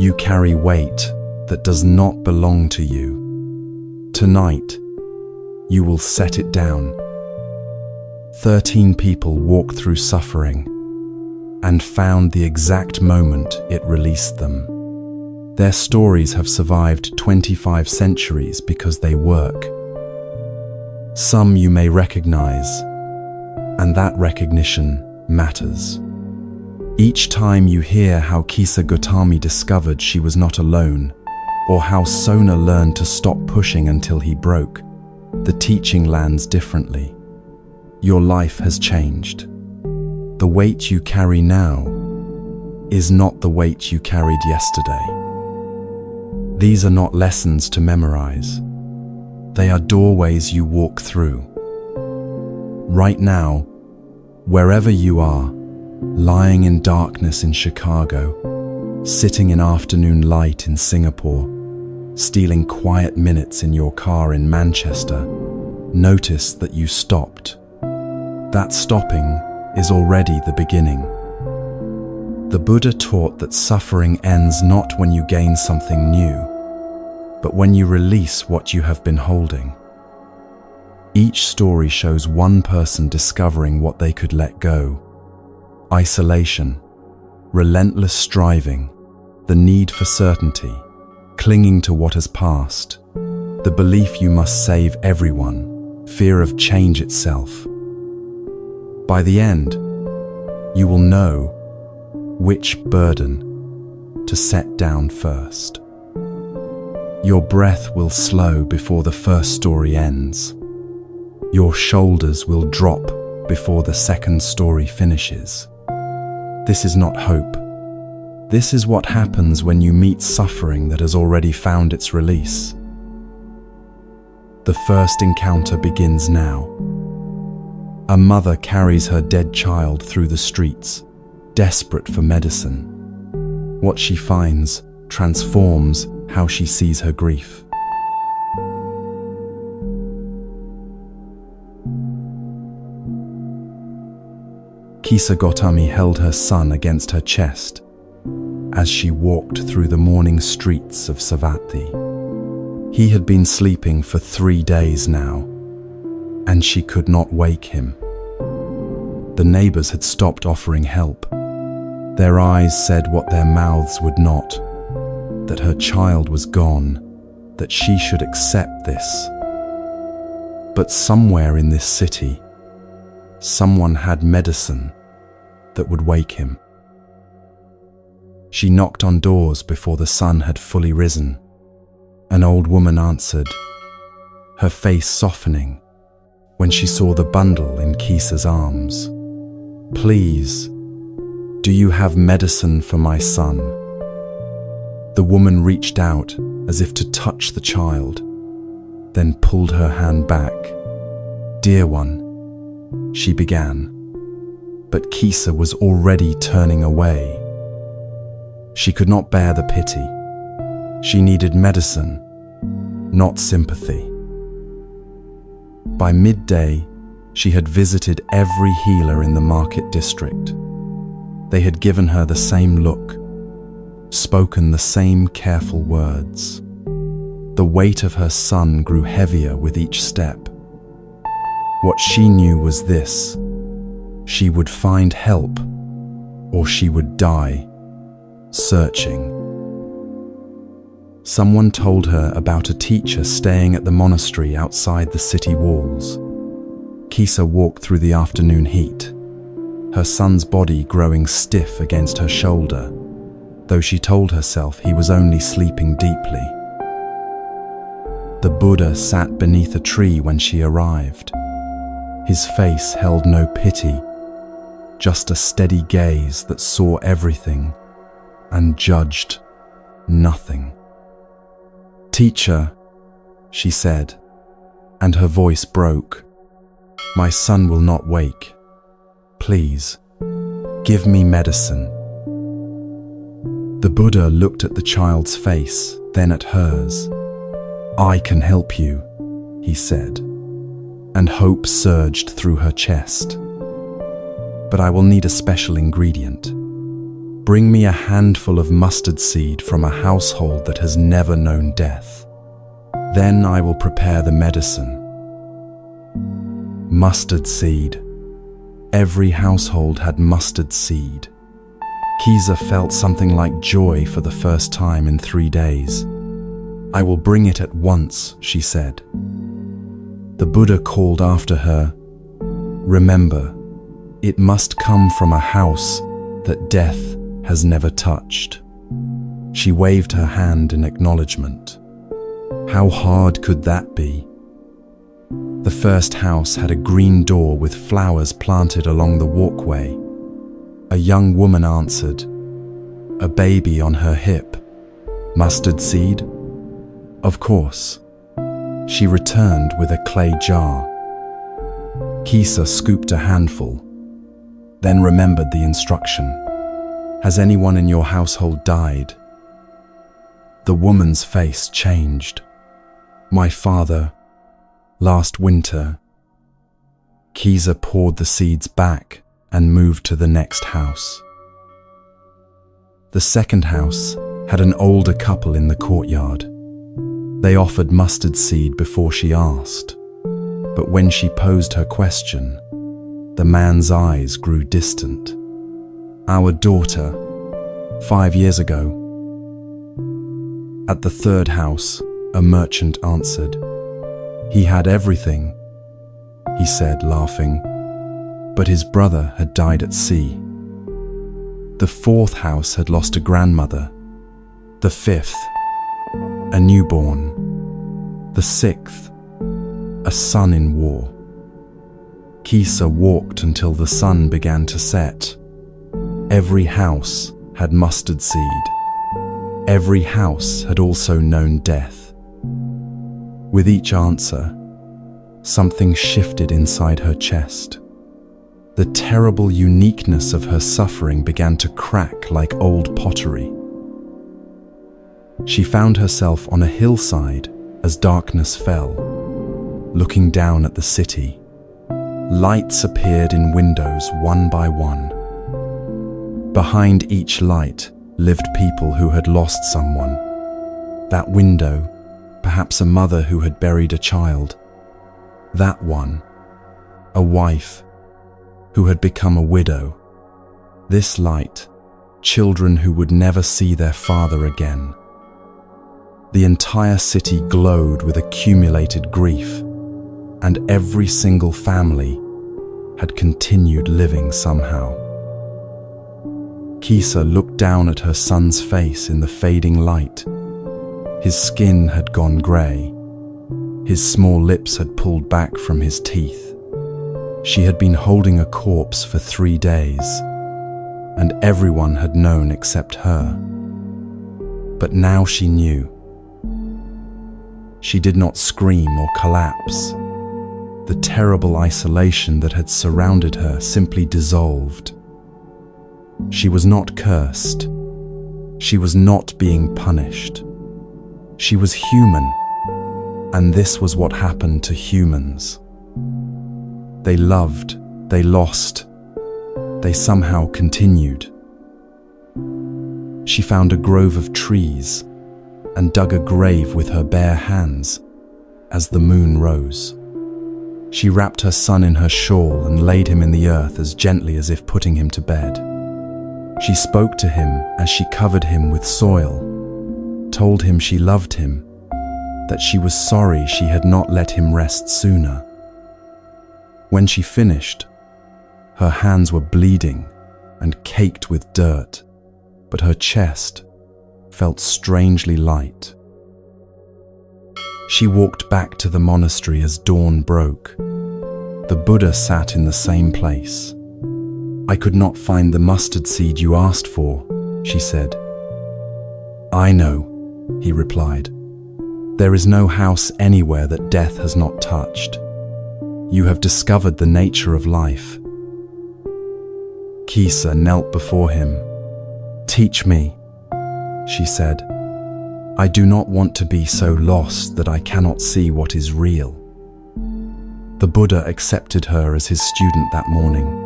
You carry weight that does not belong to you. Tonight, you will set it down. 13 people walked through suffering and found the exact moment it released them. Their stories have survived 25 centuries because they work. Some you may recognize, and that recognition matters. Each time you hear how Kisa Gotami discovered she was not alone, or how Sona learned to stop pushing until he broke, the teaching lands differently. Your life has changed. The weight you carry now is not the weight you carried yesterday. These are not lessons to memorize. They are doorways you walk through. Right now, wherever you are, lying in darkness in Chicago, sitting in afternoon light in Singapore, stealing quiet minutes in your car in Manchester, notice that you stopped. That stopping is already the beginning. The Buddha taught that suffering ends not when you gain something new, but when you release what you have been holding. Each story shows one person discovering what they could let go. Isolation, relentless striving, the need for certainty, clinging to what has passed, the belief you must save everyone, fear of change itself. By the end, you will know which burden to set down first. Your breath will slow before the first story ends. Your shoulders will drop before the second story finishes. This is not hope. This is what happens when you meet suffering that has already found its release. The first encounter begins now. A mother carries her dead child through the streets, desperate for medicine. What she finds transforms how she sees her grief. Kisa Gotami held her son against her chest as she walked through the morning streets of Savatthi. He had been sleeping for 3 days now, and she could not wake him. The neighbors had stopped offering help. Their eyes said what their mouths would not, that her child was gone, that she should accept this. But somewhere in this city, someone had medicine that would wake him. She knocked on doors before the sun had fully risen. An old woman answered, her face softening when she saw the bundle in Kisa's arms. "Please, do you have medicine for my son?" The woman reached out as if to touch the child, then pulled her hand back. "Dear one," she began, but Kisa was already turning away. She could not bear the pity. She needed medicine, not sympathy. By midday, she had visited every healer in the market district. They had given her the same look, spoken the same careful words. The weight of her son grew heavier with each step. What she knew was this: she would find help, or she would die, searching. Someone told her about a teacher staying at the monastery outside the city walls. Kisa walked through the afternoon heat, her son's body growing stiff against her shoulder, though she told herself he was only sleeping deeply. The Buddha sat beneath a tree when she arrived. His face held no pity, just a steady gaze that saw everything and judged nothing. "Teacher," she said, and her voice broke, "my son will not wake. Please, give me medicine." The Buddha looked at the child's face, then at hers. "I can help you," he said, and hope surged through her chest. "But I will need a special ingredient. Bring me a handful of mustard seed from a household that has never known death. Then I will prepare the medicine. Mustard seed. Every household had mustard seed. Kisa felt something like joy for the first time in 3 days. I will bring it at once, she said. The Buddha called after her, remember, it must come from a house that death has never touched. She waved her hand in acknowledgement. How hard could that be? The first house had a green door with flowers planted along the walkway. A young woman answered, a baby on her hip. Mustard seed? Of course. She returned with a clay jar. Kisa scooped a handful, then remembered the instruction. Has anyone in your household died? The woman's face changed. My father, last winter. Kisa poured the seeds back and moved to the next house. The second house had an older couple in the courtyard. They offered mustard seed before she asked, but when she posed her question, the man's eyes grew distant. Our daughter, 5 years ago. At the third house, a merchant answered. He had everything, he said, laughing, but his brother had died at sea. The fourth house had lost a grandmother. The fifth, a newborn. The sixth, a son in war. Kisa walked until the sun began to set. Every house had mustard seed. Every house had also known death. With each answer, something shifted inside her chest. The terrible uniqueness of her suffering began to crack like old pottery. She found herself on a hillside as darkness fell, looking down at the city. Lights appeared in windows one by one. Behind each light lived people who had lost someone. That window, perhaps a mother who had buried a child. That one, a wife who had become a widow. This light, children who would never see their father again. The entire city glowed with accumulated grief, and every single family had continued living somehow. Kisa looked down at her son's face in the fading light. His skin had gone grey. His small lips had pulled back from his teeth. She had been holding a corpse for 3 days, and everyone had known except her. But now she knew. She did not scream or collapse. The terrible isolation that had surrounded her simply dissolved. She was not cursed. She was not being punished. She was human, and this was what happened to humans. They loved, they lost, they somehow continued. She found a grove of trees and dug a grave with her bare hands as the moon rose. She wrapped her son in her shawl and laid him in the earth as gently as if putting him to bed. She spoke to him as she covered him with soil, told him she loved him, that she was sorry she had not let him rest sooner. When she finished, her hands were bleeding and caked with dirt, but her chest felt strangely light. She walked back to the monastery as dawn broke. The Buddha sat in the same place. I could not find the mustard seed you asked for, she said. I know, he replied. There is no house anywhere that death has not touched. You have discovered the nature of life. Kisa knelt before him. Teach me, she said. I do not want to be so lost that I cannot see what is real. The Buddha accepted her as his student that morning.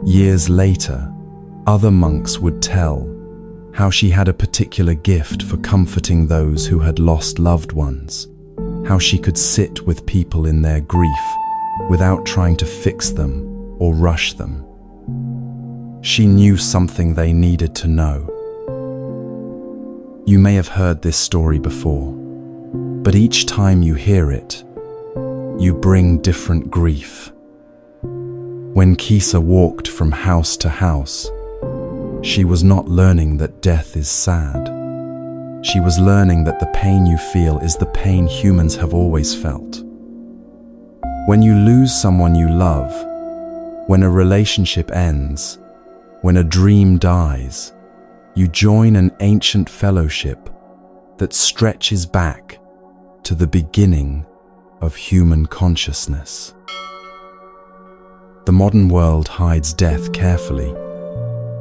Years later, Other monks would tell how she had a particular gift for comforting those who had lost loved ones, how she could sit with people in their grief without trying to fix them or rush them. She knew something they needed to know. You may have heard this story before, but each time you hear it, you bring different grief. When Kisa walked from house to house, she was not learning that death is sad. She was learning that the pain you feel is the pain humans have always felt. When you lose someone you love, when a relationship ends, when a dream dies, you join an ancient fellowship that stretches back to the beginning of human consciousness. The modern world hides death carefully.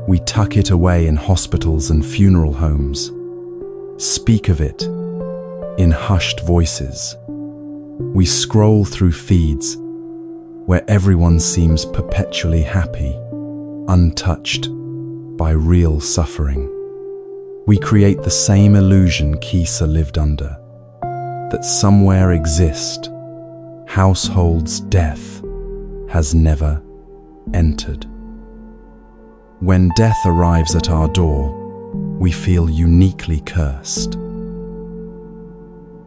We tuck it away in hospitals and funeral homes, speak of it in hushed voices. We scroll through feeds where everyone seems perpetually happy, untouched by real suffering. We create the same illusion Kisa lived under, that somewhere exist households death has never entered. When death arrives at our door, we feel uniquely cursed.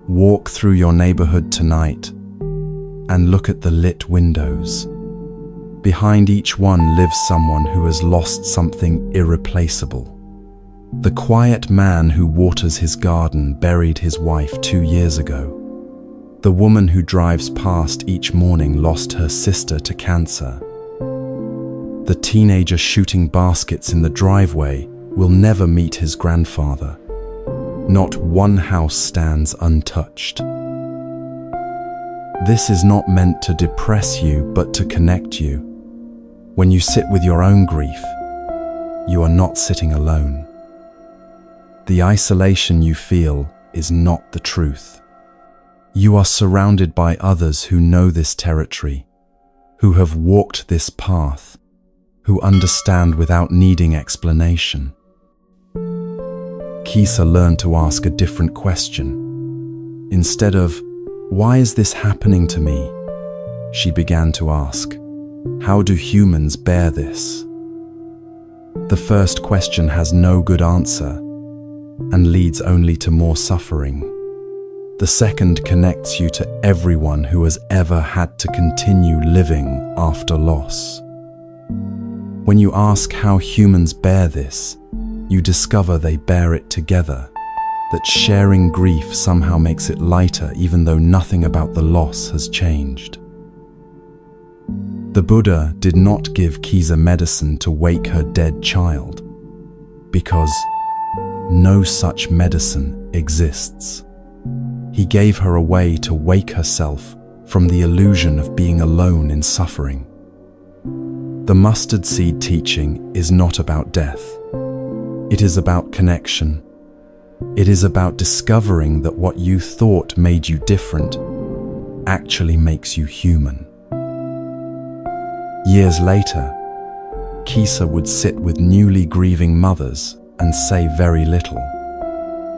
Walk through your neighborhood tonight and look at the lit windows. Behind each one lives someone who has lost something irreplaceable. The quiet man who waters his garden buried his wife 2 years ago. The woman who drives past each morning lost her sister to cancer. The teenager shooting baskets in the driveway will never meet his grandfather. Not one house stands untouched. This is not meant to depress you, but to connect you. When you sit with your own grief, you are not sitting alone. The isolation you feel is not the truth. You are surrounded by others who know this territory, who have walked this path, who understand without needing explanation. Kisa learned to ask a different question. Instead of, "Why is this happening to me?" she began to ask, "How do humans bear this?" The first question has no good answer and leads only to more suffering. The second connects you to everyone who has ever had to continue living after loss. When you ask how humans bear this, you discover they bear it together, that sharing grief somehow makes it lighter even though nothing about the loss has changed. The Buddha did not give Kisa medicine to wake her dead child, because no such medicine exists. He gave her a way to wake herself from the illusion of being alone in suffering. The mustard seed teaching is not about death. It is about connection. It is about discovering that what you thought made you different actually makes you human. Years later, Kisa would sit with newly grieving mothers and say very little.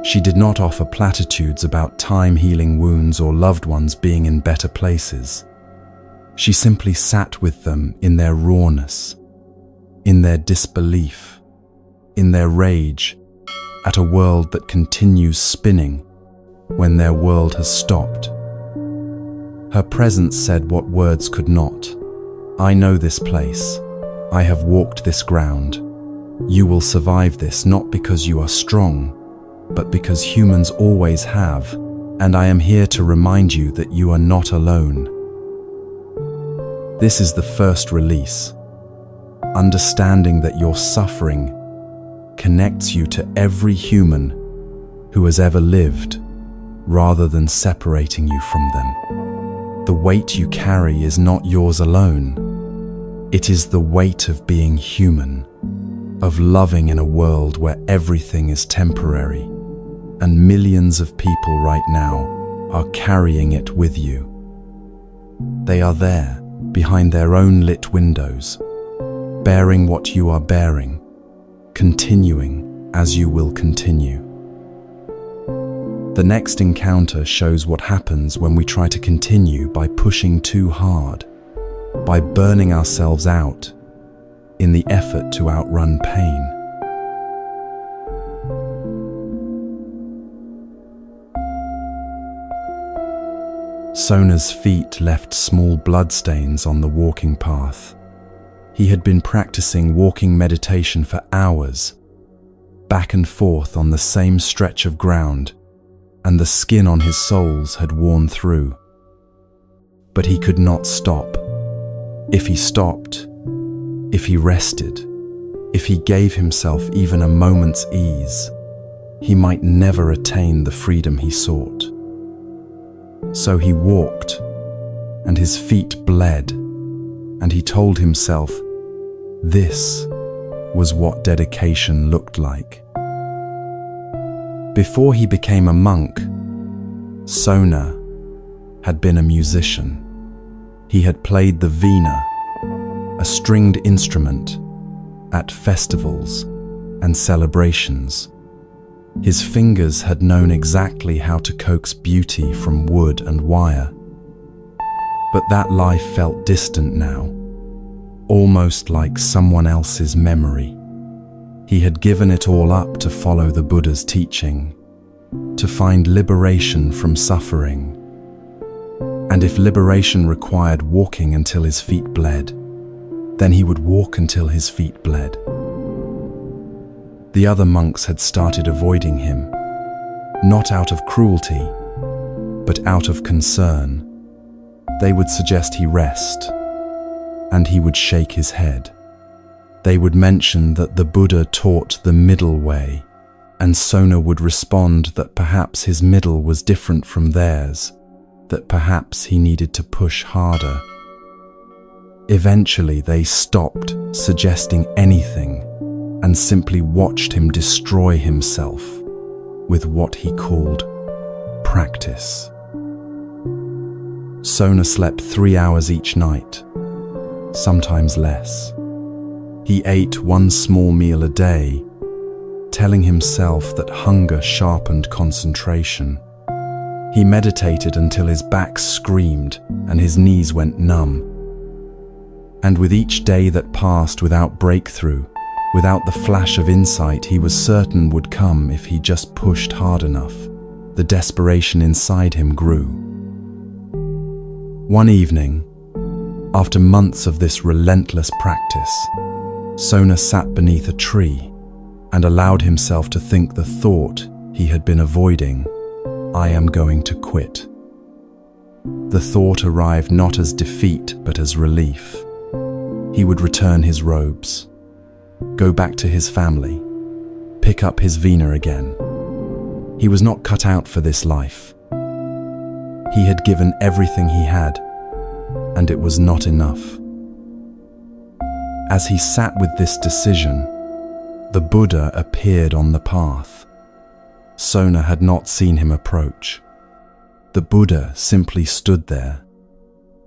She did not offer platitudes about time healing wounds or loved ones being in better places. She simply sat with them in their rawness, in their disbelief, in their rage at a world that continues spinning when their world has stopped. Her presence said what words could not. "I know this place. I have walked this ground. You will survive this not because you are strong, but because humans always have, and I am here to remind you that you are not alone." This is the first release. Understanding that your suffering connects you to every human who has ever lived, rather than separating you from them. The weight you carry is not yours alone. It is the weight of being human, of loving in a world where everything is temporary, and millions of people right now are carrying it with you. They are there, behind their own lit windows, bearing what you are bearing, continuing as you will continue. The next encounter shows what happens when we try to continue by pushing too hard, by burning ourselves out in the effort to outrun pain. Sona's feet left small bloodstains on the walking path. He had been practicing walking meditation for hours, back and forth on the same stretch of ground, and the skin on his soles had worn through. But he could not stop. If he stopped, if he rested, if he gave himself even a moment's ease, he might never attain the freedom he sought. So he walked, and his feet bled, and he told himself this was what dedication looked like. Before he became a monk, Sona had been a musician. He had played the veena, a stringed instrument, at festivals and celebrations. His fingers had known exactly how to coax beauty from wood and wire. But that life felt distant now, almost like someone else's memory. He had given it all up to follow the Buddha's teaching, to find liberation from suffering. And if liberation required walking until his feet bled, then he would walk until his feet bled. The other monks had started avoiding him, not out of cruelty, but out of concern. They would suggest he rest, and he would shake his head. They would mention that the Buddha taught the middle way, and Sona would respond that perhaps his middle was different from theirs, that perhaps he needed to push harder. Eventually they stopped suggesting anything and simply watched him destroy himself with what he called practice. Sona slept 3 hours each night, sometimes less. He ate one small meal a day, telling himself that hunger sharpened concentration. He meditated until his back screamed and his knees went numb. And with each day that passed without breakthrough, without the flash of insight he was certain would come if he just pushed hard enough, the desperation inside him grew. One evening, after months of this relentless practice, Sona sat beneath a tree and allowed himself to think the thought he had been avoiding, "I am going to quit." The thought arrived not as defeat but as relief. He would return his robes, go back to his family, pick up his veena again. He was not cut out for this life. He had given everything he had, and it was not enough. As he sat with this decision, the Buddha appeared on the path. Sona had not seen him approach. The Buddha simply stood there,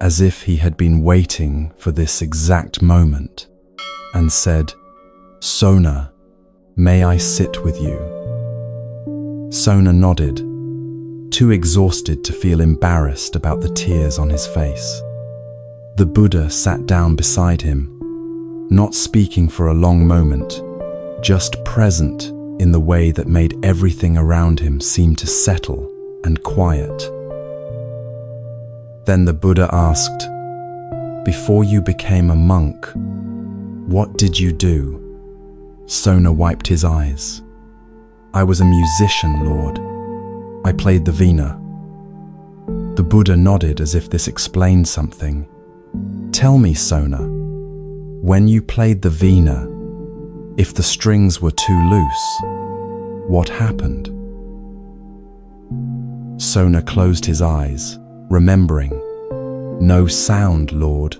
as if he had been waiting for this exact moment, and said, "Sona, may I sit with you?" Sona nodded, too exhausted to feel embarrassed about the tears on his face. The Buddha sat down beside him, not speaking for a long moment, just present in the way that made everything around him seem to settle and quiet. Then the Buddha asked, "Before you became a monk, what did you do?" Sona wiped his eyes. "I was a musician, Lord. I played the veena." The Buddha nodded as if this explained something. "Tell me, Sona, when you played the veena, if the strings were too loose, what happened?" Sona closed his eyes, remembering. "No sound, Lord,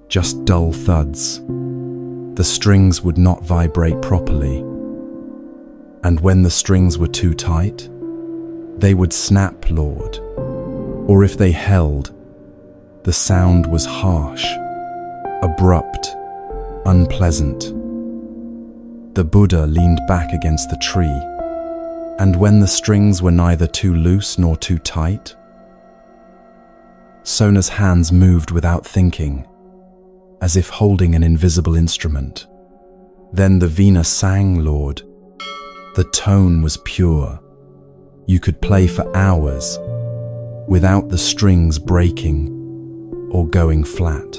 just dull thuds. The strings would not vibrate properly. And when the strings were too tight, they would snap, Lord. Or if they held, the sound was harsh, abrupt, unpleasant." The Buddha leaned back against the tree, and when the strings were neither too loose nor too tight, Sona's hands moved without thinking, as if holding an invisible instrument. Then the veena sang, Lord. The tone was pure. You could play for hours without the strings breaking or going flat.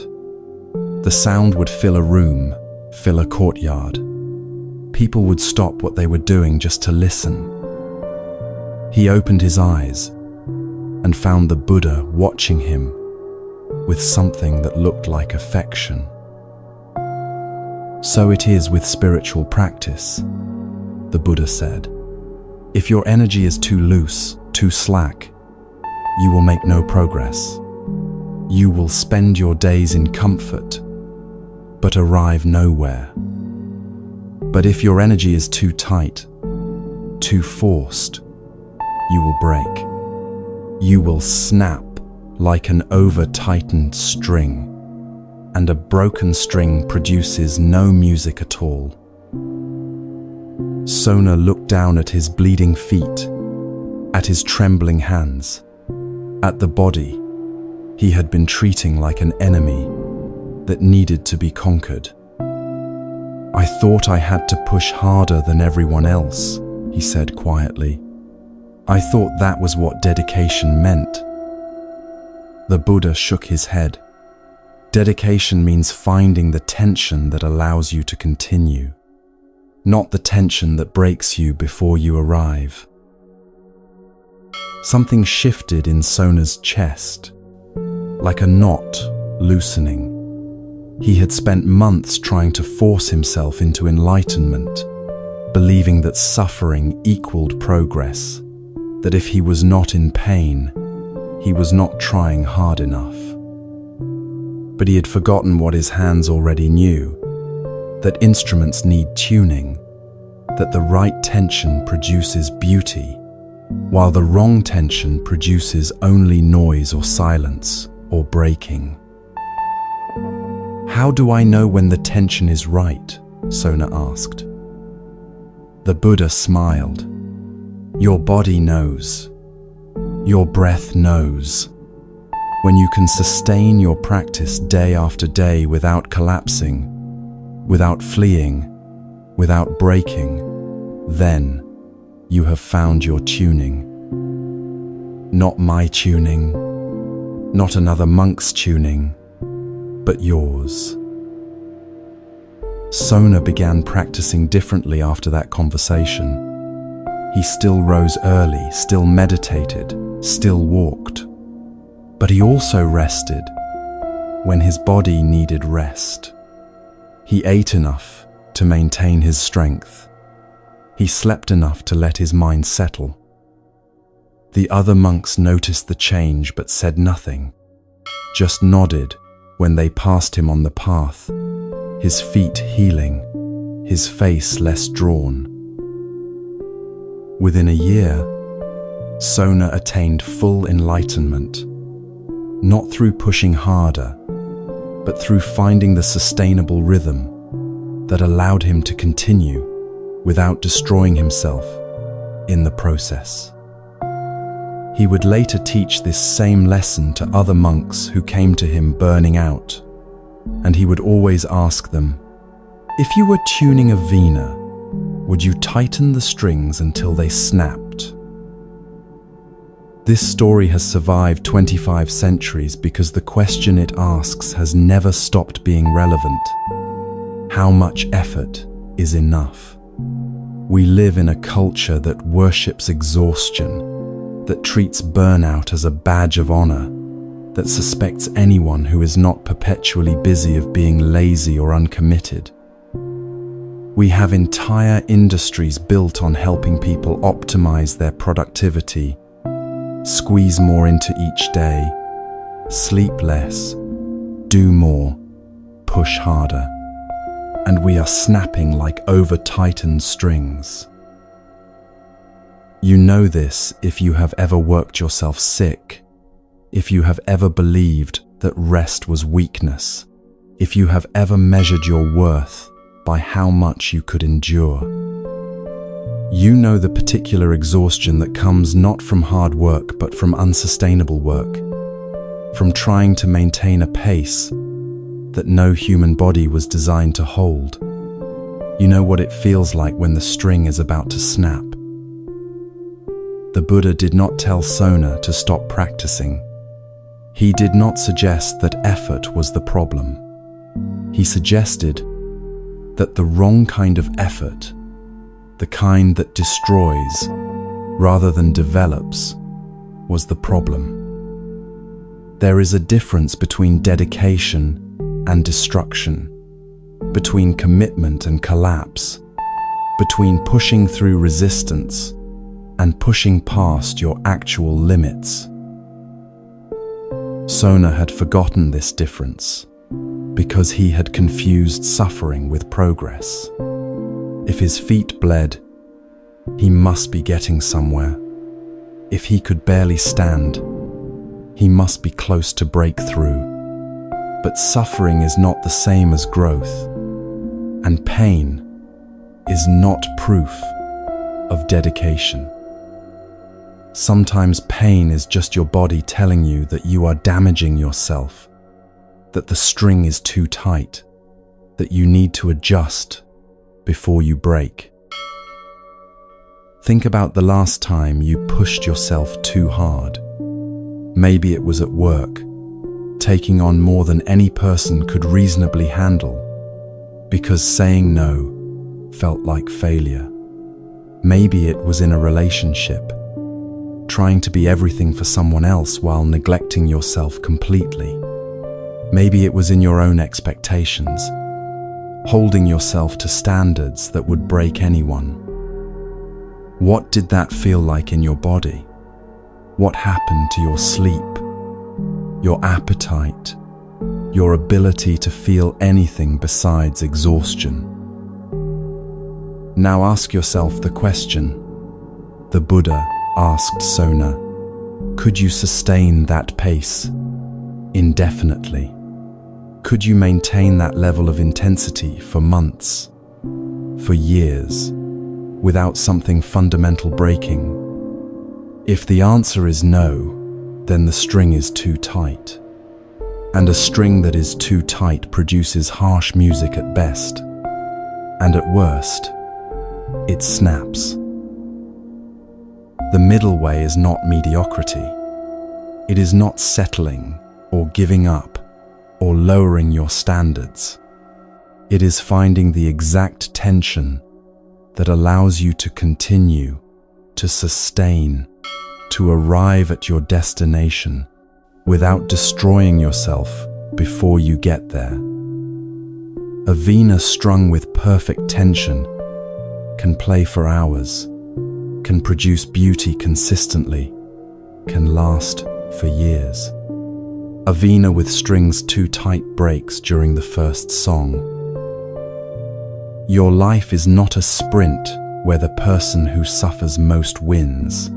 The sound would fill a room, fill a courtyard. People would stop what they were doing just to listen. He opened his eyes and found the Buddha watching him with something that looked like affection. So it is with spiritual practice, the Buddha said. If your energy is too loose, too slack, you will make no progress. You will spend your days in comfort, but arrive nowhere. But if your energy is too tight, too forced, you will break. You will snap like an over-tightened string, and a broken string produces no music at all. Sona looked down at his bleeding feet, at his trembling hands, at the body he had been treating like an enemy that needed to be conquered. I thought I had to push harder than everyone else, he said quietly. I thought that was what dedication meant. The Buddha shook his head. Dedication means finding the tension that allows you to continue, not the tension that breaks you before you arrive. Something shifted in Sona's chest, like a knot loosening. He had spent months trying to force himself into enlightenment, believing that suffering equaled progress, that if he was not in pain, he was not trying hard enough. But he had forgotten what his hands already knew, that instruments need tuning, that the right tension produces beauty, while the wrong tension produces only noise or silence or breaking. How do I know when the tension is right? Sona asked. The Buddha smiled. Your body knows. Your breath knows. When you can sustain your practice day after day without collapsing, without fleeing, without breaking, then you have found your tuning. Not my tuning, not another monk's tuning, but yours. Sona began practicing differently after that conversation. He still rose early, still meditated, still walked. But he also rested when his body needed rest. He ate enough to maintain his strength. He slept enough to let his mind settle. The other monks noticed the change but said nothing, just nodded when they passed him on the path, his feet healing, his face less drawn. Within a year, Sona attained full enlightenment, not through pushing harder, but through finding the sustainable rhythm that allowed him to continue without destroying himself in the process. He would later teach this same lesson to other monks who came to him burning out, and he would always ask them, if you were tuning a veena, would you tighten the strings until they snapped? This story has survived 25 centuries because the question it asks has never stopped being relevant. How much effort is enough? We live in a culture that worships exhaustion, that treats burnout as a badge of honor, that suspects anyone who is not perpetually busy of being lazy or uncommitted. We have entire industries built on helping people optimize their productivity, squeeze more into each day, sleep less, do more, push harder. And we are snapping like over-tightened strings. You know this if you have ever worked yourself sick, if you have ever believed that rest was weakness, if you have ever measured your worth by how much you could endure. You know the particular exhaustion that comes not from hard work but from unsustainable work, from trying to maintain a pace that no human body was designed to hold. You know what it feels like when the string is about to snap. The Buddha did not tell Sona to stop practicing. He did not suggest that effort was the problem. He suggested that the wrong kind of effort, the kind that destroys rather than develops, was the problem. There is a difference between dedication and destruction, between commitment and collapse, between pushing through resistance and pushing past your actual limits. Sona had forgotten this difference because he had confused suffering with progress. If his feet bled, he must be getting somewhere. If he could barely stand, he must be close to breakthrough. But suffering is not the same as growth, and pain is not proof of dedication. Sometimes pain is just your body telling you that you are damaging yourself, that the string is too tight, that you need to adjust before you break. Think about the last time you pushed yourself too hard. Maybe it was at work, taking on more than any person could reasonably handle, because saying no felt like failure. Maybe it was in a relationship, trying to be everything for someone else while neglecting yourself completely. Maybe it was in your own expectations, holding yourself to standards that would break anyone. What did that feel like in your body? What happened to your sleep, your appetite, your ability to feel anything besides exhaustion? Now ask yourself the question the Buddha asked Sona: could you sustain that pace indefinitely? Could you maintain that level of intensity for months, for years, without something fundamental breaking? If the answer is no, then the string is too tight. And a string that is too tight produces harsh music at best, and at worst, it snaps. The middle way is not mediocrity. It is not settling or giving up or lowering your standards. It is finding the exact tension that allows you to continue, to sustain, to arrive at your destination without destroying yourself before you get there. A veena strung with perfect tension can play for hours, can produce beauty consistently, can last for years. A veena with strings too tight breaks during the first song. Your life is not a sprint where the person who suffers most wins.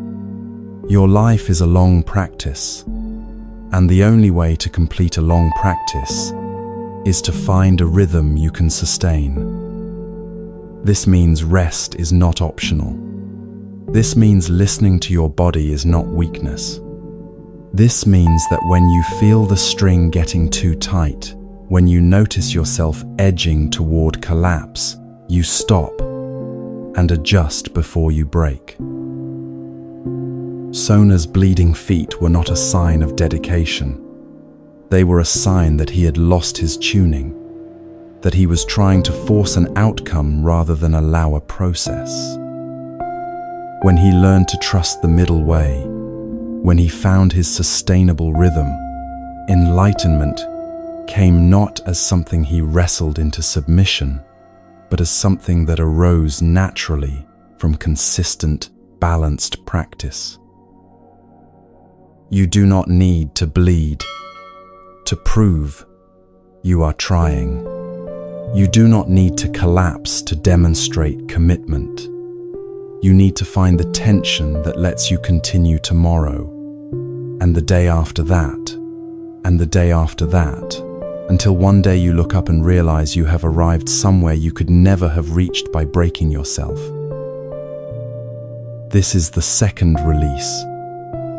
Your life is a long practice, and the only way to complete a long practice is to find a rhythm you can sustain. This means rest is not optional. This means listening to your body is not weakness. This means that when you feel the string getting too tight, when you notice yourself edging toward collapse, you stop and adjust before you break. Sona's bleeding feet were not a sign of dedication. They were a sign that he had lost his tuning, that he was trying to force an outcome rather than allow a process. When he learned to trust the middle way, when he found his sustainable rhythm, enlightenment came not as something he wrestled into submission, but as something that arose naturally from consistent, balanced practice. You do not need to bleed to prove you are trying. You do not need to collapse to demonstrate commitment. You need to find the tension that lets you continue tomorrow, and the day after that, and the day after that, until one day you look up and realize you have arrived somewhere you could never have reached by breaking yourself. This is the second release,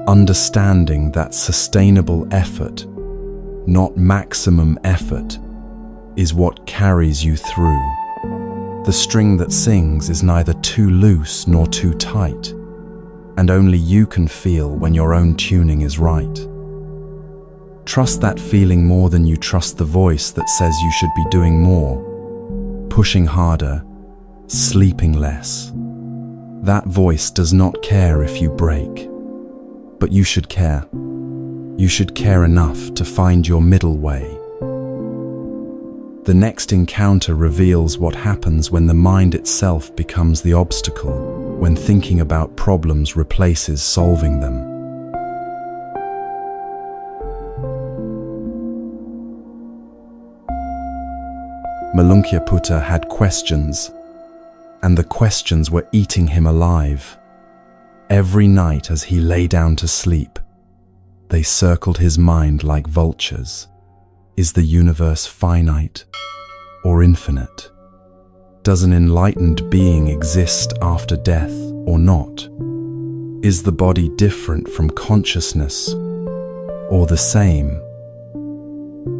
understanding that sustainable effort, not maximum effort, is what carries you through. The string that sings is neither too loose nor too tight, and only you can feel when your own tuning is right. Trust that feeling more than you trust the voice that says you should be doing more, pushing harder, sleeping less. That voice does not care if you break, but you should care. You should care enough to find your middle way. The next encounter reveals what happens when the mind itself becomes the obstacle, when thinking about problems replaces solving them. Malunkyaputta had questions, and the questions were eating him alive. Every night as he lay down to sleep, they circled his mind like vultures. Is the universe finite or infinite? Does an enlightened being exist after death or not? Is the body different from consciousness or the same?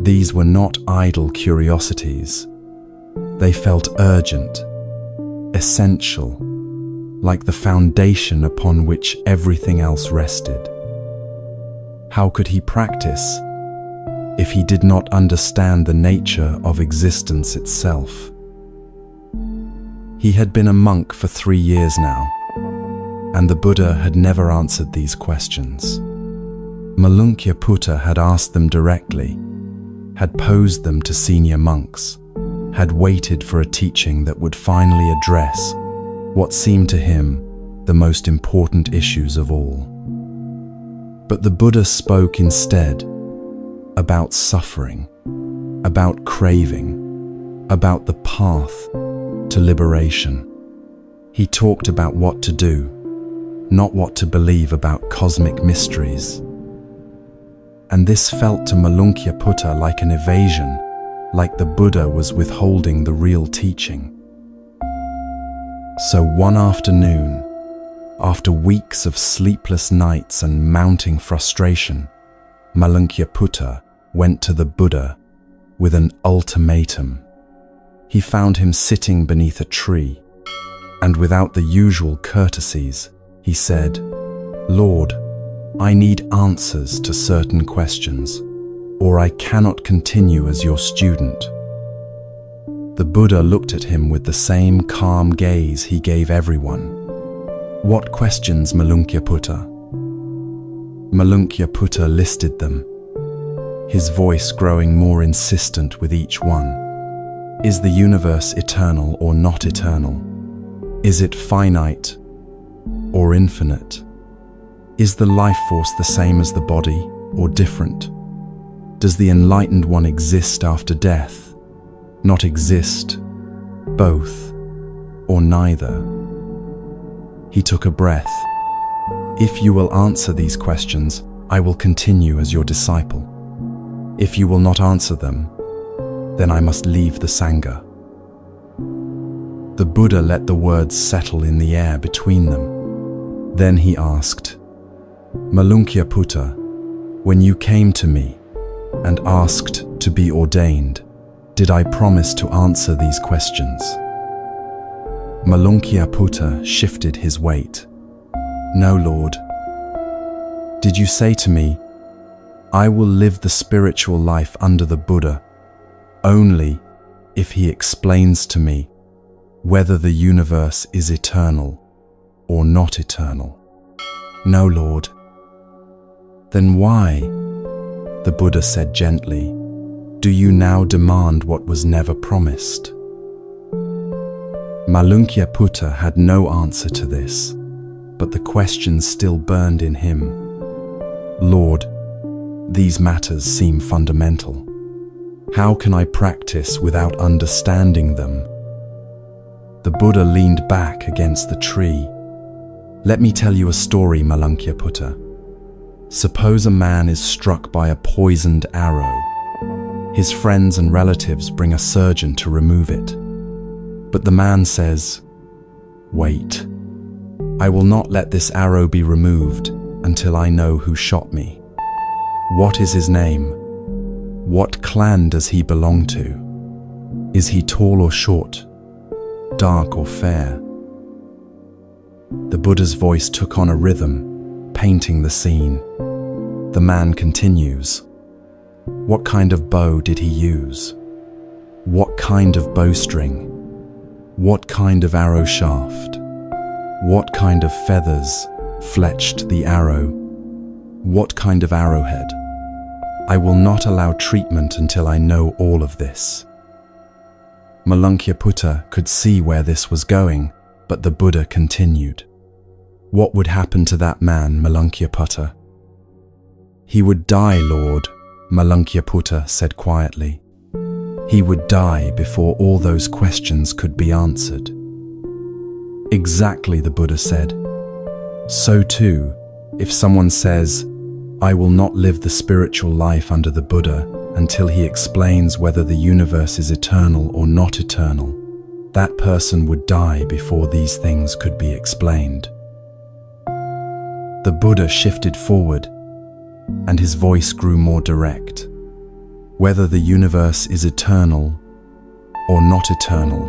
These were not idle curiosities. They felt urgent, essential, like the foundation upon which everything else rested. How could he practice if he did not understand the nature of existence itself? He had been a monk for 3 years now, and the Buddha had never answered these questions. Malunkyaputta had asked them directly, had posed them to senior monks, had waited for a teaching that would finally address what seemed to him the most important issues of all. But the Buddha spoke instead about suffering, about craving, about the path to liberation. He talked about what to do, not what to believe about cosmic mysteries. And this felt to Malunkyaputta like an evasion, like the Buddha was withholding the real teaching. So one afternoon, after weeks of sleepless nights and mounting frustration, Malunkyaputta went to the Buddha with an ultimatum. He found him sitting beneath a tree, and without the usual courtesies, he said, "Lord, I need answers to certain questions, or I cannot continue as your student." The Buddha looked at him with the same calm gaze he gave everyone. "What questions, Malunkyaputta?" Malunkyaputta listed them, his voice growing more insistent with each one. Is the universe eternal or not eternal? Is it finite or infinite? Is the life force the same as the body or different? Does the enlightened one exist after death? Not exist, both, or neither? He took a breath. "If you will answer these questions, I will continue as your disciple. If you will not answer them, then I must leave the Sangha." The Buddha let the words settle in the air between them. Then he asked, "Malunkyaputta, when you came to me and asked to be ordained, did I promise to answer these questions?" Malunkyaputta shifted his weight. "No, Lord." "Did you say to me, I will live the spiritual life under the Buddha only if he explains to me whether the universe is eternal or not eternal?" "No, Lord." "Then why," the Buddha said gently, "do you now demand what was never promised?" Malunkyaputta had no answer to this, but the question still burned in him. "Lord, these matters seem fundamental. How can I practice without understanding them?" The Buddha leaned back against the tree. "Let me tell you a story, Malunkyaputta. Suppose a man is struck by a poisoned arrow. His friends and relatives bring a surgeon to remove it. But the man says, "Wait. I will not let this arrow be removed until I know who shot me. What is his name? What clan does he belong to? Is he tall or short? Dark or fair?" The Buddha's voice took on a rhythm, painting the scene. The man continues, "What kind of bow did he use? What kind of bowstring? What kind of arrow shaft? What kind of feathers fletched the arrow? What kind of arrowhead? I will not allow treatment until I know all of this." Malunkyaputta could see where this was going, but the Buddha continued. "What would happen to that man, Malunkyaputta?" "He would die, Lord," Malunkyaputta said quietly. "He would die before all those questions could be answered." "Exactly," the Buddha said. "So too, if someone says, 'I will not live the spiritual life under the Buddha until he explains whether the universe is eternal or not eternal,' that person would die before these things could be explained." The Buddha shifted forward, and his voice grew more direct. "Whether the universe is eternal or not eternal,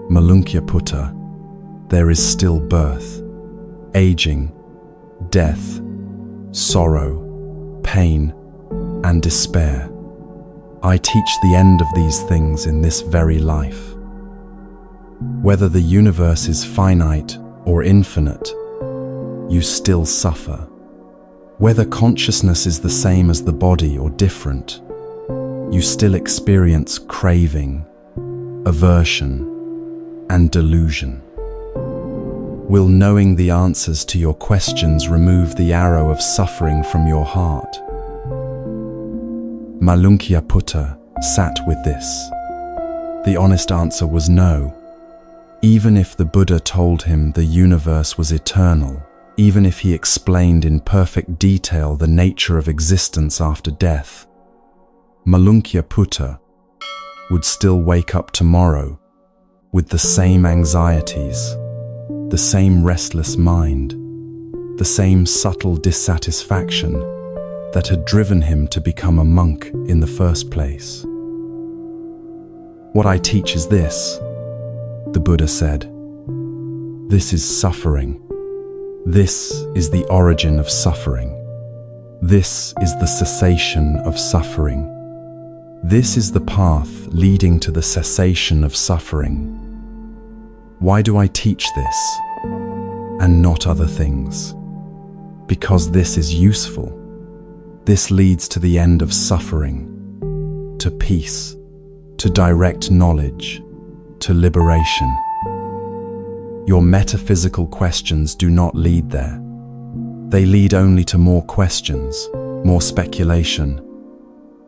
Malunkyaputta, there is still birth, aging, death, sorrow, pain, and despair. I teach the end of these things in this very life. Whether the universe is finite or infinite, you still suffer. Whether consciousness is the same as the body or different, you still experience craving, aversion, and delusion. Will knowing the answers to your questions remove the arrow of suffering from your heart?" Malunkyaputta sat with this. The honest answer was no. Even if the Buddha told him the universe was eternal, even if he explained in perfect detail the nature of existence after death, Malunkyaputta would still wake up tomorrow with the same anxieties, the same restless mind, the same subtle dissatisfaction that had driven him to become a monk in the first place. "What I teach is this," the Buddha said. "This is suffering. This is the origin of suffering. This is the cessation of suffering. This is the path leading to the cessation of suffering. Why do I teach this and not other things? Because this is useful. This leads to the end of suffering, to peace, to direct knowledge, to liberation. Your metaphysical questions do not lead there. They lead only to more questions, more speculation,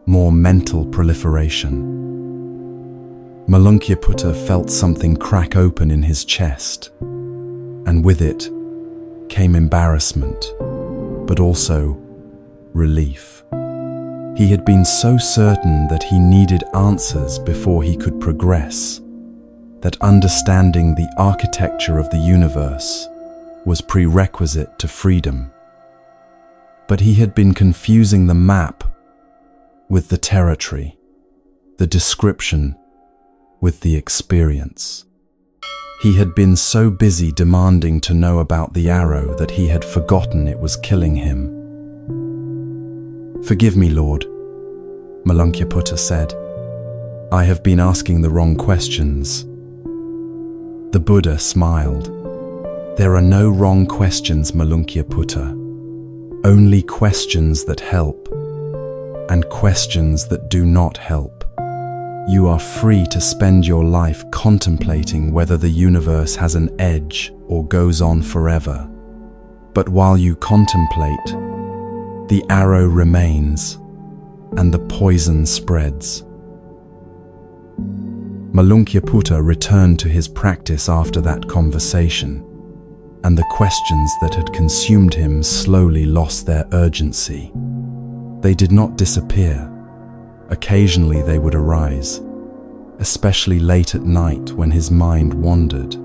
more mental proliferation." Malunkyaputta felt something crack open in his chest, and with it came embarrassment, but also relief. He had been so certain that he needed answers before he could progress, that understanding the architecture of the universe was prerequisite to freedom. But he had been confusing the map with the territory, the description with the experience. He had been so busy demanding to know about the arrow that he had forgotten it was killing him. "Forgive me, Lord," Malunkyaputta said. "I have been asking the wrong questions." The Buddha smiled. "There are no wrong questions, Malunkyaputta. Only questions that help, and questions that do not help. You are free to spend your life contemplating whether the universe has an edge or goes on forever. But while you contemplate, the arrow remains and the poison spreads." Malunkyaputta returned to his practice after that conversation, and the questions that had consumed him slowly lost their urgency. They did not disappear. Occasionally they would arise, especially late at night when his mind wandered.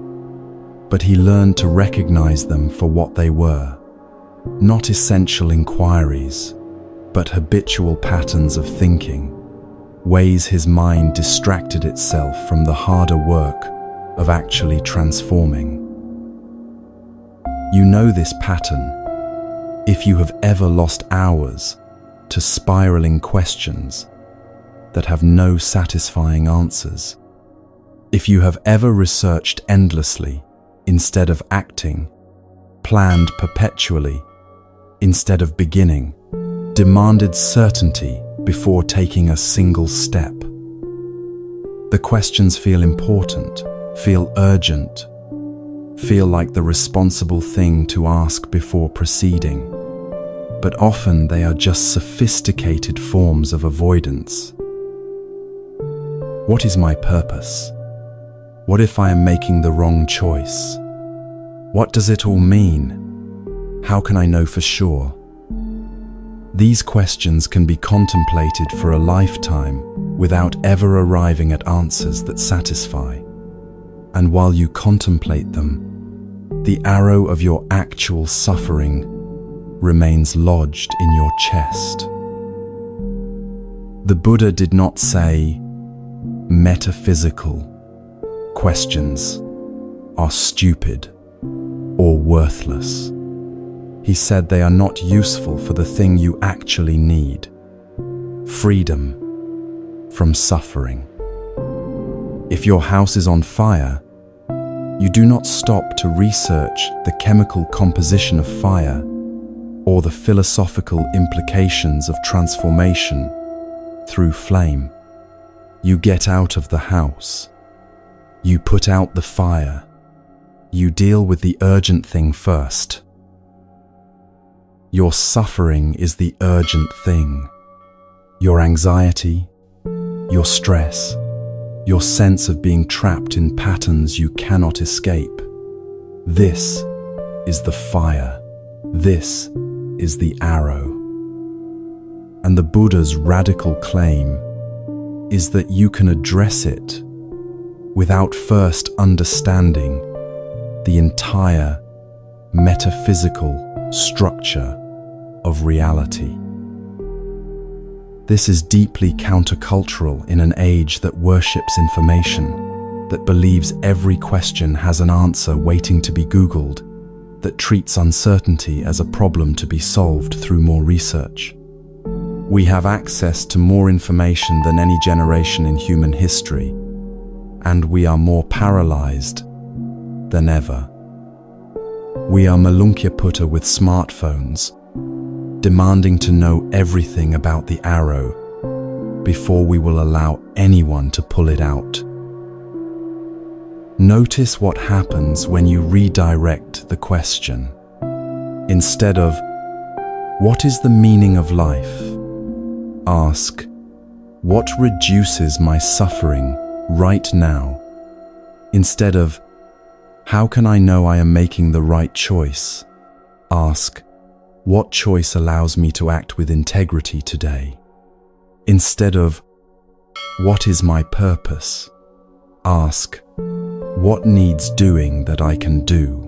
But he learned to recognize them for what they were, not essential inquiries, but habitual patterns of thinking, ways his mind distracted itself from the harder work of actually transforming. You know this pattern if you have ever lost hours to spiraling questions that have no satisfying answers. If you have ever researched endlessly instead of acting, planned perpetually instead of beginning, demanded certainty before taking a single step. The questions feel important, feel urgent, feel like the responsible thing to ask before proceeding, but often they are just sophisticated forms of avoidance. What is my purpose? What if I am making the wrong choice? What does it all mean? How can I know for sure? These questions can be contemplated for a lifetime without ever arriving at answers that satisfy. And while you contemplate them, the arrow of your actual suffering remains lodged in your chest. The Buddha did not say, metaphysical questions are stupid or worthless. He said they are not useful for the thing you actually need: freedom from suffering. If your house is on fire, you do not stop to research the chemical composition of fire or the philosophical implications of transformation through flame. You get out of the house. You put out the fire. You deal with the urgent thing first. Your suffering is the urgent thing. Your anxiety, your stress, your sense of being trapped in patterns you cannot escape. This is the fire. This is the arrow. And the Buddha's radical claim is that you can address it without first understanding the entire metaphysical structure of reality. This is deeply countercultural in an age that worships information, that believes every question has an answer waiting to be Googled, that treats uncertainty as a problem to be solved through more research. We have access to more information than any generation in human history, and we are more paralyzed than ever. We are Malunkyaputta with smartphones, demanding to know everything about the arrow before we will allow anyone to pull it out. Notice what happens when you redirect the question. Instead of, "What is the meaning of life?" ask, "What reduces my suffering right now?" Instead of, "How can I know I am making the right choice?" ask, "What choice allows me to act with integrity today?" Instead of, "What is my purpose?" ask, "What needs doing that I can do?"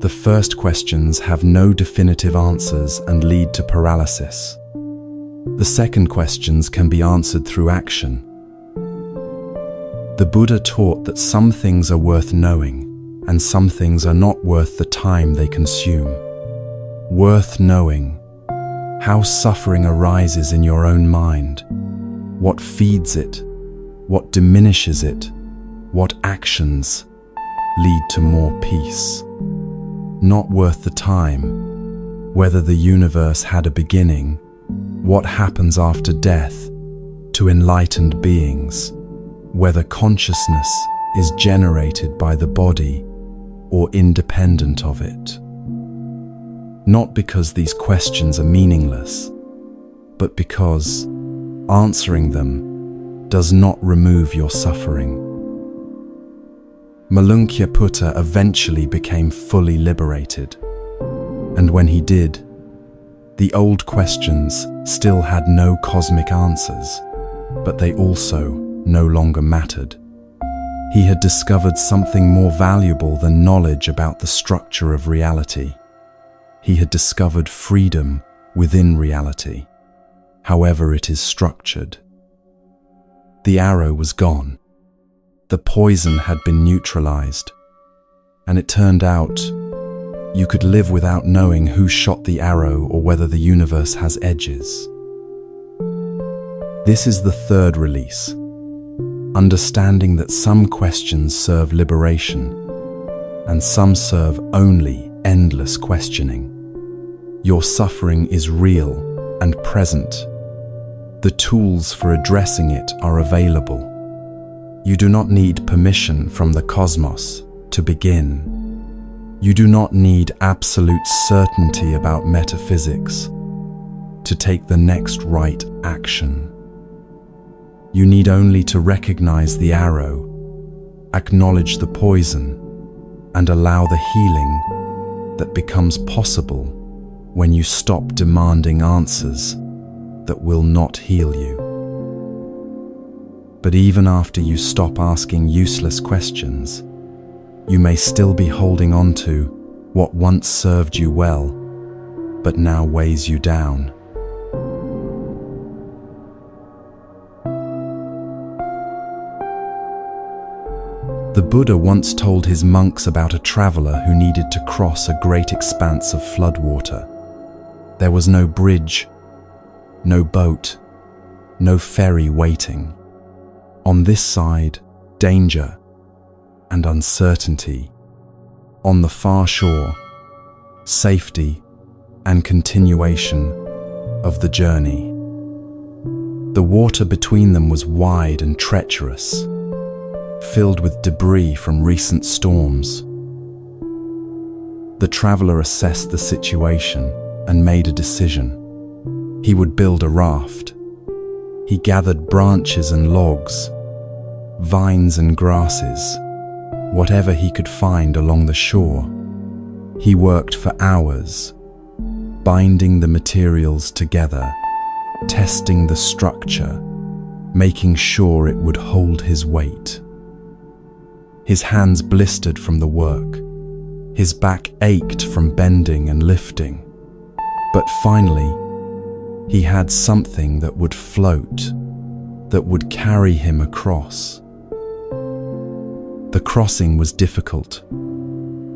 The first questions have no definitive answers and lead to paralysis. The second questions can be answered through action. The Buddha taught that some things are worth knowing and some things are not worth the time they consume. Worth knowing: how suffering arises in your own mind, what feeds it, what diminishes it, what actions lead to more peace. Not worth the time: whether the universe had a beginning, what happens after death to enlightened beings, whether consciousness is generated by the body or independent of it. Not because these questions are meaningless, but because answering them does not remove your suffering. Malunkyaputta eventually became fully liberated, and when he did, The old questions still had no cosmic answers, but they also no longer mattered. He had discovered something more valuable than knowledge about the structure of reality. He had discovered freedom within reality, however it is structured. The arrow was gone. The poison had been neutralized, and it turned out you could live without knowing who shot the arrow or whether the universe has edges. This is the third release, understanding that some questions serve liberation and some serve only endless questioning. Your suffering is real and present. The tools for addressing it are available. You do not need permission from the cosmos to begin. You do not need absolute certainty about metaphysics to take the next right action. You need only to recognize the arrow, acknowledge the poison, and allow the healing that becomes possible when you stop demanding answers that will not heal you. But even after you stop asking useless questions, you may still be holding on to what once served you well, but now weighs you down. The Buddha once told his monks about a traveler who needed to cross a great expanse of floodwater. There was no bridge, no boat, no ferry waiting. On this side, danger and uncertainty. On the far shore, safety and continuation of the journey. The water between them was wide and treacherous, filled with debris from recent storms. The traveler assessed the situation and made a decision. He would build a raft. He gathered branches and logs, vines and grasses, whatever he could find along the shore. He worked for hours, binding the materials together, testing the structure, making sure it would hold his weight. His hands blistered from the work. His back ached from bending and lifting. But finally, he had something that would float, that would carry him across. The crossing was difficult.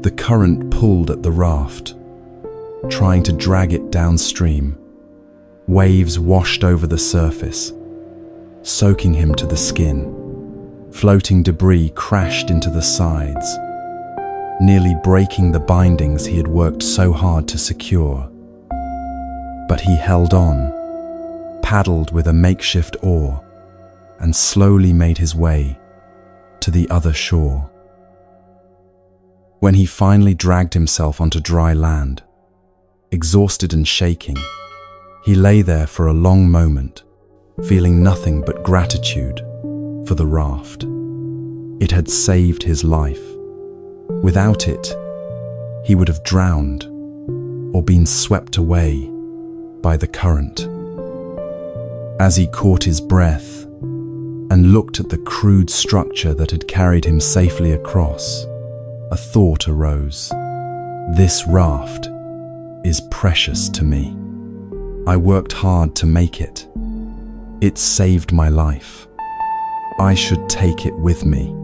The current pulled at the raft, trying to drag it downstream. Waves washed over the surface, soaking him to the skin. Floating debris crashed into the sides, nearly breaking the bindings he had worked so hard to secure. But he held on, paddled with a makeshift oar, and slowly made his way to the other shore. When he finally dragged himself onto dry land, exhausted and shaking, he lay there for a long moment, feeling nothing but gratitude for the raft. It had saved his life. Without it, he would have drowned or been swept away by the current. As he caught his breath and looked at the crude structure that had carried him safely across, a thought arose. This raft is precious to me. I worked hard to make it. It saved my life. I should take it with me.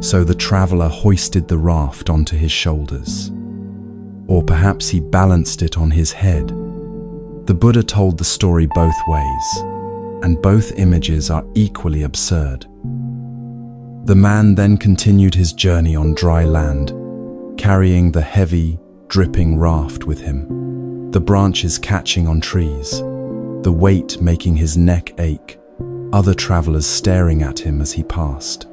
So the traveler hoisted the raft onto his shoulders, or perhaps he balanced it on his head. The Buddha told the story both ways, and both images are equally absurd. The man then continued his journey on dry land, carrying the heavy, dripping raft with him, the branches catching on trees, the weight making his neck ache, other travelers staring at him as he passed.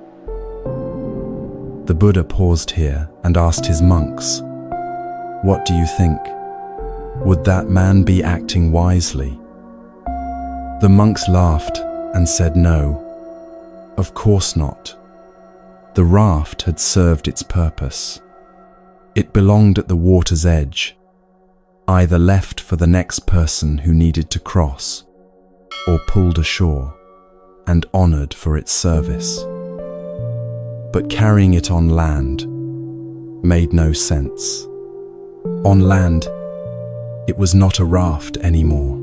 The Buddha paused here and asked his monks, "What do you think? Would that man be acting wisely?" The monks laughed and said no, of course not. The raft had served its purpose. It belonged at the water's edge, either left for the next person who needed to cross, or pulled ashore and honored for its service. But carrying it on land made no sense. On land, it was not a raft anymore.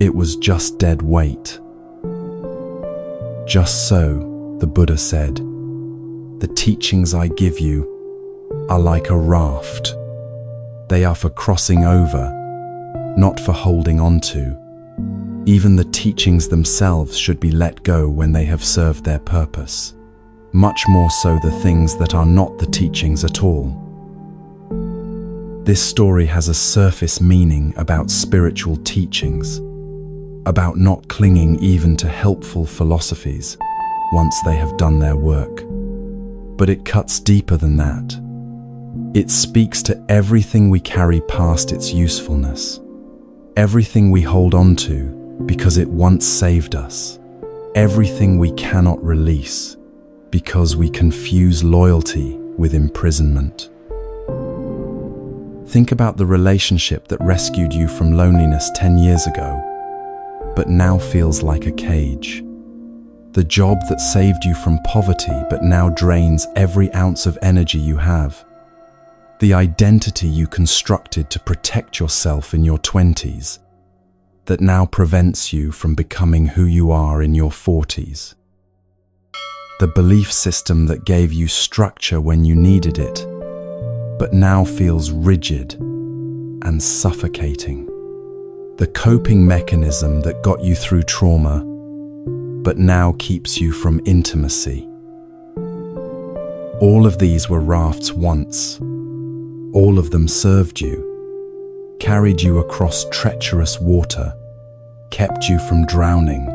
It was just dead weight. Just so, the Buddha said, the teachings I give you are like a raft. They are for crossing over, not for holding on to. Even the teachings themselves should be let go when they have served their purpose. Much more so the things that are not the teachings at all. This story has a surface meaning about spiritual teachings, about not clinging even to helpful philosophies once they have done their work. But it cuts deeper than that. It speaks to everything we carry past its usefulness, everything we hold on to because it once saved us, everything we cannot release because we confuse loyalty with imprisonment. Think about the relationship that rescued you from loneliness 10 years ago, but now feels like a cage. The job that saved you from poverty but now drains every ounce of energy you have. The identity you constructed to protect yourself in your 20s that now prevents you from becoming who you are in your 40s. The belief system that gave you structure when you needed it, but now feels rigid and suffocating. The coping mechanism that got you through trauma, but now keeps you from intimacy. All of these were rafts once. All of them served you, carried you across treacherous water, kept you from drowning.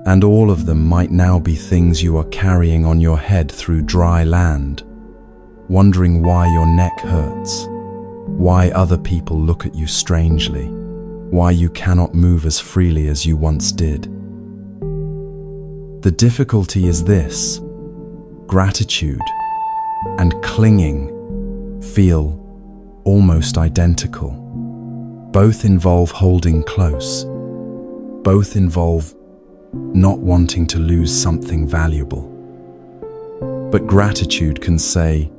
And all of them might now be things you are carrying on your head through dry land, wondering why your neck hurts, why other people look at you strangely, why you cannot move as freely as you once did. The difficulty is this: gratitude and clinging feel almost identical. Both involve holding close. Both involve not wanting to lose something valuable. But gratitude can say,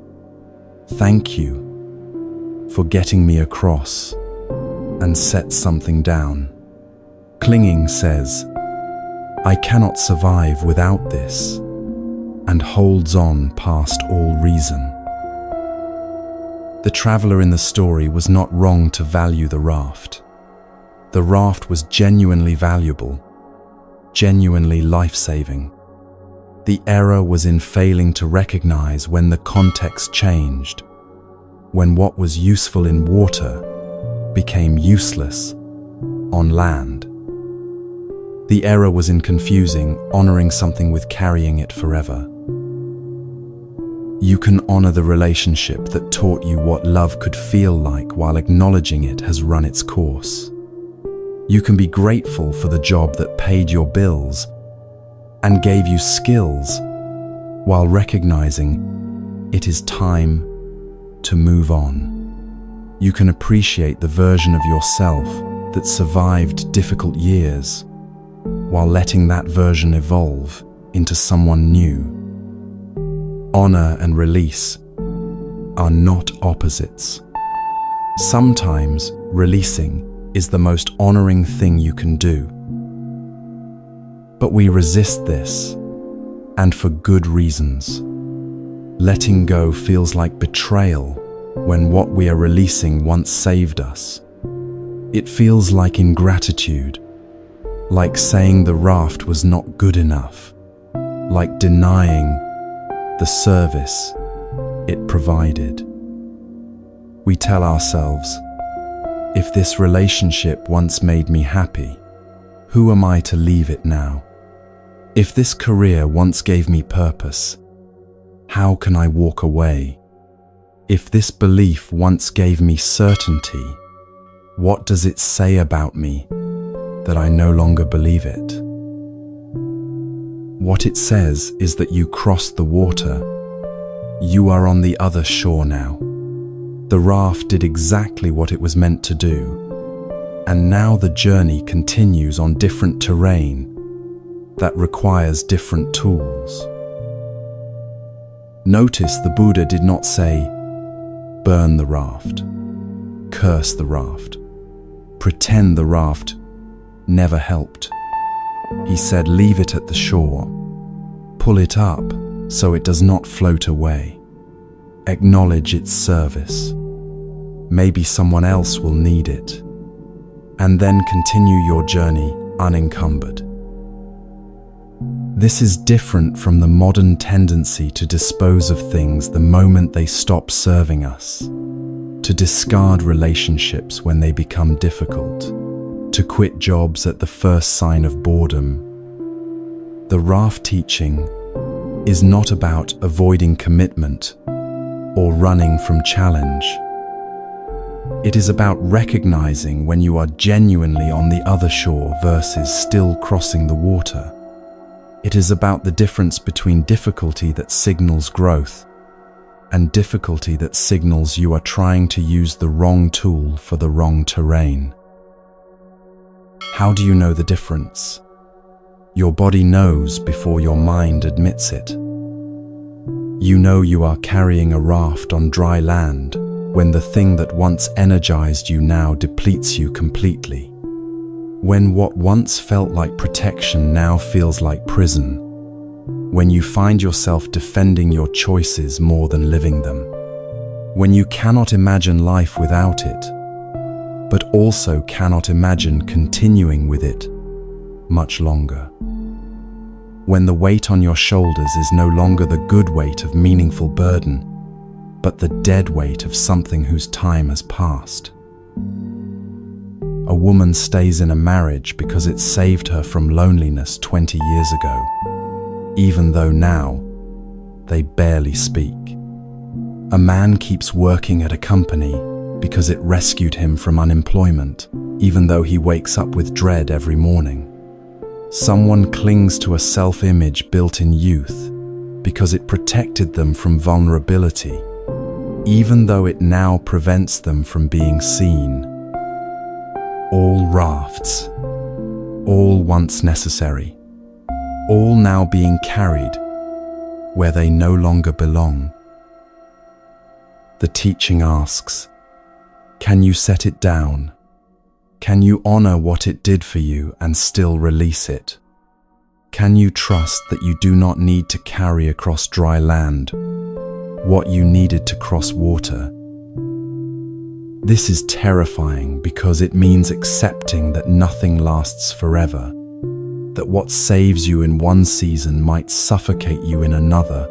"Thank you for getting me across," and set something down. Clinging says, "I cannot survive without this," and holds on past all reason. The traveler in the story was not wrong to value the raft. The raft was genuinely valuable, genuinely life-saving. The error was in failing to recognize when the context changed, when what was useful in water became useless on land. The error was in confusing honoring something with carrying it forever. You can honor the relationship that taught you what love could feel like while acknowledging it has run its course. You can be grateful for the job that paid your bills and gave you skills while recognizing it is time to move on. You can appreciate the version of yourself that survived difficult years while letting that version evolve into someone new. Honor and release are not opposites. Sometimes releasing is the most honoring thing you can do. But we resist this, and for good reasons. Letting go feels like betrayal when what we are releasing once saved us. It feels like ingratitude, like saying the raft was not good enough, like denying the service it provided. We tell ourselves, if this relationship once made me happy, who am I to leave it now? If this career once gave me purpose, how can I walk away? If this belief once gave me certainty, what does it say about me that I no longer believe it? What it says is that you crossed the water. You are on the other shore now. The raft did exactly what it was meant to do, and now the journey continues on different terrain that requires different tools. Notice the Buddha did not say, burn the raft, curse the raft, pretend the raft never helped. He said, leave it at the shore, pull it up so it does not float away, acknowledge its service. Maybe someone else will need it, and then continue your journey unencumbered. This is different from the modern tendency to dispose of things the moment they stop serving us, to discard relationships when they become difficult, to quit jobs at the first sign of boredom. The raft teaching is not about avoiding commitment or running from challenge. It is about recognizing when you are genuinely on the other shore versus still crossing the water. It is about the difference between difficulty that signals growth and difficulty that signals you are trying to use the wrong tool for the wrong terrain. How do you know the difference? Your body knows before your mind admits it. You know you are carrying a raft on dry land when the thing that once energized you now depletes you completely. When what once felt like protection now feels like prison. When you find yourself defending your choices more than living them. When you cannot imagine life without it, but also cannot imagine continuing with it much longer. When the weight on your shoulders is no longer the good weight of meaningful burden, but the dead weight of something whose time has passed. A woman stays in a marriage because it saved her from loneliness 20 years ago, even though now they barely speak. A man keeps working at a company because it rescued him from unemployment, even though he wakes up with dread every morning. Someone clings to a self-image built in youth because it protected them from vulnerability, even though it now prevents them from being seen. All rafts, all once necessary, all now being carried where they no longer belong. The teaching asks, can you set it down? Can you honor what it did for you and still release it? Can you trust that you do not need to carry across dry land what you needed to cross water? This is terrifying because it means accepting that nothing lasts forever, that what saves you in one season might suffocate you in another,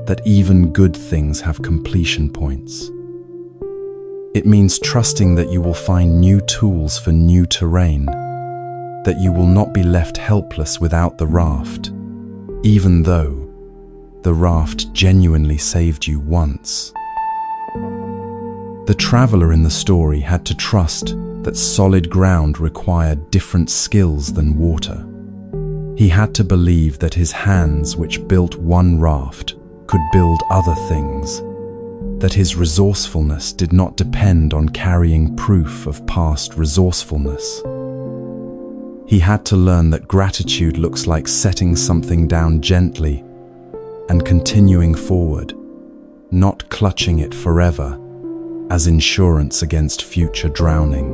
that even good things have completion points. It means trusting that you will find new tools for new terrain, that you will not be left helpless without the raft, even though the raft genuinely saved you once. The traveler in the story had to trust that solid ground required different skills than water. He had to believe that his hands, which built one raft, could build other things, that his resourcefulness did not depend on carrying proof of past resourcefulness. He had to learn that gratitude looks like setting something down gently and continuing forward, not clutching it forever as insurance against future drowning.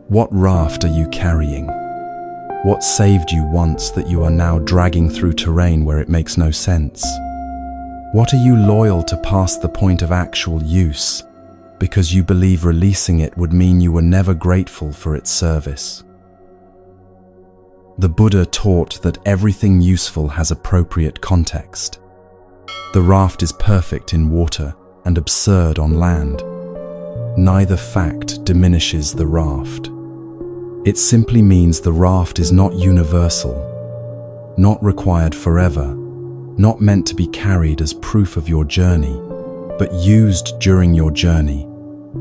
What raft are you carrying? What saved you once that you are now dragging through terrain where it makes no sense? What are you loyal to past the point of actual use because you believe releasing it would mean you were never grateful for its service? The Buddha taught that everything useful has appropriate context. The raft is perfect in water and absurd on land. Neither fact diminishes the raft. It simply means the raft is not universal, not required forever, not meant to be carried as proof of your journey, but used during your journey,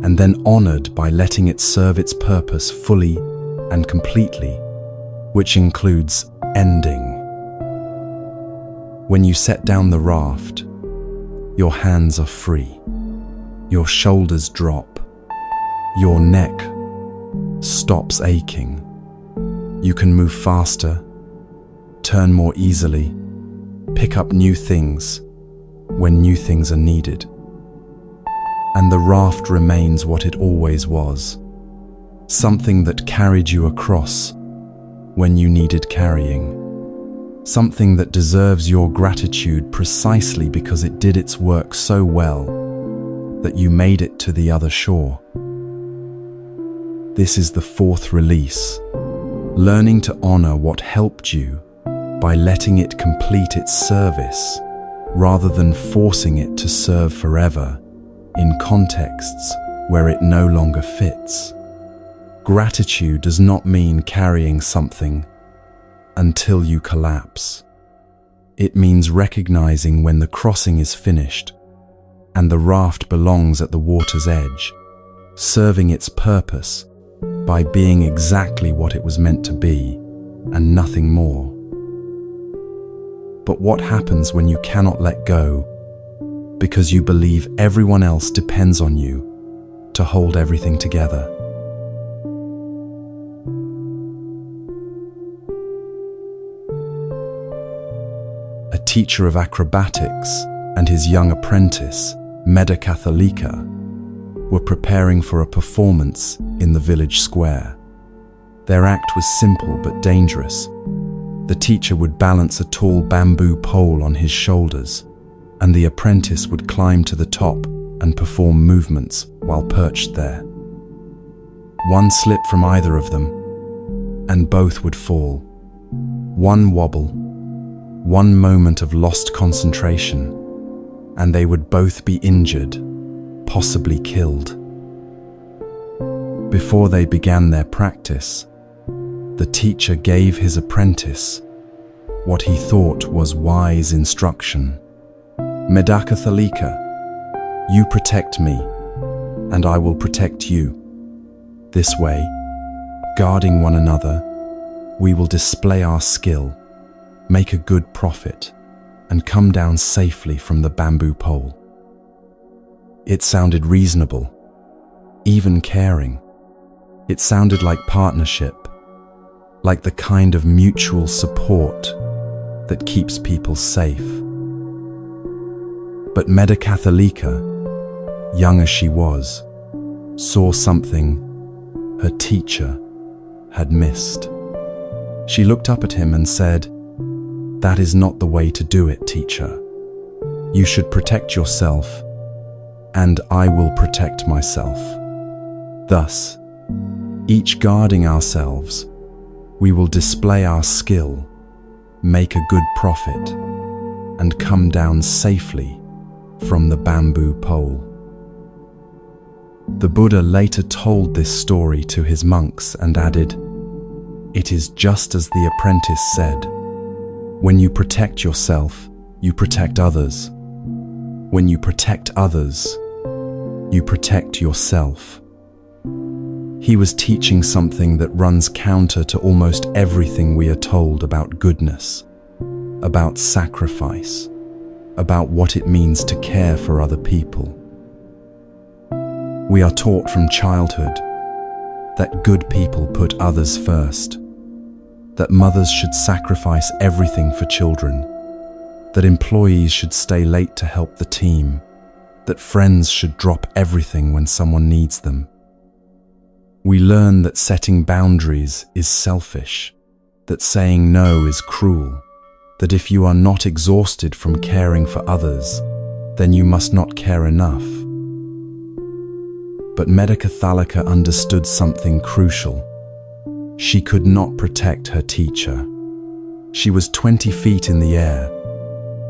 and then honored by letting it serve its purpose fully and completely, which includes ending. When you set down the raft, your hands are free. Your shoulders drop. Your neck stops aching. You can move faster, turn more easily, pick up new things when new things are needed. And the raft remains what it always was, something that carried you across when you needed carrying, something that deserves your gratitude precisely because it did its work so well that you made it to the other shore. This is the fourth release, learning to honor what helped you by letting it complete its service rather than forcing it to serve forever in contexts where it no longer fits. Gratitude does not mean carrying something until you collapse. It means recognizing when the crossing is finished and the raft belongs at the water's edge, serving its purpose by being exactly what it was meant to be and nothing more. But what happens when you cannot let go because you believe everyone else depends on you to hold everything together? A teacher of acrobatics and his young apprentice, Medakathalika, were preparing for a performance in the village square. Their act was simple but dangerous. The teacher would balance a tall bamboo pole on his shoulders, and the apprentice would climb to the top and perform movements while perched there. One slip from either of them, and both would fall. One wobble, one moment of lost concentration, and they would both be injured, possibly killed. Before they began their practice, the teacher gave his apprentice what he thought was wise instruction. Medakathalika, you protect me, and I will protect you. This way, guarding one another, we will display our skill, make a good profit, and come down safely from the bamboo pole. It sounded reasonable, even caring. It sounded like partnership, like the kind of mutual support that keeps people safe. But Medakathalika, young as she was, saw something her teacher had missed. She looked up at him and said, "That is not the way to do it, teacher. You should protect yourself, and I will protect myself. Thus, each guarding ourselves, we will display our skill, make a good profit, and come down safely from the bamboo pole." The Buddha later told this story to his monks and added, "It is just as the apprentice said. When you protect yourself, you protect others. When you protect others, you protect yourself." He was teaching something that runs counter to almost everything we are told about goodness, about sacrifice, about what it means to care for other people. We are taught from childhood that good people put others first, that mothers should sacrifice everything for children, that employees should stay late to help the team, that friends should drop everything when someone needs them. We learn that setting boundaries is selfish, that saying no is cruel, that if you are not exhausted from caring for others, then you must not care enough. But Medakathalika understood something crucial. She could not protect her teacher. She was 20 feet in the air,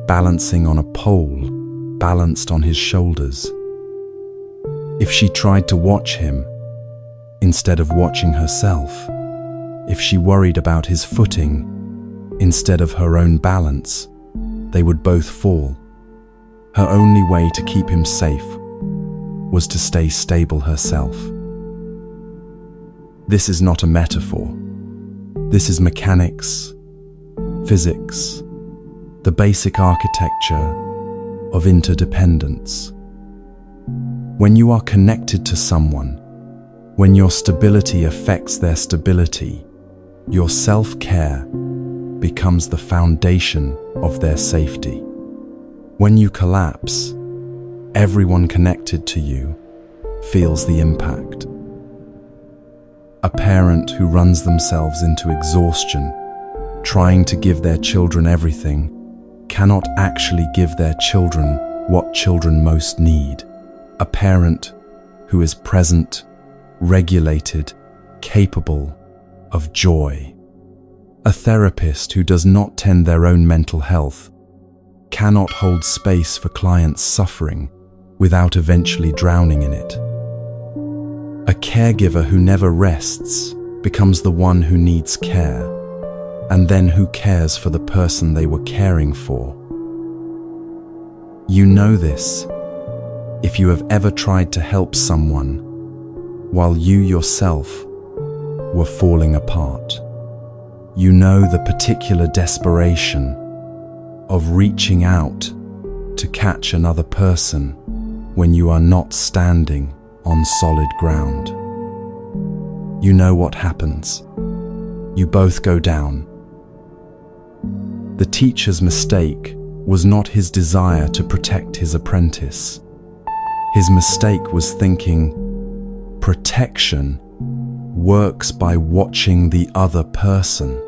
balancing on a pole balanced on his shoulders. If she tried to watch him, instead of watching herself, if she worried about his footing instead of her own balance, they would both fall. Her only way to keep him safe was to stay stable herself. This is not a metaphor. This is mechanics, physics, the basic architecture of interdependence. When you are connected to someone, when your stability affects their stability, your self-care becomes the foundation of their safety. When you collapse, everyone connected to you feels the impact. A parent who runs themselves into exhaustion, trying to give their children everything, cannot actually give their children what children most need. A parent who is present, regulated, capable of joy. A therapist who does not tend their own mental health cannot hold space for clients suffering without eventually drowning in it. A caregiver who never rests becomes the one who needs care, and then who cares for the person they were caring for. You know this if you have ever tried to help someone while you yourself were falling apart. You know the particular desperation of reaching out to catch another person when you are not standing on solid ground. You know what happens. You both go down. The teacher's mistake was not his desire to protect his apprentice. His mistake was thinking protection works by watching the other person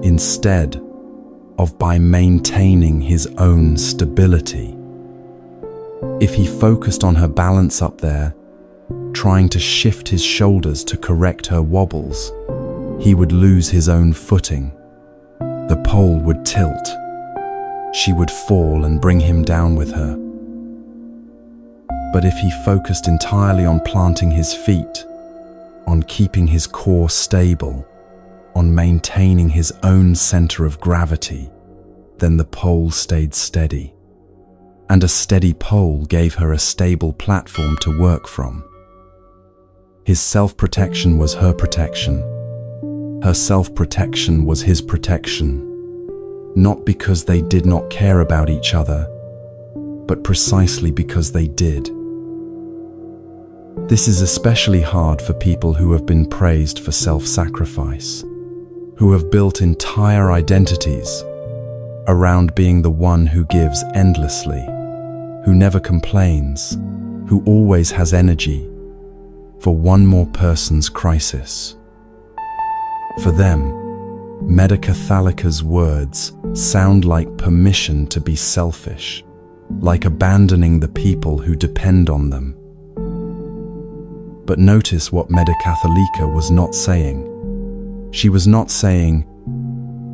instead of by maintaining his own stability. If he focused on her balance up there, trying to shift his shoulders to correct her wobbles, he would lose his own footing. The pole would tilt. She would fall and bring him down with her. But if he focused entirely on planting his feet, on keeping his core stable, on maintaining his own center of gravity, then the pole stayed steady. And a steady pole gave her a stable platform to work from. His self-protection was her protection. Her self-protection was his protection. Not because they did not care about each other, but precisely because they did. This is especially hard for people who have been praised for self-sacrifice, who have built entire identities around being the one who gives endlessly, who never complains, who always has energy for one more person's crisis. For them, Medicathalika's words sound like permission to be selfish, like abandoning the people who depend on them. But notice what Medicathalika was not saying. She was not saying,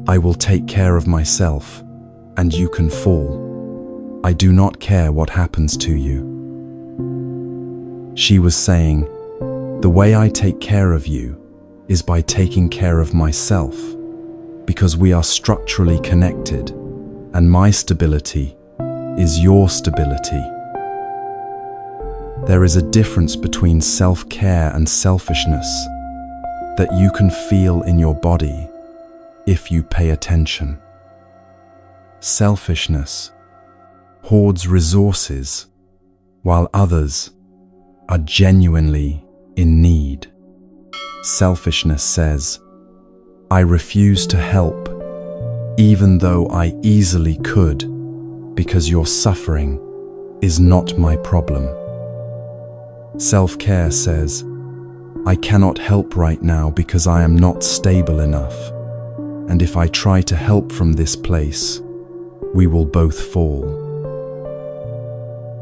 "I will take care of myself, and you can fall. I do not care what happens to you." She was saying, "The way I take care of you is by taking care of myself, because we are structurally connected, and my stability is your stability." There is a difference between self-care and selfishness that you can feel in your body if you pay attention. Selfishness hoards resources while others are genuinely in need. Selfishness says, "I refuse to help, even though I easily could, because your suffering is not my problem." Self-care says, "I cannot help right now because I am not stable enough, and if I try to help from this place, we will both fall."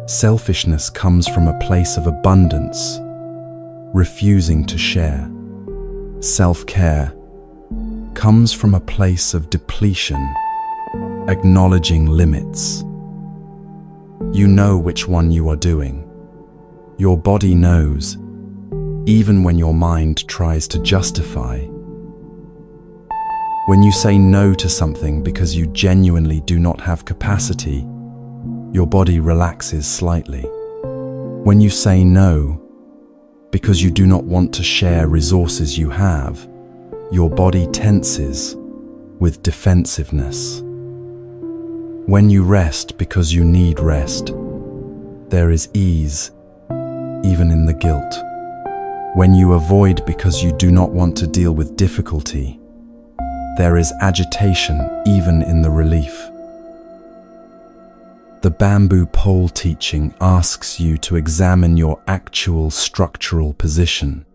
Selfishness comes from a place of abundance, refusing to share. Self-care comes from a place of depletion, acknowledging limits. You know which one you are doing. Your body knows, even when your mind tries to justify. When you say no to something because you genuinely do not have capacity, your body relaxes slightly. When you say no because you do not want to share resources you have, your body tenses with defensiveness. When you rest because you need rest, there is ease even in the guilt. When you avoid because you do not want to deal with difficulty, there is agitation even in the relief. The bamboo pole teaching asks you to examine your actual structural position.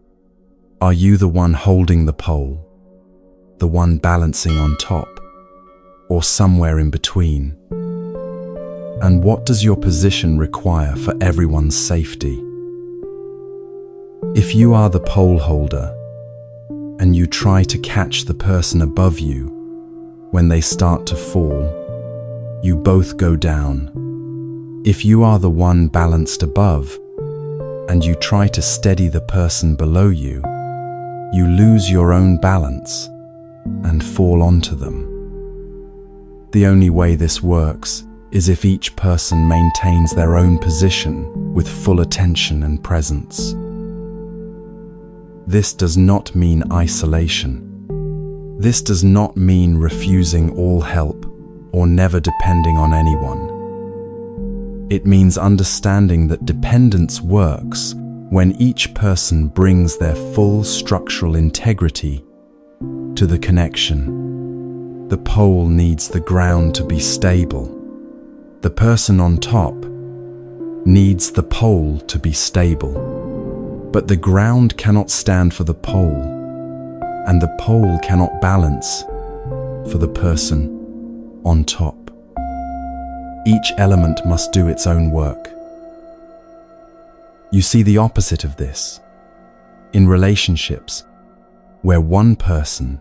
Are you the one holding the pole, the one balancing on top, or somewhere in between? And what does your position require for everyone's safety? If you are the pole holder and you try to catch the person above you when they start to fall, you both go down. If you are the one balanced above and you try to steady the person below you, you lose your own balance and fall onto them. The only way this works is if each person maintains their own position with full attention and presence. This does not mean isolation. This does not mean refusing all help or never depending on anyone. It means understanding that dependence works when each person brings their full structural integrity to the connection. The pole needs the ground to be stable. The person on top needs the pole to be stable. But the ground cannot stand for the pole, and the pole cannot balance for the person on top. Each element must do its own work. You see the opposite of this in relationships where one person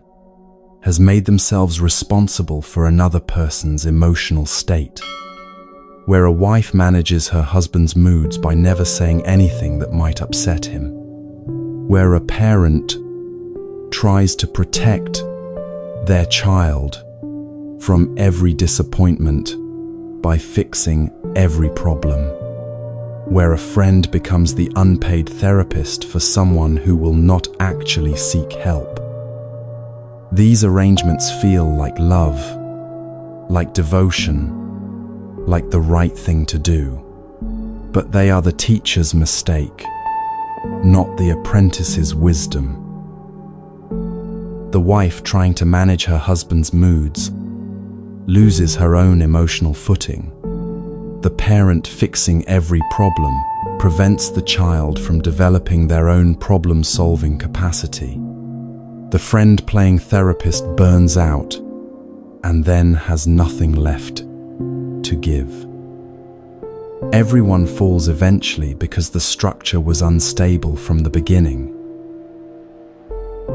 has made themselves responsible for another person's emotional state, where a wife manages her husband's moods by never saying anything that might upset him, where a parent tries to protect their child from every disappointment by fixing every problem, where a friend becomes the unpaid therapist for someone who will not actually seek help. These arrangements feel like love, like devotion, like the right thing to do, but they are the teacher's mistake, not the apprentice's wisdom. The wife trying to manage her husband's moods loses her own emotional footing. The parent fixing every problem prevents the child from developing their own problem-solving capacity. The friend playing therapist burns out and then has nothing left to give. Everyone falls eventually because the structure was unstable from the beginning.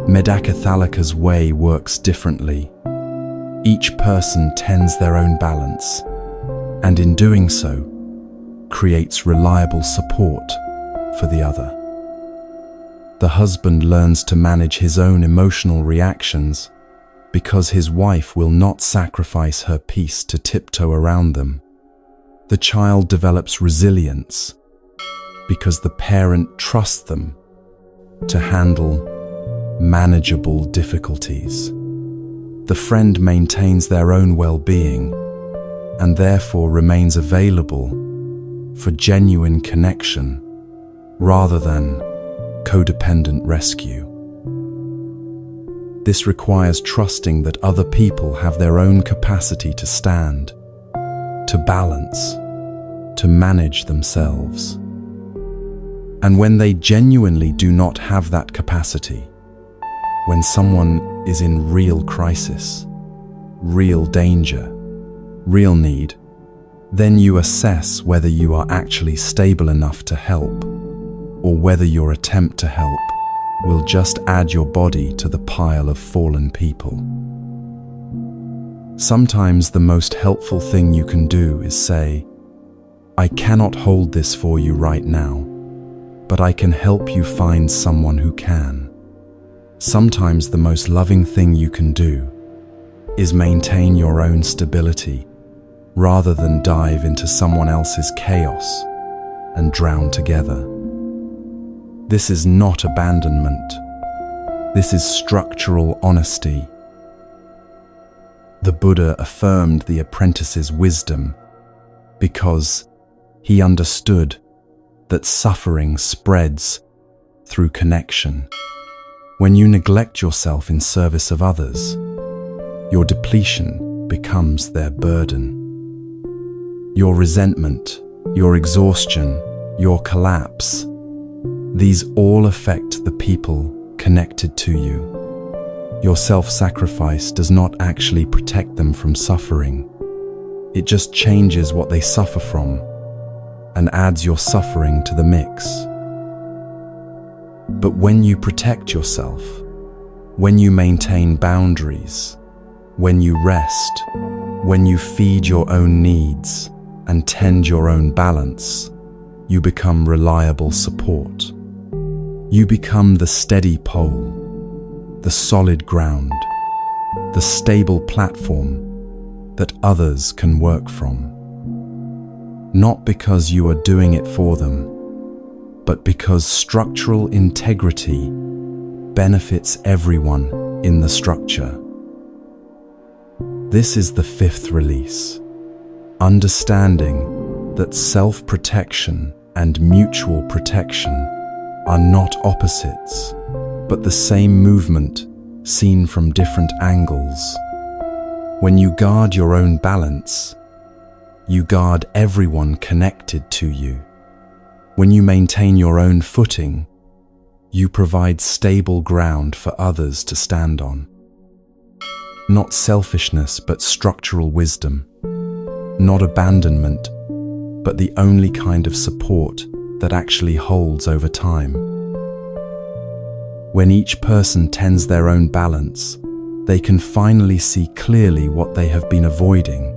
Medakathalika's way works differently. Each person tends their own balance, and in doing so, creates reliable support for the other. The husband learns to manage his own emotional reactions because his wife will not sacrifice her peace to tiptoe around them. The child develops resilience because the parent trusts them to handle manageable difficulties. The friend maintains their own well-being and therefore remains available for genuine connection rather than codependent rescue. This requires trusting that other people have their own capacity to stand, to balance, to manage themselves. And when they genuinely do not have that capacity, when someone is in real crisis, real danger, real need, then you assess whether you are actually stable enough to help, or whether your attempt to help will just add your body to the pile of fallen people. Sometimes the most helpful thing you can do is say, "I cannot hold this for you right now, but I can help you find someone who can." Sometimes the most loving thing you can do is maintain your own stability rather than dive into someone else's chaos and drown together. This is not abandonment. This is structural honesty. The Buddha affirmed the apprentice's wisdom because he understood that suffering spreads through connection. When you neglect yourself in service of others, your depletion becomes their burden. Your resentment, your exhaustion, your collapse, these all affect the people connected to you. Your self-sacrifice does not actually protect them from suffering. It just changes what they suffer from and adds your suffering to the mix. But when you protect yourself, when you maintain boundaries, when you rest, when you feed your own needs and tend your own balance, you become reliable support. You become the steady pole, the solid ground, the stable platform that others can work from. Not because you are doing it for them, but because structural integrity benefits everyone in the structure. This is the fifth release, understanding that self-protection and mutual protection are not opposites, but the same movement seen from different angles. When you guard your own balance, you guard everyone connected to you. When you maintain your own footing, you provide stable ground for others to stand on. Not selfishness, but structural wisdom. Not abandonment, but the only kind of support that actually holds over time. When each person tends their own balance, they can finally see clearly what they have been avoiding,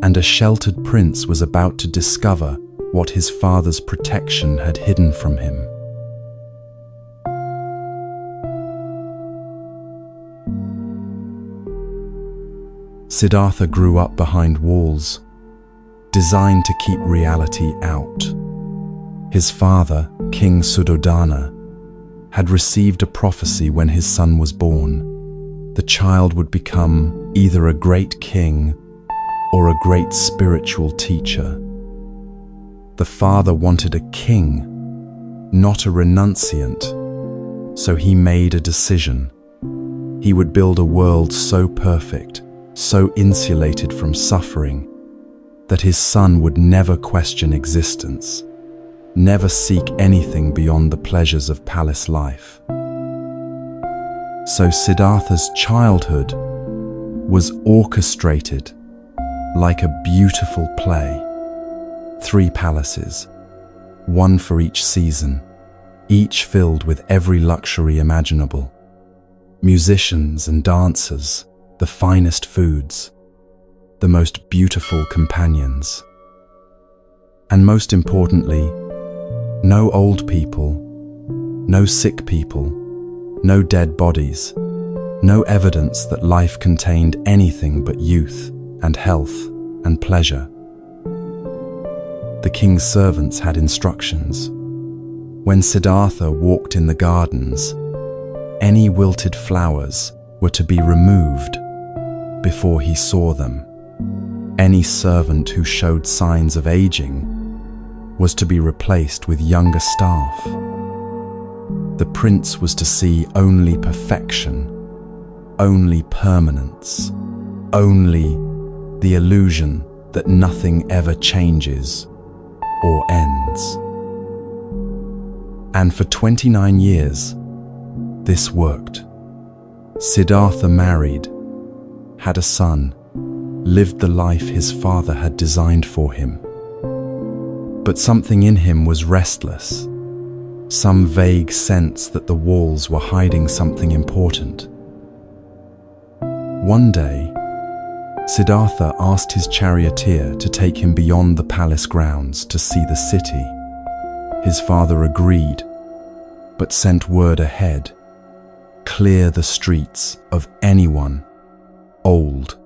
and a sheltered prince was about to discover what his father's protection had hidden from him. Siddhartha grew up behind walls, designed to keep reality out. His father, King Suddhodana, had received a prophecy when his son was born. The child would become either a great king or a great spiritual teacher. The father wanted a king, not a renunciant, so he made a decision. He would build a world so perfect, so insulated from suffering, that his son would never question existence, never seek anything beyond the pleasures of palace life. So Siddhartha's childhood was orchestrated like a beautiful play. 3 palaces, one for each season, each filled with every luxury imaginable. Musicians and dancers, the finest foods, the most beautiful companions. And most importantly, no old people, no sick people, no dead bodies, no evidence that life contained anything but youth and health and pleasure. The king's servants had instructions. When Siddhartha walked in the gardens, any wilted flowers were to be removed before he saw them. Any servant who showed signs of aging was to be replaced with younger staff. The prince was to see only perfection, only permanence, only the illusion that nothing ever changes or ends. And for 29 years, this worked. Siddhartha married, had a son, lived the life his father had designed for him. But something in him was restless, some vague sense that the walls were hiding something important. One day, Siddhartha asked his charioteer to take him beyond the palace grounds to see the city. His father agreed, but sent word ahead: clear the streets of anyone, old,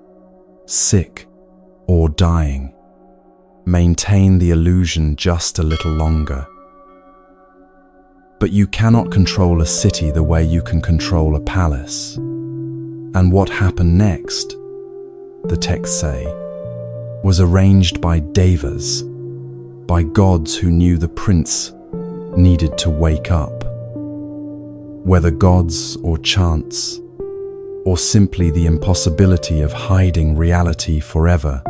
sick, or dying. Maintain the illusion just a little longer. But you cannot control a city the way you can control a palace. And what happened next, the texts say, was arranged by devas, by gods who knew the prince needed to wake up. Whether gods or chance, or simply the impossibility of hiding reality forever,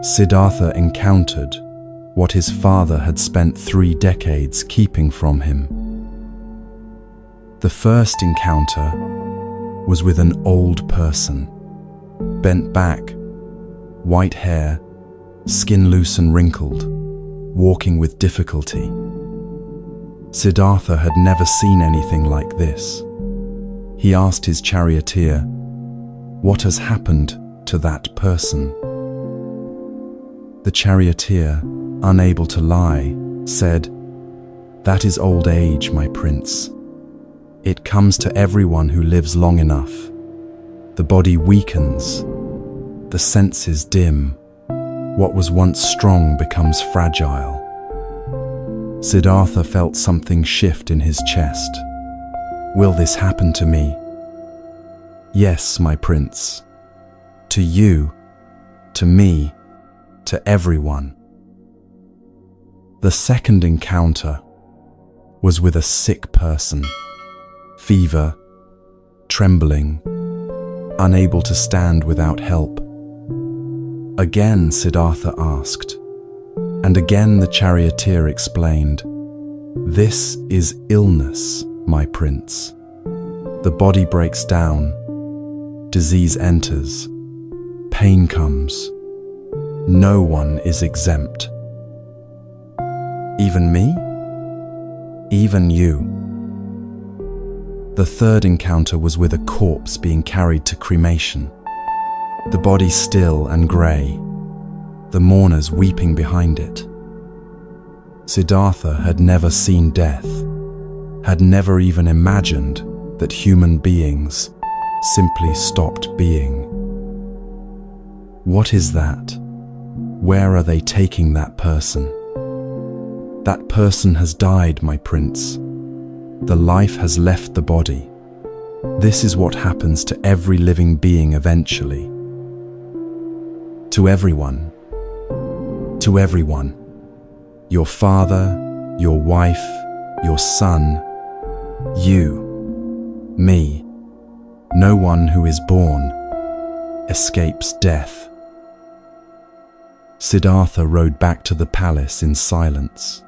Siddhartha encountered what his father had spent 3 decades keeping from him. The first encounter was with an old person, bent back, white hair, skin loose and wrinkled, walking with difficulty. Siddhartha had never seen anything like this. He asked his charioteer, "What has happened to that person?" The charioteer, unable to lie, said, "That is old age, my prince. It comes to everyone who lives long enough. The body weakens, the senses dim. What was once strong becomes fragile." Siddhartha felt something shift in his chest. "Will this happen to me?" "Yes, my prince. To you, to me, to everyone." The second encounter was with a sick person. Fever, trembling, unable to stand without help. Again, Siddhartha asked, and again the charioteer explained, "This is illness, my prince. The body breaks down, disease enters, pain comes. No one is exempt." "Even me?" "Even you." The third encounter was with a corpse being carried to cremation. The body still and grey, the mourners weeping behind it. Siddhartha had never seen death, had never even imagined that human beings simply stopped being. What is that? Where are they taking that person? That person has died, my prince. The life has left the body. This is what happens to every living being eventually. To everyone. To everyone. Your father, your wife, your son, you, me. No one who is born escapes death. Siddhartha rode back to the palace in silence.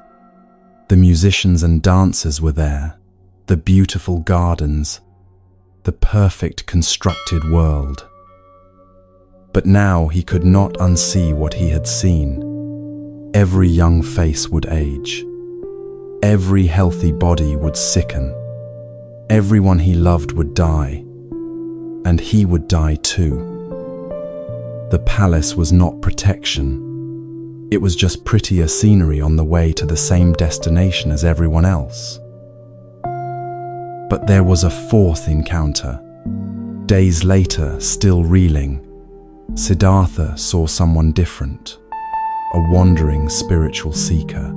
The musicians and dancers were there, the beautiful gardens, the perfect constructed world. But now he could not unsee what he had seen. Every young face would age. Every healthy body would sicken. Everyone he loved would die. And he would die too. The palace was not protection. It was just prettier scenery on the way to the same destination as everyone else. But there was a fourth encounter. Days later, still reeling, Siddhartha saw someone different, a wandering spiritual seeker.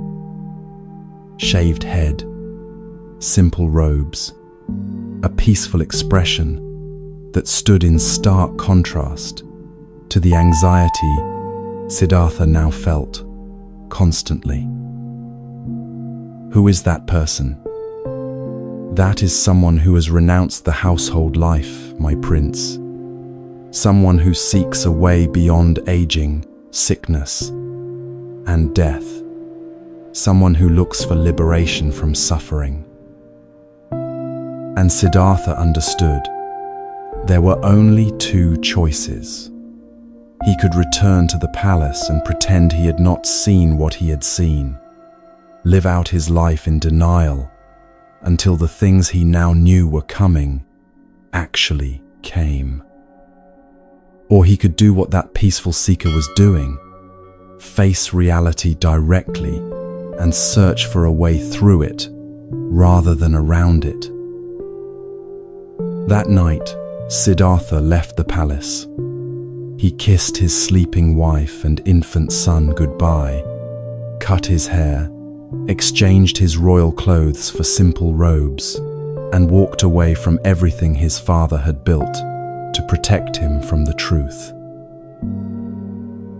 Shaved head, simple robes, a peaceful expression that stood in stark contrast to the anxiety Siddhartha now felt constantly. Who is that person? That is someone who has renounced the household life, my prince. Someone who seeks a way beyond aging, sickness, and death. Someone who looks for liberation from suffering. And Siddhartha understood. There were only 2 choices. He could return to the palace and pretend he had not seen what he had seen, live out his life in denial until the things he now knew were coming actually came. Or he could do what that peaceful seeker was doing, face reality directly and search for a way through it rather than around it. That night, Siddhartha left the palace. He kissed his sleeping wife and infant son goodbye, cut his hair, exchanged his royal clothes for simple robes, and walked away from everything his father had built to protect him from the truth.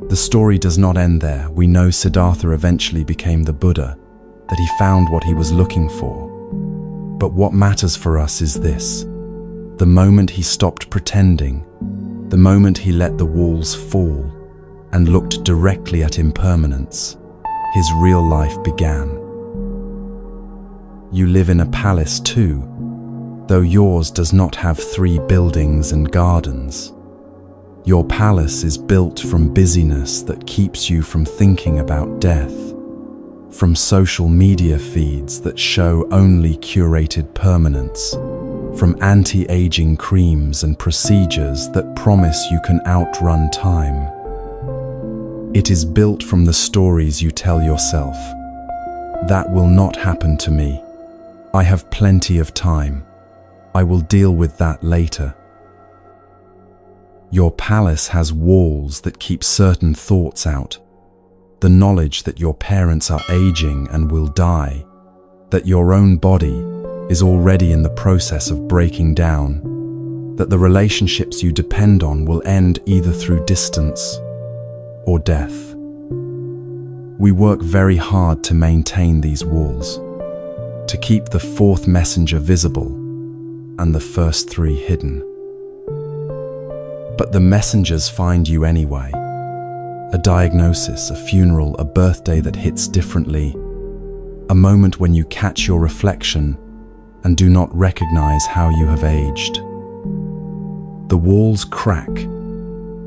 The story does not end there. We know Siddhartha eventually became the Buddha, that he found what he was looking for. But what matters for us is this: the moment he stopped pretending, the moment he let the walls fall and looked directly at impermanence, his real life began. You live in a palace too, though yours does not have 3 buildings and gardens. Your palace is built from busyness that keeps you from thinking about death, from social media feeds that show only curated permanence, from anti-aging creams and procedures that promise you can outrun time. It is built from the stories you tell yourself. That will not happen to me. I have plenty of time. I will deal with that later. Your palace has walls that keep certain thoughts out. The knowledge that your parents are aging and will die, that your own body is already in the process of breaking down, that the relationships you depend on will end either through distance or death. We work very hard to maintain these walls, to keep the 4th messenger visible and the first 3 hidden. But the messengers find you anyway. A diagnosis, a funeral, a birthday that hits differently, a moment when you catch your reflection and do not recognize how you have aged. The walls crack,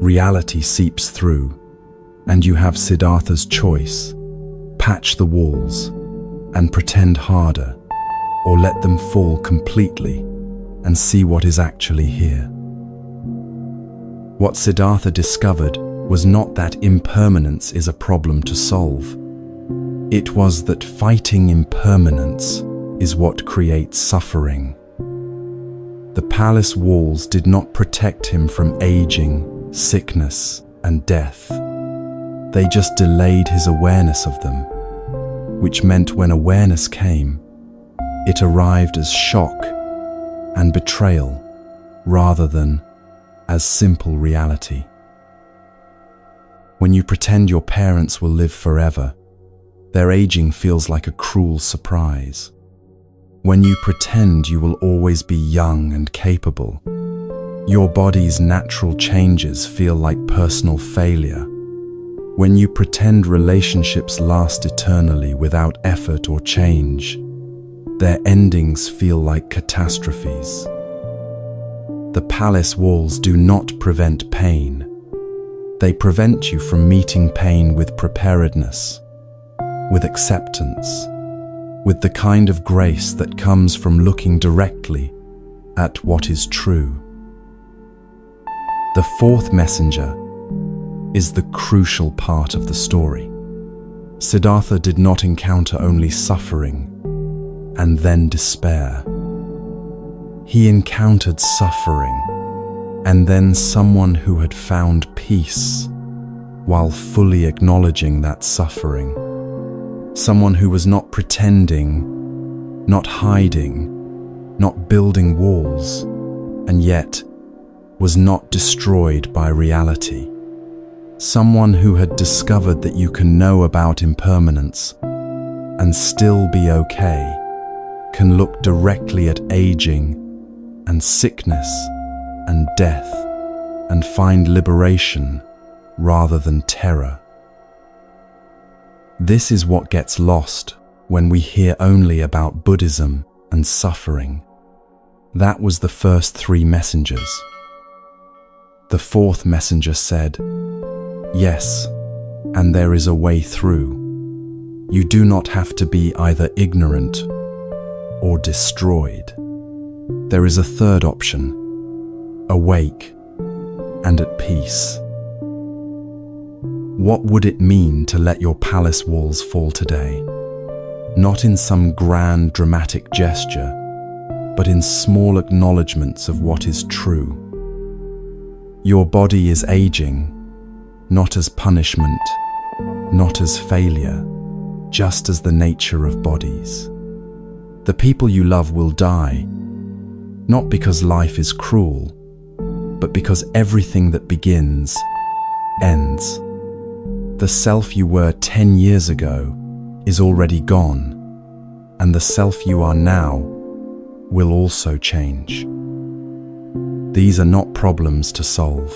reality seeps through, and you have Siddhartha's choice: patch the walls and pretend harder, or let them fall completely and see what is actually here. What Siddhartha discovered was not that impermanence is a problem to solve. It was that fighting impermanence is what creates suffering. The palace walls did not protect him from aging, sickness, and death. They just delayed his awareness of them, which meant when awareness came, it arrived as shock and betrayal rather than as simple reality. When you pretend your parents will live forever, their aging feels like a cruel surprise. When you pretend you will always be young and capable, your body's natural changes feel like personal failure. When you pretend relationships last eternally without effort or change, their endings feel like catastrophes. The palace walls do not prevent pain. They prevent you from meeting pain with preparedness, with acceptance, with the kind of grace that comes from looking directly at what is true. The 4th messenger is the crucial part of the story. Siddhartha did not encounter only suffering and then despair. He encountered suffering and then someone who had found peace while fully acknowledging that suffering. Someone who was not pretending, not hiding, not building walls, and yet was not destroyed by reality. Someone who had discovered that you can know about impermanence and still be okay, can look directly at aging and sickness and death and find liberation rather than terror. This is what gets lost when we hear only about Buddhism and suffering. That was the first 3 messengers. The 4th messenger said, "Yes, and there is a way through. You do not have to be either ignorant or destroyed. There is a 3rd option, awake and at peace." What would it mean to let your palace walls fall today? Not in some grand dramatic gesture, but in small acknowledgements of what is true. Your body is aging, not as punishment, not as failure, just as the nature of bodies. The people you love will die, not because life is cruel, but because everything that begins ends. The self you were 10 years ago is already gone, and the self you are now will also change. These are not problems to solve.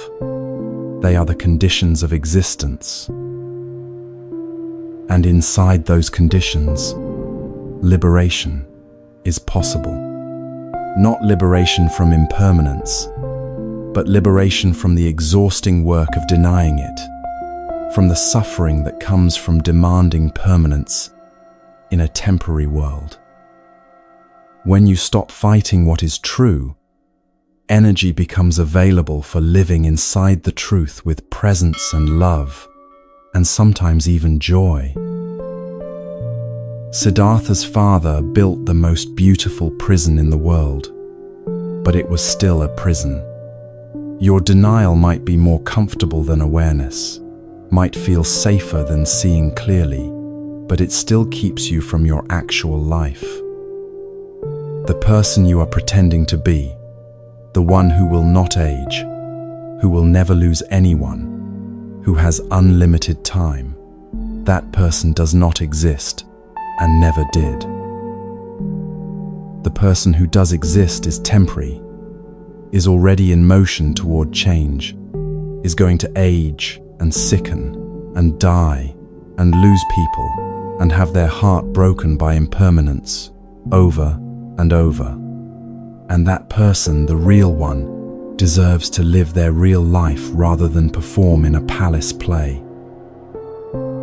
They are the conditions of existence. And inside those conditions, liberation is possible. Not liberation from impermanence, but liberation from the exhausting work of denying it, from the suffering that comes from demanding permanence in a temporary world. When you stop fighting what is true, energy becomes available for living inside the truth with presence and love, and sometimes even joy. Siddhartha's father built the most beautiful prison in the world, but it was still a prison. Your denial might be more comfortable than awareness, might feel safer than seeing clearly, but it still keeps you from your actual life. The person you are pretending to be, the one who will not age, who will never lose anyone, who has unlimited time, that person does not exist and never did. The person who does exist is temporary, is already in motion toward change, is going to age and sicken and die and lose people and have their heart broken by impermanence over and over. And that person, the real one, deserves to live their real life rather than perform in a palace play.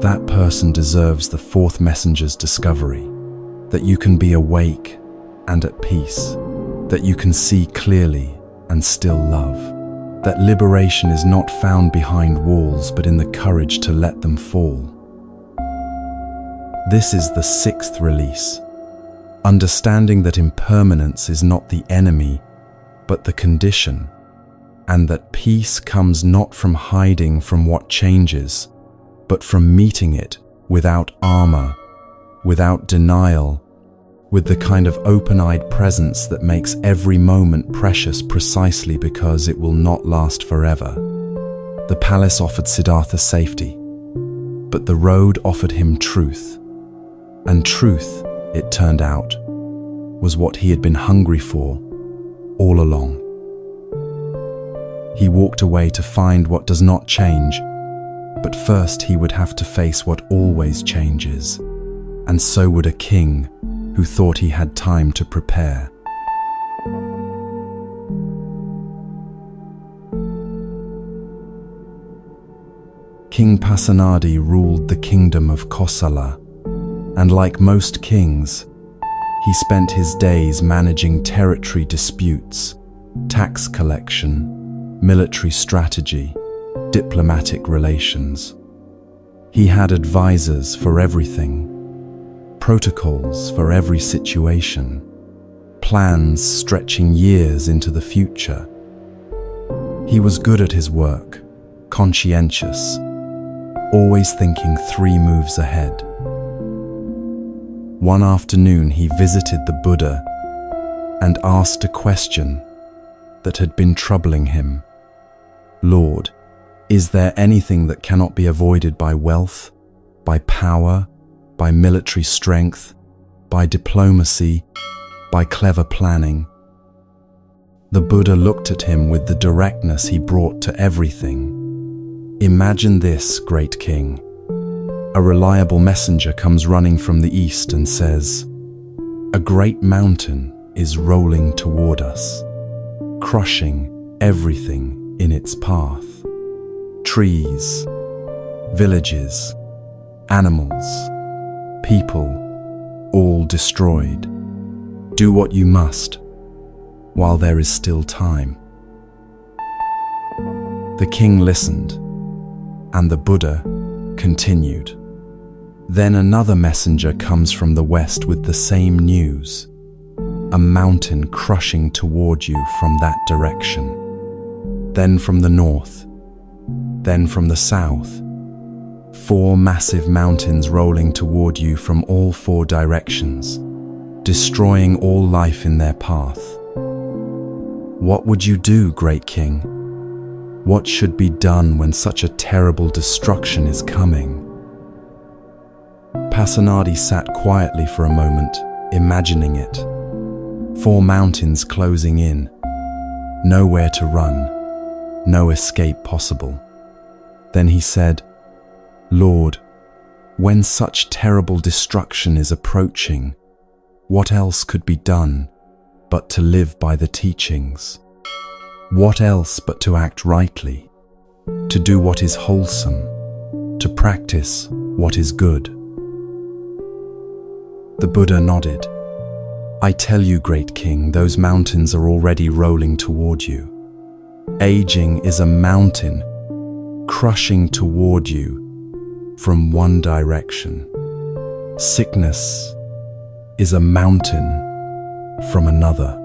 That person deserves the fourth messenger's discovery, that you can be awake and at peace, that you can see clearly and still love, that liberation is not found behind walls but in the courage to let them fall. This is the sixth release, understanding that impermanence is not the enemy but the condition, and that peace comes not from hiding from what changes, but from meeting it without armor, without denial, with the kind of open-eyed presence that makes every moment precious precisely because it will not last forever. The palace offered Siddhartha safety, but the road offered him truth. And truth, it turned out, was what he had been hungry for all along. He walked away to find what does not change, but first he would have to face what always changes, and so would a king who thought he had time to prepare. King Pasenadi ruled the kingdom of Kosala, and like most kings, he spent his days managing territory disputes, tax collection, military strategy, diplomatic relations. He had advisors for everything, protocols for every situation, plans stretching years into the future. He was good at his work, conscientious, always thinking 3 moves ahead. One afternoon he visited the Buddha and asked a question that had been troubling him. Lord, is there anything that cannot be avoided by wealth, by power, by military strength, by diplomacy, by clever planning? The Buddha looked at him with the directness he brought to everything. Imagine this, great king. A reliable messenger comes running from the east and says, "A great mountain is rolling toward us, crushing everything in its path. Trees, villages, animals, people, all destroyed. Do what you must, while there is still time." The king listened, and the Buddha continued. Then another messenger comes from the west with the same news. A mountain crushing toward you from that direction. Then from the north. Then from the south. 4 massive mountains rolling toward you from all 4 directions, destroying all life in their path. What would you do, great king? What should be done when such a terrible destruction is coming? Pasenadi sat quietly for a moment, imagining it. 4 mountains closing in, nowhere to run, no escape possible. Then he said, "Lord, when such terrible destruction is approaching, what else could be done but to live by the teachings? What else but to act rightly, to do what is wholesome, to practice what is good?" The Buddha nodded. "I tell you, great king, those mountains are already rolling toward you. Aging is a mountain crushing toward you from one direction. Sickness is a mountain from another.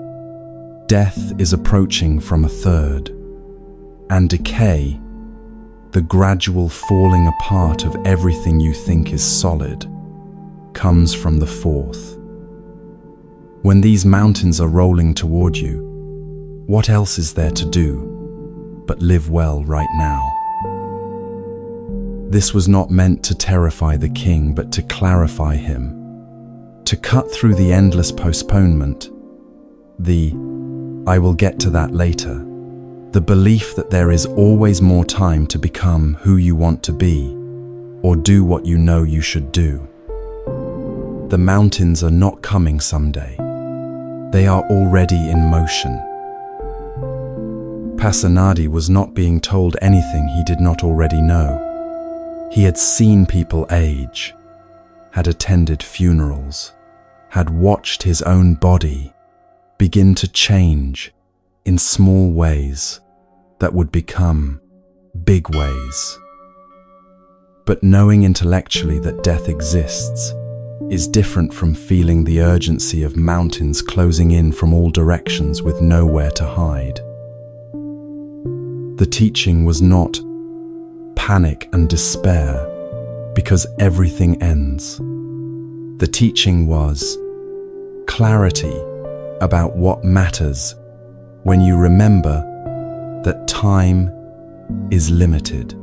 Death is approaching from a third. And decay, the gradual falling apart of everything you think is solid, comes from the fourth. When these mountains are rolling toward you, what else is there to do but live well right now?" This was not meant to terrify the king, but to clarify him, to cut through the endless postponement, the "I will get to that later," the belief that there is always more time to become who you want to be, or do what you know you should do. The mountains are not coming someday. They are already in motion. Pasenadi was not being told anything he did not already know. He had seen people age, had attended funerals, had watched his own body begin to change in small ways that would become big ways. But knowing intellectually that death exists is different from feeling the urgency of mountains closing in from all directions with nowhere to hide. The teaching was not panic and despair because everything ends. The teaching was clarity about what matters when you remember that time is limited.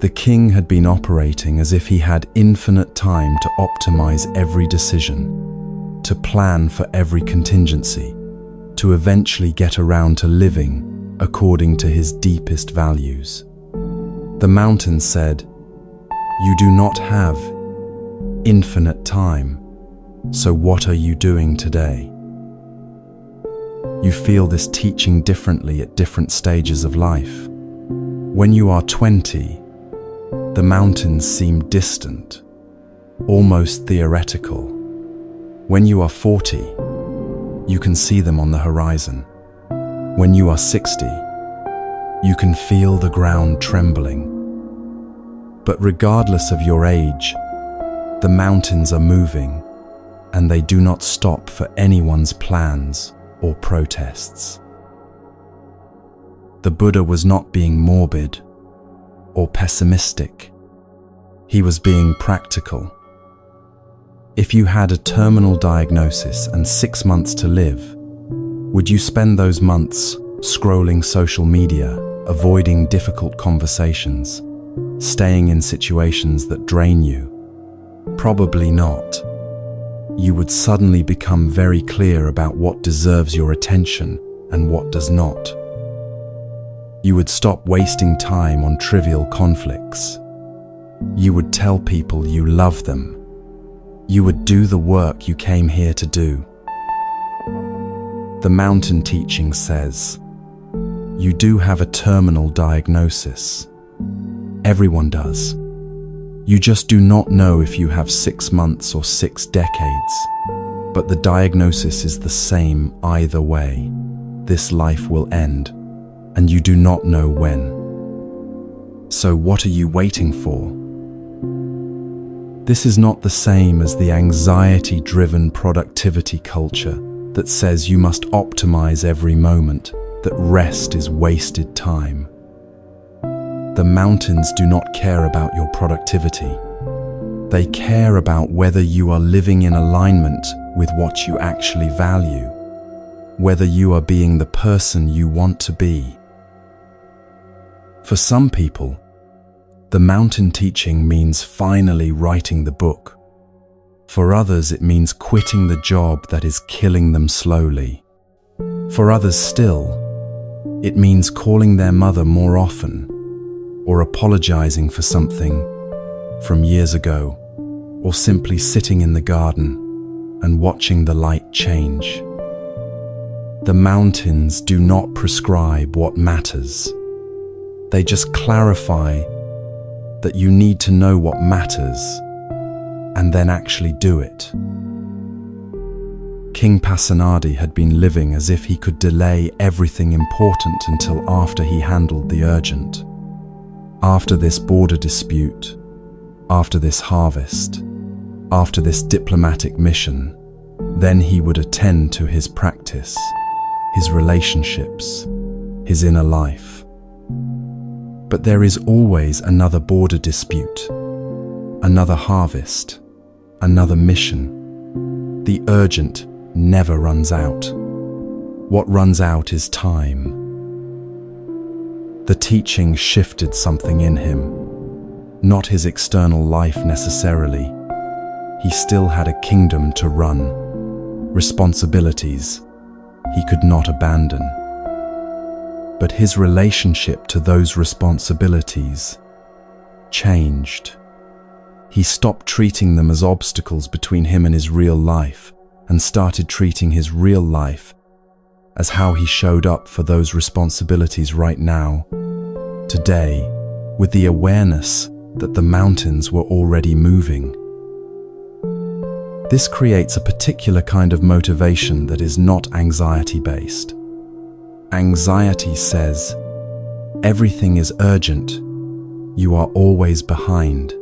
The king had been operating as if he had infinite time to optimize every decision, to plan for every contingency, to eventually get around to living according to his deepest values. The mountain said, "You do not have infinite time, so what are you doing today?" You feel this teaching differently at different stages of life. When you are 20, the mountains seem distant, almost theoretical. When you are 40, you can see them on the horizon. When you are 60, you can feel the ground trembling. But regardless of your age, the mountains are moving, and they do not stop for anyone's plans or protests. The Buddha was not being morbid or pessimistic. He was being practical. If you had a terminal diagnosis and 6 months to live, would you spend those months scrolling social media, avoiding difficult conversations, staying in situations that drain you? Probably not. You would suddenly become very clear about what deserves your attention and what does not. You would stop wasting time on trivial conflicts. You would tell people you love them. You would do the work you came here to do. The mountain teaching says, you do have a terminal diagnosis. Everyone does. You just do not know if you have 6 months or 6 decades, but the diagnosis is the same either way. This life will end, and you do not know when. So what are you waiting for? This is not the same as the anxiety-driven productivity culture that says you must optimize every moment, that rest is wasted time. The mountains do not care about your productivity. They care about whether you are living in alignment with what you actually value, whether you are being the person you want to be. For some people, the mountain teaching means finally writing the book. For others, it means quitting the job that is killing them slowly. For others still, it means calling their mother more often, or apologizing for something from years ago, or simply sitting in the garden and watching the light change. The mountains do not prescribe what matters. They just clarify that you need to know what matters and then actually do it. King Pasenadi had been living as if he could delay everything important until after he handled the urgent. After this border dispute, after this harvest, after this diplomatic mission, then he would attend to his practice, his relationships, his inner life. But there is always another border dispute, another harvest, another mission. The urgent never runs out. What runs out is time. The teaching shifted something in him, not his external life necessarily. He still had a kingdom to run, responsibilities he could not abandon. But his relationship to those responsibilities changed. He stopped treating them as obstacles between him and his real life and started treating his real life as how he showed up for those responsibilities right now, today, with the awareness that the mountains were already moving. This creates a particular kind of motivation that is not anxiety-based. Anxiety says, everything is urgent, you are always behind,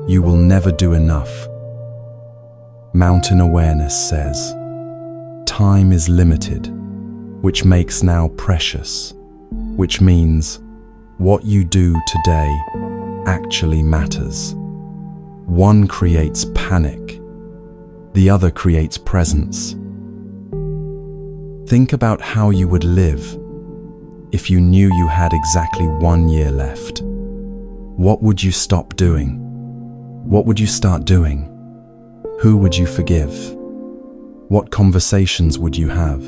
you will never do enough. Mountain awareness says, time is limited, which makes now precious, which means what you do today actually matters. One creates panic, the other creates presence. Think about how you would live if you knew you had exactly 1 year left. What would you stop doing? What would you start doing? Who would you forgive? What conversations would you have?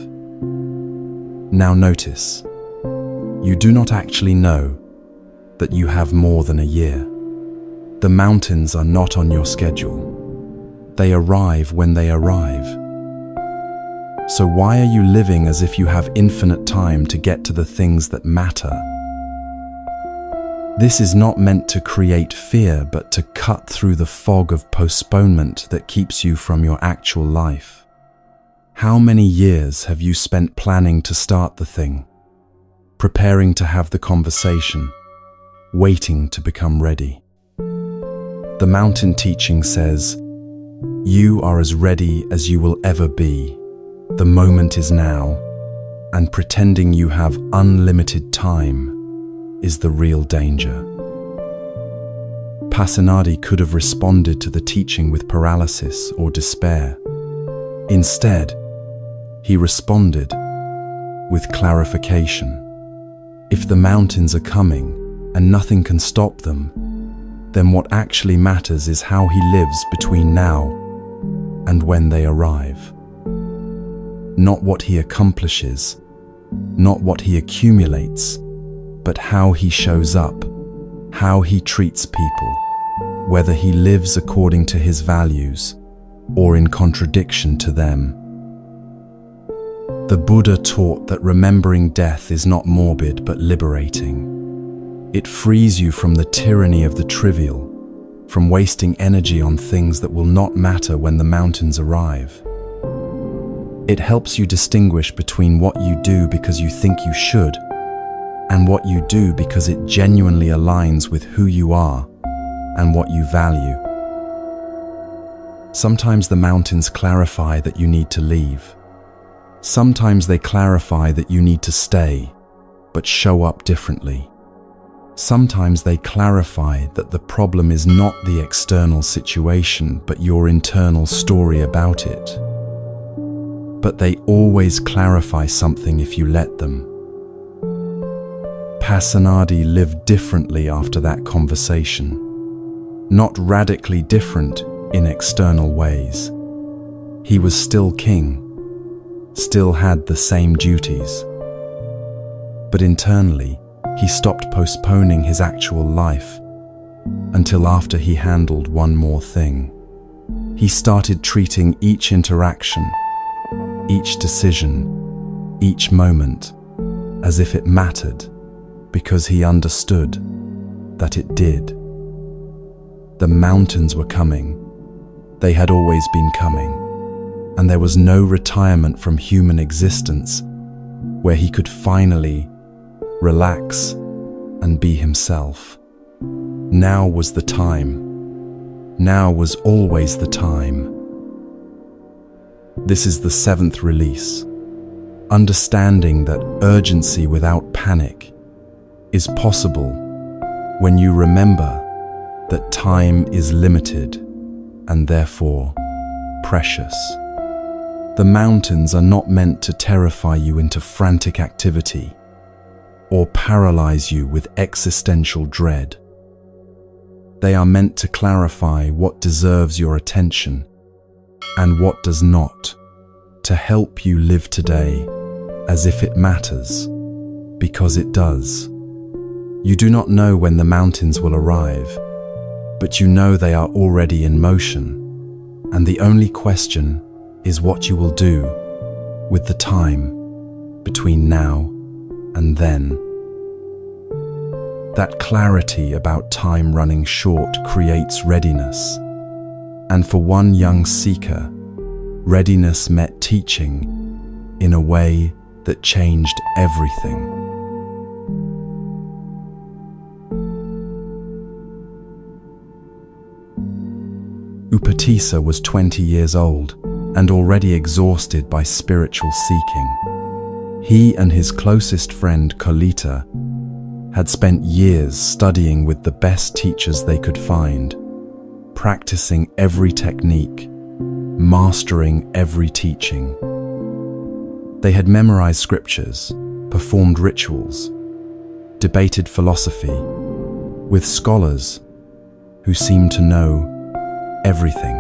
Now notice, you do not actually know that you have more than a year. The mountains are not on your schedule. They arrive when they arrive. So why are you living as if you have infinite time to get to the things that matter? This is not meant to create fear, but to cut through the fog of postponement that keeps you from your actual life. How many years have you spent planning to start the thing, preparing to have the conversation, waiting to become ready? The mountain teaching says, you are as ready as you will ever be. The moment is now, and pretending you have unlimited time is the real danger. Pasenadi could have responded to the teaching with paralysis or despair. Instead, he responded with clarification. If the mountains are coming and nothing can stop them, then what actually matters is how he lives between now and when they arrive. Not what he accomplishes, not what he accumulates, but how he shows up, how he treats people, whether he lives according to his values or in contradiction to them. The Buddha taught that remembering death is not morbid but liberating. It frees you from the tyranny of the trivial, from wasting energy on things that will not matter when the mountains arrive. It helps you distinguish between what you do because you think you should and what you do because it genuinely aligns with who you are and what you value. Sometimes the mountains clarify that you need to leave. Sometimes they clarify that you need to stay, but show up differently. Sometimes they clarify that the problem is not the external situation, but your internal story about it. But they always clarify something if you let them. Pasenadi lived differently after that conversation. Not radically different in external ways. He was still king, still had the same duties. But internally, he stopped postponing his actual life until after he handled one more thing. He started treating each interaction, each decision, each moment as if it mattered, because he understood that it did. The mountains were coming. They had always been coming, and there was no retirement from human existence where he could finally relax and be himself. Now was the time. Now was always the time. This is the 7th release. Understanding that urgency without panic is possible when you remember that time is limited and therefore precious. The mountains are not meant to terrify you into frantic activity or paralyze you with existential dread. They are meant to clarify what deserves your attention and what does not, to help you live today as if it matters, because it does. You do not know when the mountains will arrive, but you know they are already in motion, and the only question is what you will do with the time between now and then. That clarity about time running short creates readiness, and for one young seeker, readiness met teaching in a way that changed everything. Upatissa was 20 years old and already exhausted by spiritual seeking. He and his closest friend Kolita had spent years studying with the best teachers they could find, practicing every technique, mastering every teaching. They had memorized scriptures, performed rituals, debated philosophy with scholars who seemed to know everything,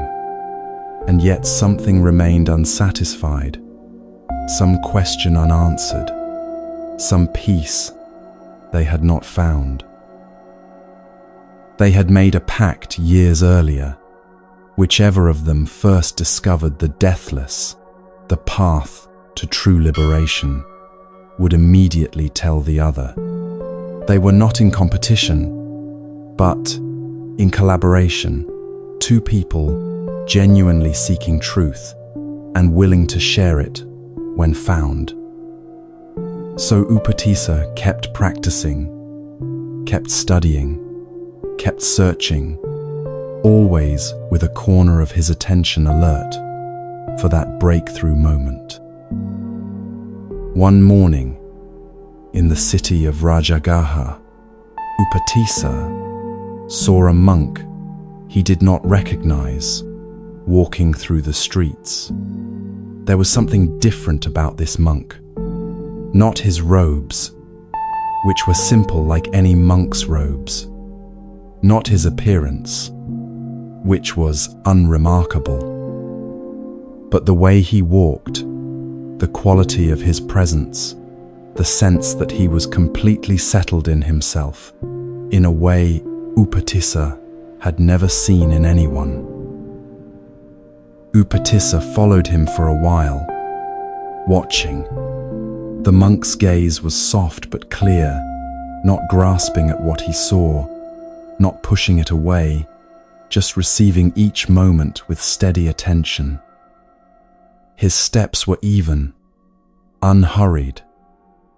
and yet something remained unsatisfied, some question unanswered, some peace they had not found. They had made a pact years earlier. Whichever of them first discovered the deathless, the path to true liberation, would immediately tell the other. They were not in competition, but in collaboration, two people genuinely seeking truth and willing to share it when found. So Upatissa kept practicing, kept studying, kept searching, always with a corner of his attention alert for that breakthrough moment. One morning, in the city of Rajagaha, Upatissa saw a monk he did not recognize walking through the streets. There was something different about this monk. Not his robes, which were simple like any monk's robes. Not his appearance, which was unremarkable. But the way he walked, the quality of his presence, the sense that he was completely settled in himself, in a way Upatissa had never seen in anyone. Upatissa followed him for a while, watching. The monk's gaze was soft but clear, not grasping at what he saw, not pushing it away, just receiving each moment with steady attention. His steps were even, unhurried,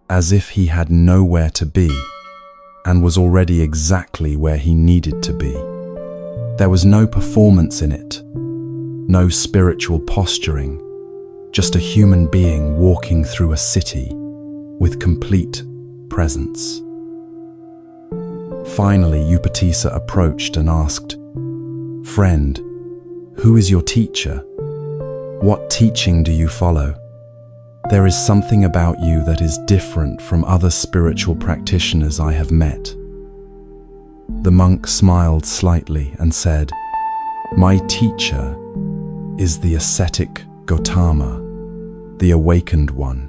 as if he had nowhere to be and was already exactly where he needed to be. There was no performance in it, no spiritual posturing, just a human being walking through a city with complete presence. Finally, Upatissa approached and asked, "Friend, who is your teacher? What teaching do you follow?" There is something about you that is different from other spiritual practitioners I have met." The monk smiled slightly and said, "My teacher is the ascetic Gautama, the awakened one.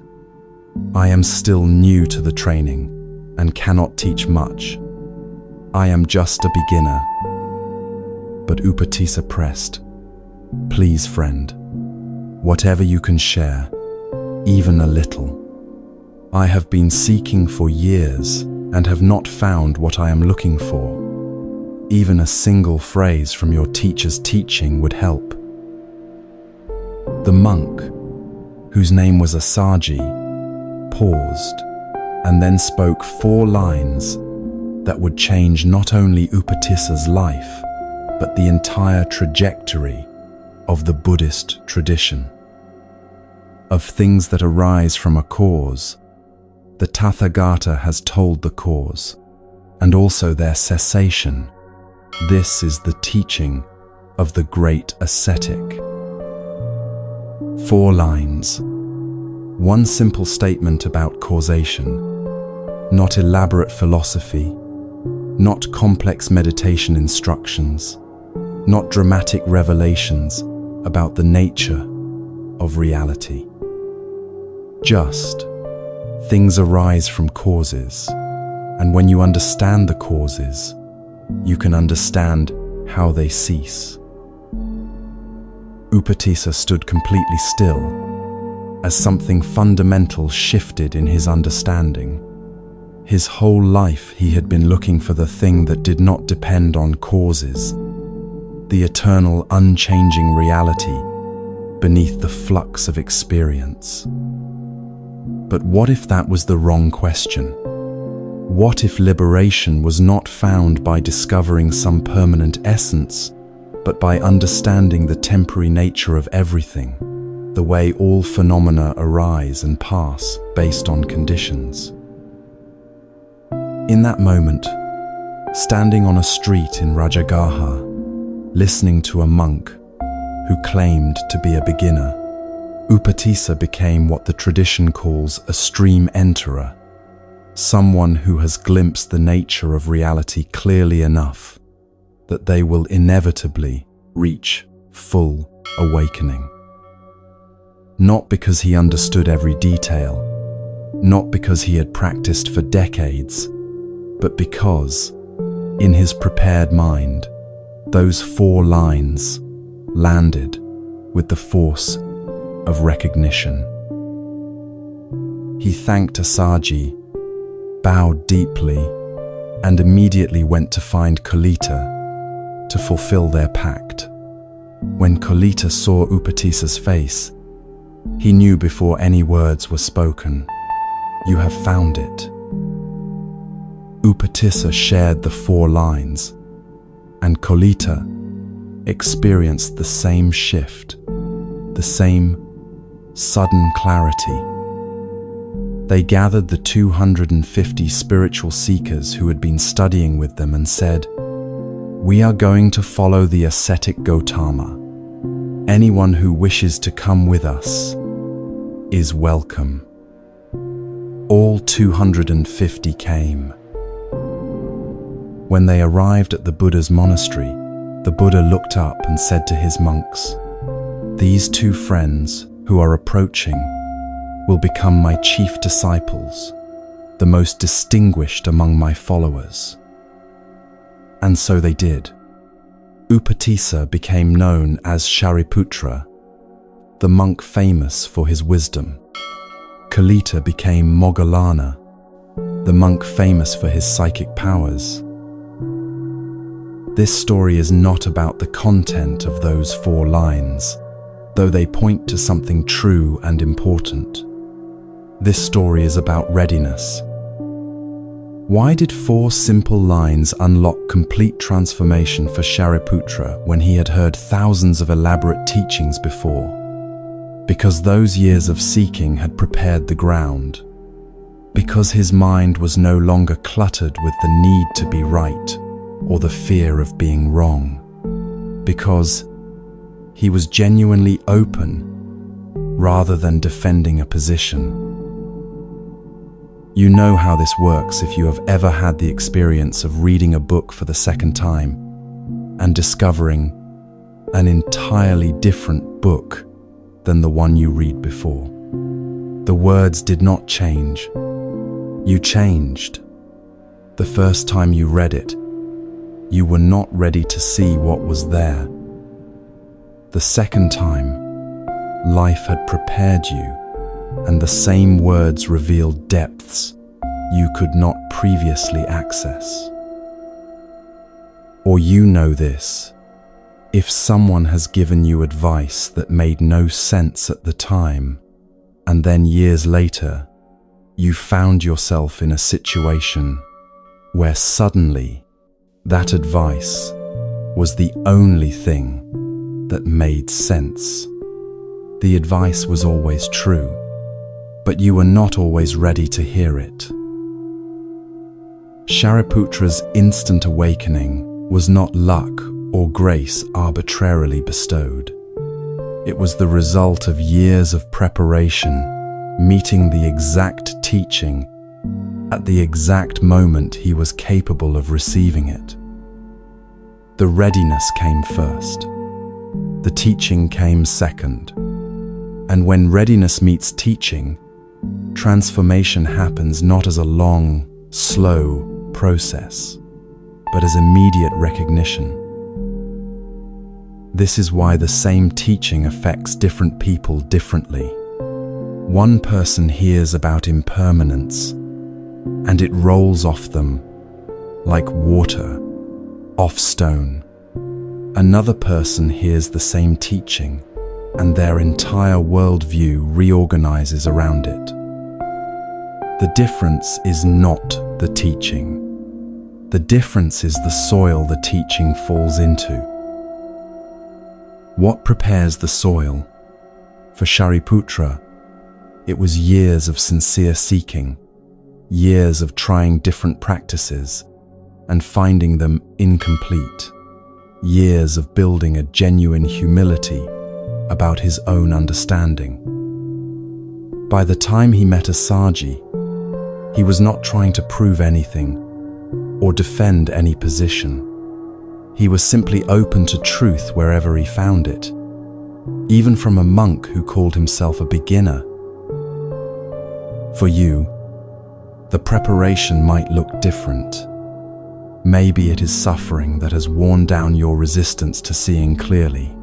I am still new to the training and cannot teach much. I am just a beginner." But Upatissa pressed, "Please, friend, whatever you can share, even a little. I have been seeking for years and have not found what I am looking for. Even a single phrase from your teacher's teaching would help." The monk, whose name was Asaji, paused and then spoke 4 lines that would change not only Upatissa's life, but the entire trajectory of the Buddhist tradition. Of things that arise from a cause, the Tathagata has told the cause, and also their cessation. This is the teaching of the great ascetic. 4 lines. One simple statement about causation. Not elaborate philosophy, not complex meditation instructions, not dramatic revelations about the nature of reality. Just, things arise from causes, and when you understand the causes, you can understand how they cease. Upatissa stood completely still, as something fundamental shifted in his understanding. His whole life he had been looking for the thing that did not depend on causes, the eternal, unchanging reality beneath the flux of experience. But what if that was the wrong question? What if liberation was not found by discovering some permanent essence, but by understanding the temporary nature of everything, the way all phenomena arise and pass based on conditions? In that moment, standing on a street in Rajagaha, listening to a monk who claimed to be a beginner, Upatissa became what the tradition calls a stream enterer, someone who has glimpsed the nature of reality clearly enough that they will inevitably reach full awakening. Not because he understood every detail, not because he had practiced for decades, but because, in his prepared mind, those 4 lines landed with the force of recognition. He thanked Asaji, bowed deeply, and immediately went to find Kolita to fulfill their pact. When Kolita saw Upatissa's face, he knew before any words were spoken, "You have found it." Upatissa shared the 4 lines, and Kolita experienced the same shift, the same sudden clarity. They gathered the 250 spiritual seekers who had been studying with them and said, "We are going to follow the ascetic Gautama. Anyone who wishes to come with us is welcome." All 250 came. When they arrived at the Buddha's monastery, the Buddha looked up and said to his monks, "These 2 friends who are approaching will become my chief disciples, the most distinguished among my followers." And so they did. Upatissa became known as Shariputra, the monk famous for his wisdom. Kolita became Moggallana, the monk famous for his psychic powers. This story is not about the content of those 4 lines, though they point to something true and important. This story is about readiness. Why did 4 simple lines unlock complete transformation for Shariputra when he had heard thousands of elaborate teachings before? Because those years of seeking had prepared the ground. Because his mind was no longer cluttered with the need to be right or the fear of being wrong. Because he was genuinely open, rather than defending a position. You know how this works if you have ever had the experience of reading a book for the second time and discovering an entirely different book than the one you read before. The words did not change. You changed. The first time you read it, you were not ready to see what was there. The second time, life had prepared you, and the same words revealed depths you could not previously access. Or you know this: if someone has given you advice that made no sense at the time, and then years later, you found yourself in a situation where suddenly that advice was the only thing that made sense. The advice was always true, but you were not always ready to hear it. Shariputra's instant awakening was not luck or grace arbitrarily bestowed. It was the result of years of preparation, meeting the exact teaching at the exact moment he was capable of receiving it. The readiness came first. The teaching came second. And when readiness meets teaching, transformation happens not as a long, slow process, but as immediate recognition. This is why the same teaching affects different people differently. One person hears about impermanence, and it rolls off them like water off stone. Another person hears the same teaching, and their entire worldview reorganizes around it. The difference is not the teaching. The difference is the soil the teaching falls into. What prepares the soil? For Shariputra, it was years of sincere seeking, years of trying different practices and finding them incomplete, years of building a genuine humility about his own understanding. By the time he met Asaji, he was not trying to prove anything or defend any position. He was simply open to truth wherever he found it, even from a monk who called himself a beginner. For you, the preparation might look different. Maybe it is suffering that has worn down your resistance to seeing clearly.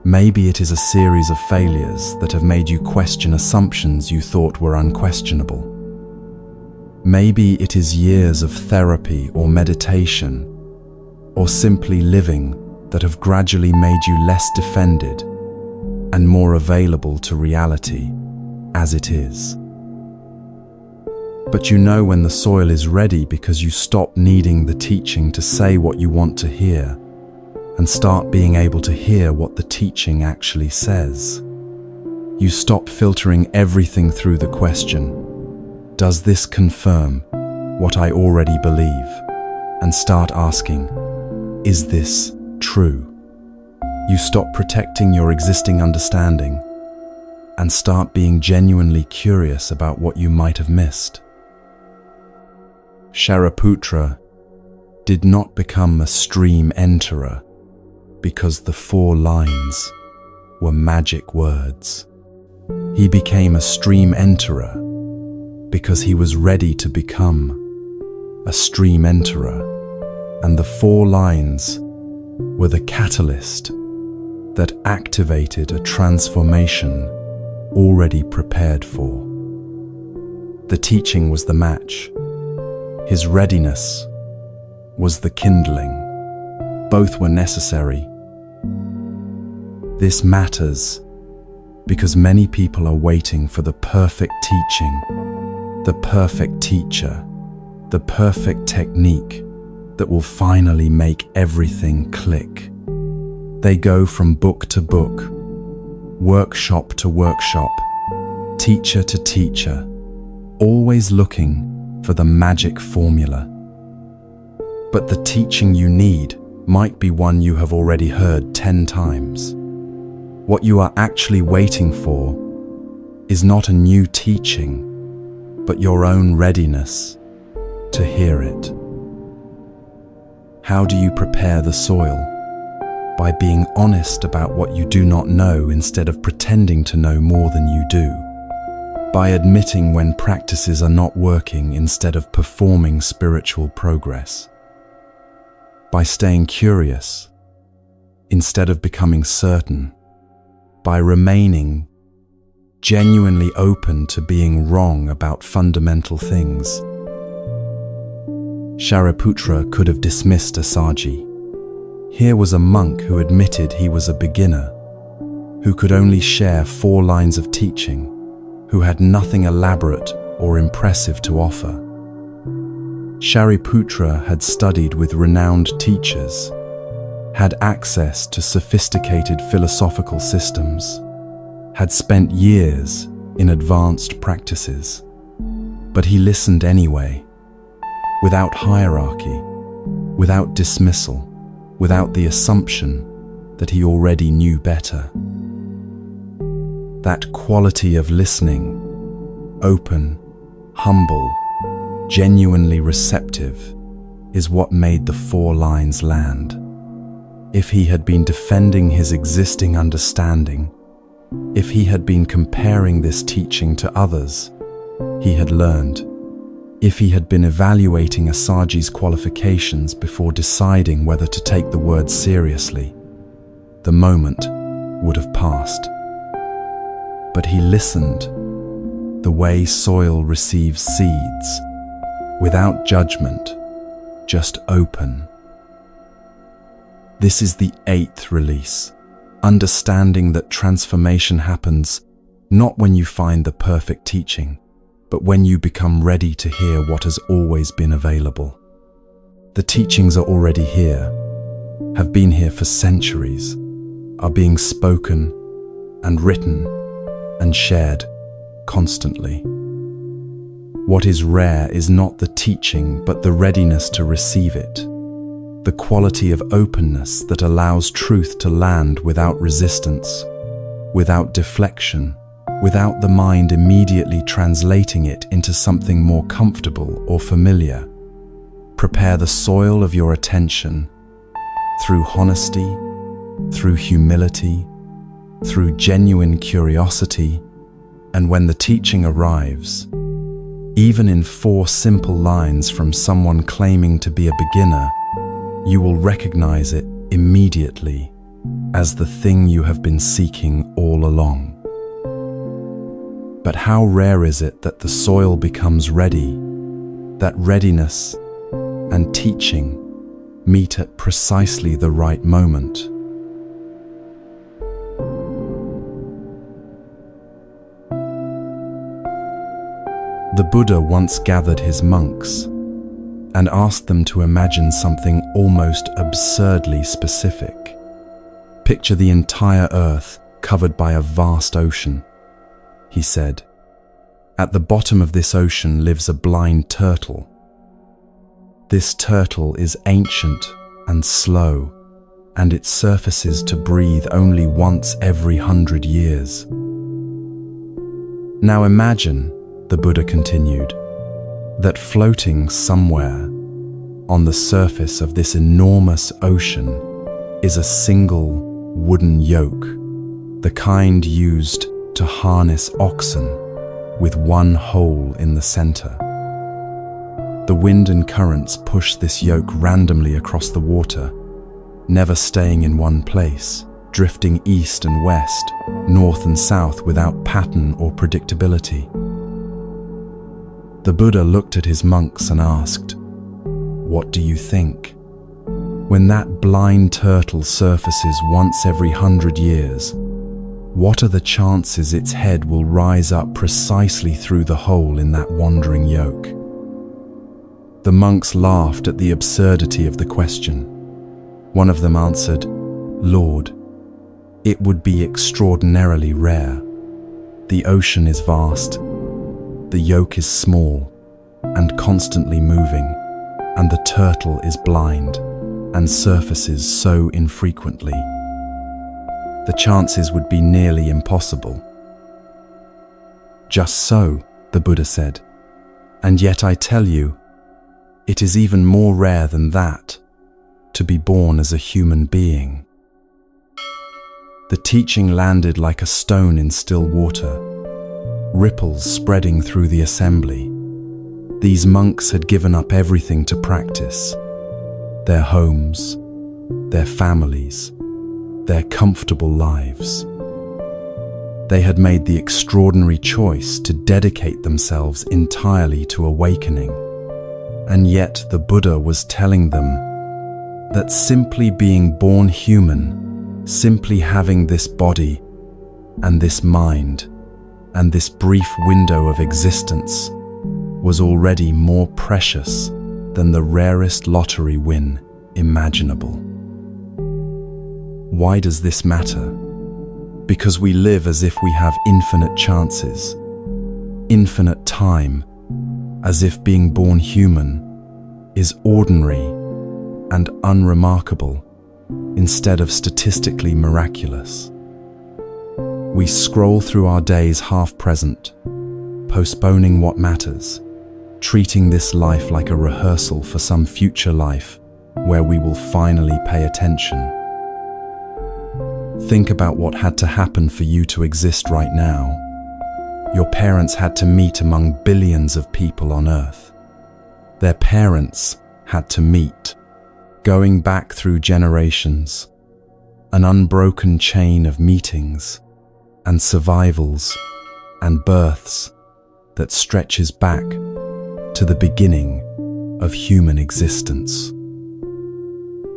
Maybe it is a series of failures that have made you question assumptions you thought were unquestionable. Maybe it is years of therapy or meditation, or simply living that have gradually made you less defended and more available to reality as it is. But you know when the soil is ready because you stop needing the teaching to say what you want to hear and start being able to hear what the teaching actually says. You stop filtering everything through the question, does this confirm what I already believe? And start asking, is this true? You stop protecting your existing understanding and start being genuinely curious about what you might have missed. Shariputra did not become a stream enterer because the 4 lines were magic words. He became a stream enterer because he was ready to become a stream enterer, and the 4 lines were the catalyst that activated a transformation already prepared for. The teaching was the match. His readiness was the kindling. Both were necessary. This matters because many people are waiting for the perfect teaching, the perfect teacher, the perfect technique that will finally make everything click. They go from book to book, workshop to workshop, teacher to teacher, always looking for the magic formula. But the teaching you need might be one you have already heard 10 times. What you are actually waiting for is not a new teaching, but your own readiness to hear it. How do you prepare the soil? By being honest about what you do not know instead of pretending to know more than you do. By admitting when practices are not working instead of performing spiritual progress. By staying curious instead of becoming certain. By remaining genuinely open to being wrong about fundamental things. Shariputra could have dismissed Asaji. Here was a monk who admitted he was a beginner, who could only share 4 lines of teaching, who had nothing elaborate or impressive to offer. Shariputra had studied with renowned teachers, had access to sophisticated philosophical systems, had spent years in advanced practices, but he listened anyway, without hierarchy, without dismissal, without the assumption that he already knew better. That quality of listening, open, humble, genuinely receptive, is what made the 4 lines land. If he had been defending his existing understanding, if he had been comparing this teaching to others he had learned, if he had been evaluating Asaji's qualifications before deciding whether to take the word seriously, the moment would have passed. But he listened the way soil receives seeds, without judgment, just open. This is the 8th release, understanding that transformation happens not when you find the perfect teaching, but when you become ready to hear what has always been available. The teachings are already here, have been here for centuries, are being spoken and written and shared constantly. What is rare is not the teaching, but the readiness to receive it, the quality of openness that allows truth to land without resistance, without deflection, without the mind immediately translating it into something more comfortable or familiar. Prepare the soil of your attention through honesty, through humility, through genuine curiosity, and when the teaching arrives, even in 4 simple lines from someone claiming to be a beginner, you will recognize it immediately as the thing you have been seeking all along. But how rare is it that the soil becomes ready, that readiness and teaching meet at precisely the right moment? The Buddha once gathered his monks and asked them to imagine something almost absurdly specific. Picture the entire earth covered by a vast ocean. He said, "At the bottom of this ocean lives a blind turtle. This turtle is ancient and slow, and it surfaces to breathe only once every 100 years. Now imagine," the Buddha continued, "that floating somewhere on the surface of this enormous ocean is a single wooden yoke, the kind used to harness oxen, with one hole in the center. The wind and currents push this yoke randomly across the water, never staying in one place, drifting east and west, north and south without pattern or predictability." The Buddha looked at his monks and asked, "What do you think? When that blind turtle surfaces once every 100 years, what are the chances its head will rise up precisely through the hole in that wandering yoke?" The monks laughed at the absurdity of the question. One of them answered, "Lord, it would be extraordinarily rare. The ocean is vast, the yoke is small and constantly moving, and the turtle is blind and surfaces so infrequently. The chances would be nearly impossible." Just so, the Buddha said. And yet I tell you, it is even more rare than that to be born as a human being. The teaching landed like a stone in still water, ripples spreading through the assembly. These monks had given up everything to practice: their homes, their families, their comfortable lives. They had made the extraordinary choice to dedicate themselves entirely to awakening. And yet the Buddha was telling them that simply being born human, simply having this body and this mind and this brief window of existence was already more precious than the rarest lottery win imaginable. Why does this matter? Because we live as if we have infinite chances, infinite time, as if being born human is ordinary and unremarkable instead of statistically miraculous. We scroll through our days half present, postponing what matters, treating this life like a rehearsal for some future life where we will finally pay attention. Think about what had to happen for you to exist right now. Your parents had to meet among billions of people on Earth. Their parents had to meet, going back through generations, an unbroken chain of meetings and survivals and births that stretches back to the beginning of human existence.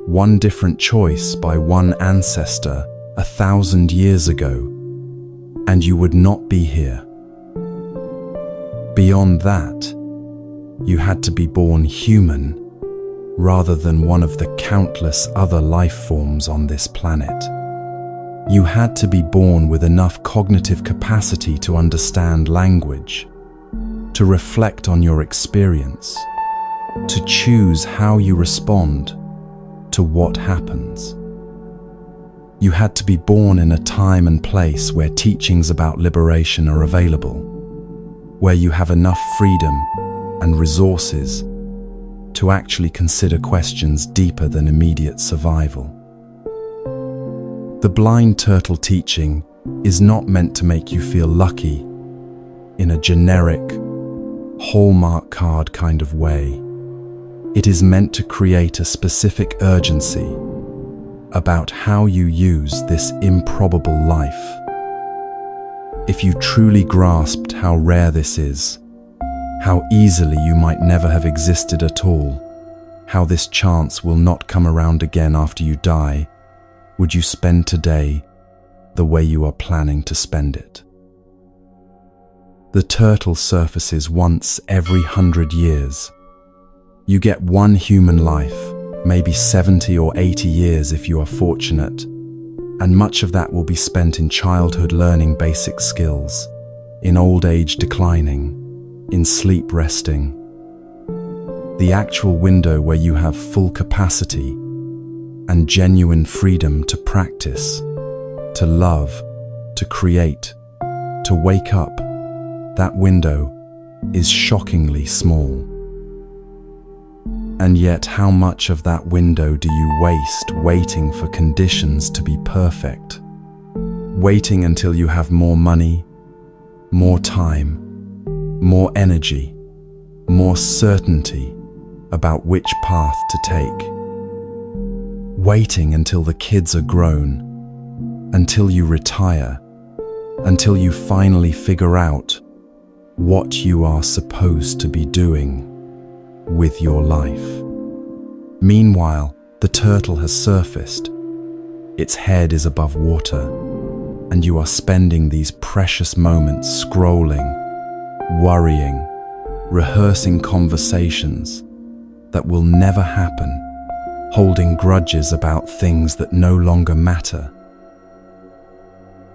One different choice by one ancestor 1,000 years ago, and you would not be here. Beyond that, you had to be born human rather than one of the countless other life forms on this planet. You had to be born with enough cognitive capacity to understand language, to reflect on your experience, to choose how you respond to what happens. You had to be born in a time and place where teachings about liberation are available, where you have enough freedom and resources to actually consider questions deeper than immediate survival. The blind turtle teaching is not meant to make you feel lucky in a generic, Hallmark card kind of way. It is meant to create a specific urgency about how you use this improbable life. If you truly grasped how rare this is, how easily you might never have existed at all, how this chance will not come around again after you die, would you spend today the way you are planning to spend it? The turtle surfaces once every 100 years. You get one human life, maybe 70 or 80 years if you are fortunate, and much of that will be spent in childhood learning basic skills, in old age declining, in sleep resting. The actual window where you have full capacity and genuine freedom to practice, to love, to create, to wake up, that window is shockingly small. And yet, how much of that window do you waste waiting for conditions to be perfect? Waiting until you have more money, more time, more energy, more certainty about which path to take. Waiting until the kids are grown, until you retire, until you finally figure out what you are supposed to be doing with your life. Meanwhile, the turtle has surfaced. Its head is above water, and you are spending these precious moments scrolling, worrying, rehearsing conversations that will never happen, holding grudges about things that no longer matter.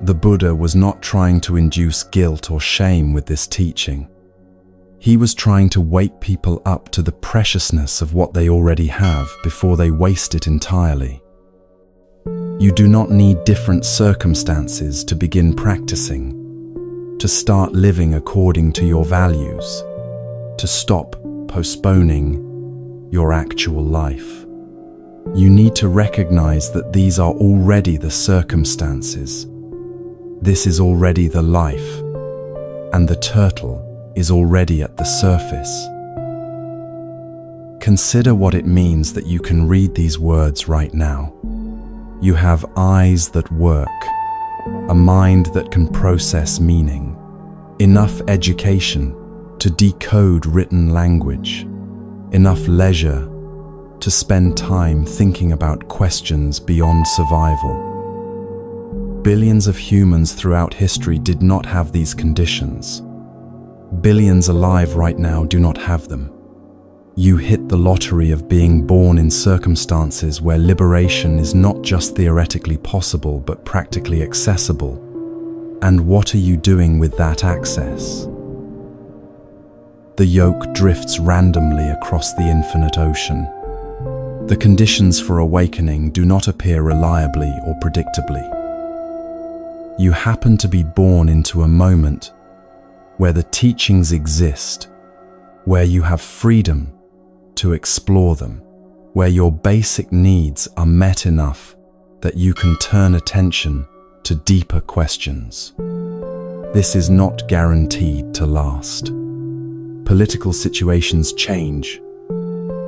The Buddha was not trying to induce guilt or shame with this teaching. He was trying to wake people up to the preciousness of what they already have before they waste it entirely. You do not need different circumstances to begin practicing, to start living according to your values, to stop postponing your actual life. You need to recognize that these are already the circumstances. This is already the life, and the turtle is already at the surface. Consider what it means that you can read these words right now. You have eyes that work, a mind that can process meaning, enough education to decode written language, enough leisure to spend time thinking about questions beyond survival. Billions of humans throughout history did not have these conditions. Billions alive right now do not have them. You hit the lottery of being born in circumstances where liberation is not just theoretically possible but practically accessible. And what are you doing with that access? The yoke drifts randomly across the infinite ocean. The conditions for awakening do not appear reliably or predictably. You happen to be born into a moment where the teachings exist, where you have freedom to explore them, where your basic needs are met enough that you can turn attention to deeper questions. This is not guaranteed to last. Political situations change.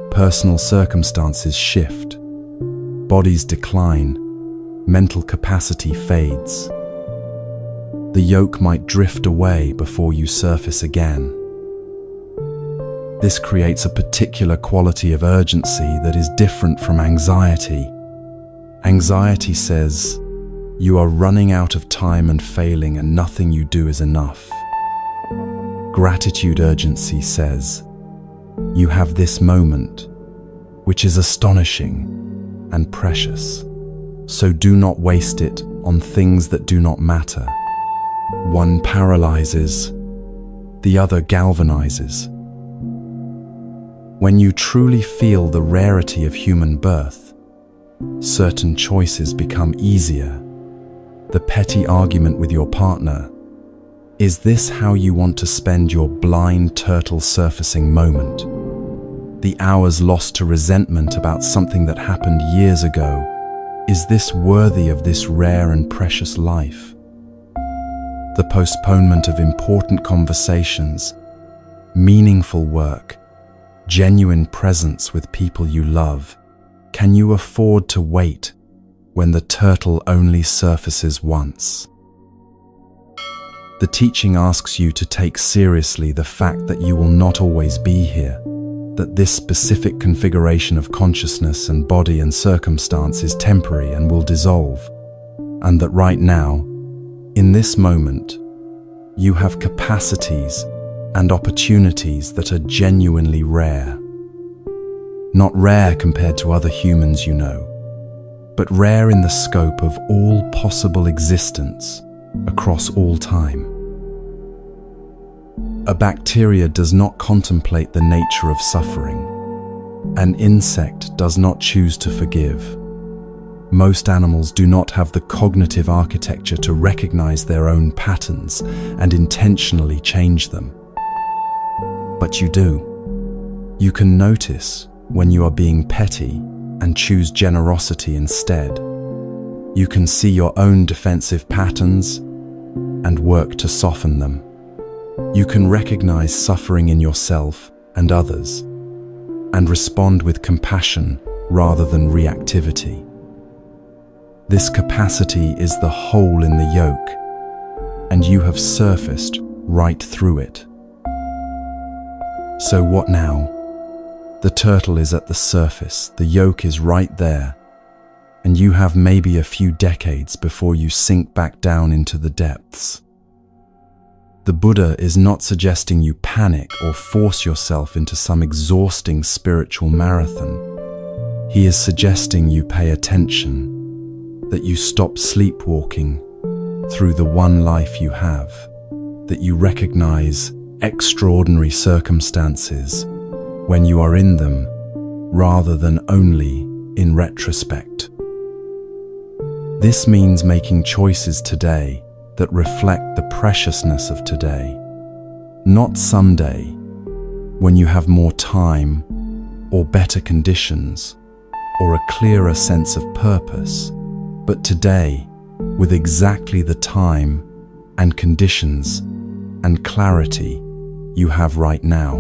Personal circumstances shift. Bodies decline. Mental capacity fades. The yoke might drift away before you surface again. This creates a particular quality of urgency that is different from anxiety. Anxiety says, you are running out of time and failing and nothing you do is enough. Gratitude urgency says, you have this moment, which is astonishing and precious, so do not waste it on things that do not matter. One paralyzes, the other galvanizes. When you truly feel the rarity of human birth, certain choices become easier. The petty argument with your partner, is this how you want to spend your blind turtle surfacing moment? The hours lost to resentment about something that happened years ago, is this worthy of this rare and precious life? The postponement of important conversations, meaningful work, genuine presence with people you love. Can you afford to wait when the turtle only surfaces once? The teaching asks you to take seriously the fact that you will not always be here, that this specific configuration of consciousness and body and circumstance is temporary and will dissolve, and that right now, in this moment, you have capacities and opportunities that are genuinely rare. Not rare compared to other humans you know, but rare in the scope of all possible existence across all time. A bacteria does not contemplate the nature of suffering. An insect does not choose to forgive. Most animals do not have the cognitive architecture to recognize their own patterns and intentionally change them. But you do. You can notice when you are being petty and choose generosity instead. You can see your own defensive patterns and work to soften them. You can recognize suffering in yourself and others and respond with compassion rather than reactivity. This capacity is the hole in the yoke, and you have surfaced right through it. So what now? The turtle is at the surface, the yoke is right there, and you have maybe a few decades before you sink back down into the depths. The Buddha is not suggesting you panic or force yourself into some exhausting spiritual marathon. He is suggesting you pay attention, that you stop sleepwalking through the one life you have, that you recognize extraordinary circumstances when you are in them rather than only in retrospect. This means making choices today that reflect the preciousness of today. Not someday, when you have more time, or better conditions, or a clearer sense of purpose, but today, with exactly the time and conditions and clarity you have right now.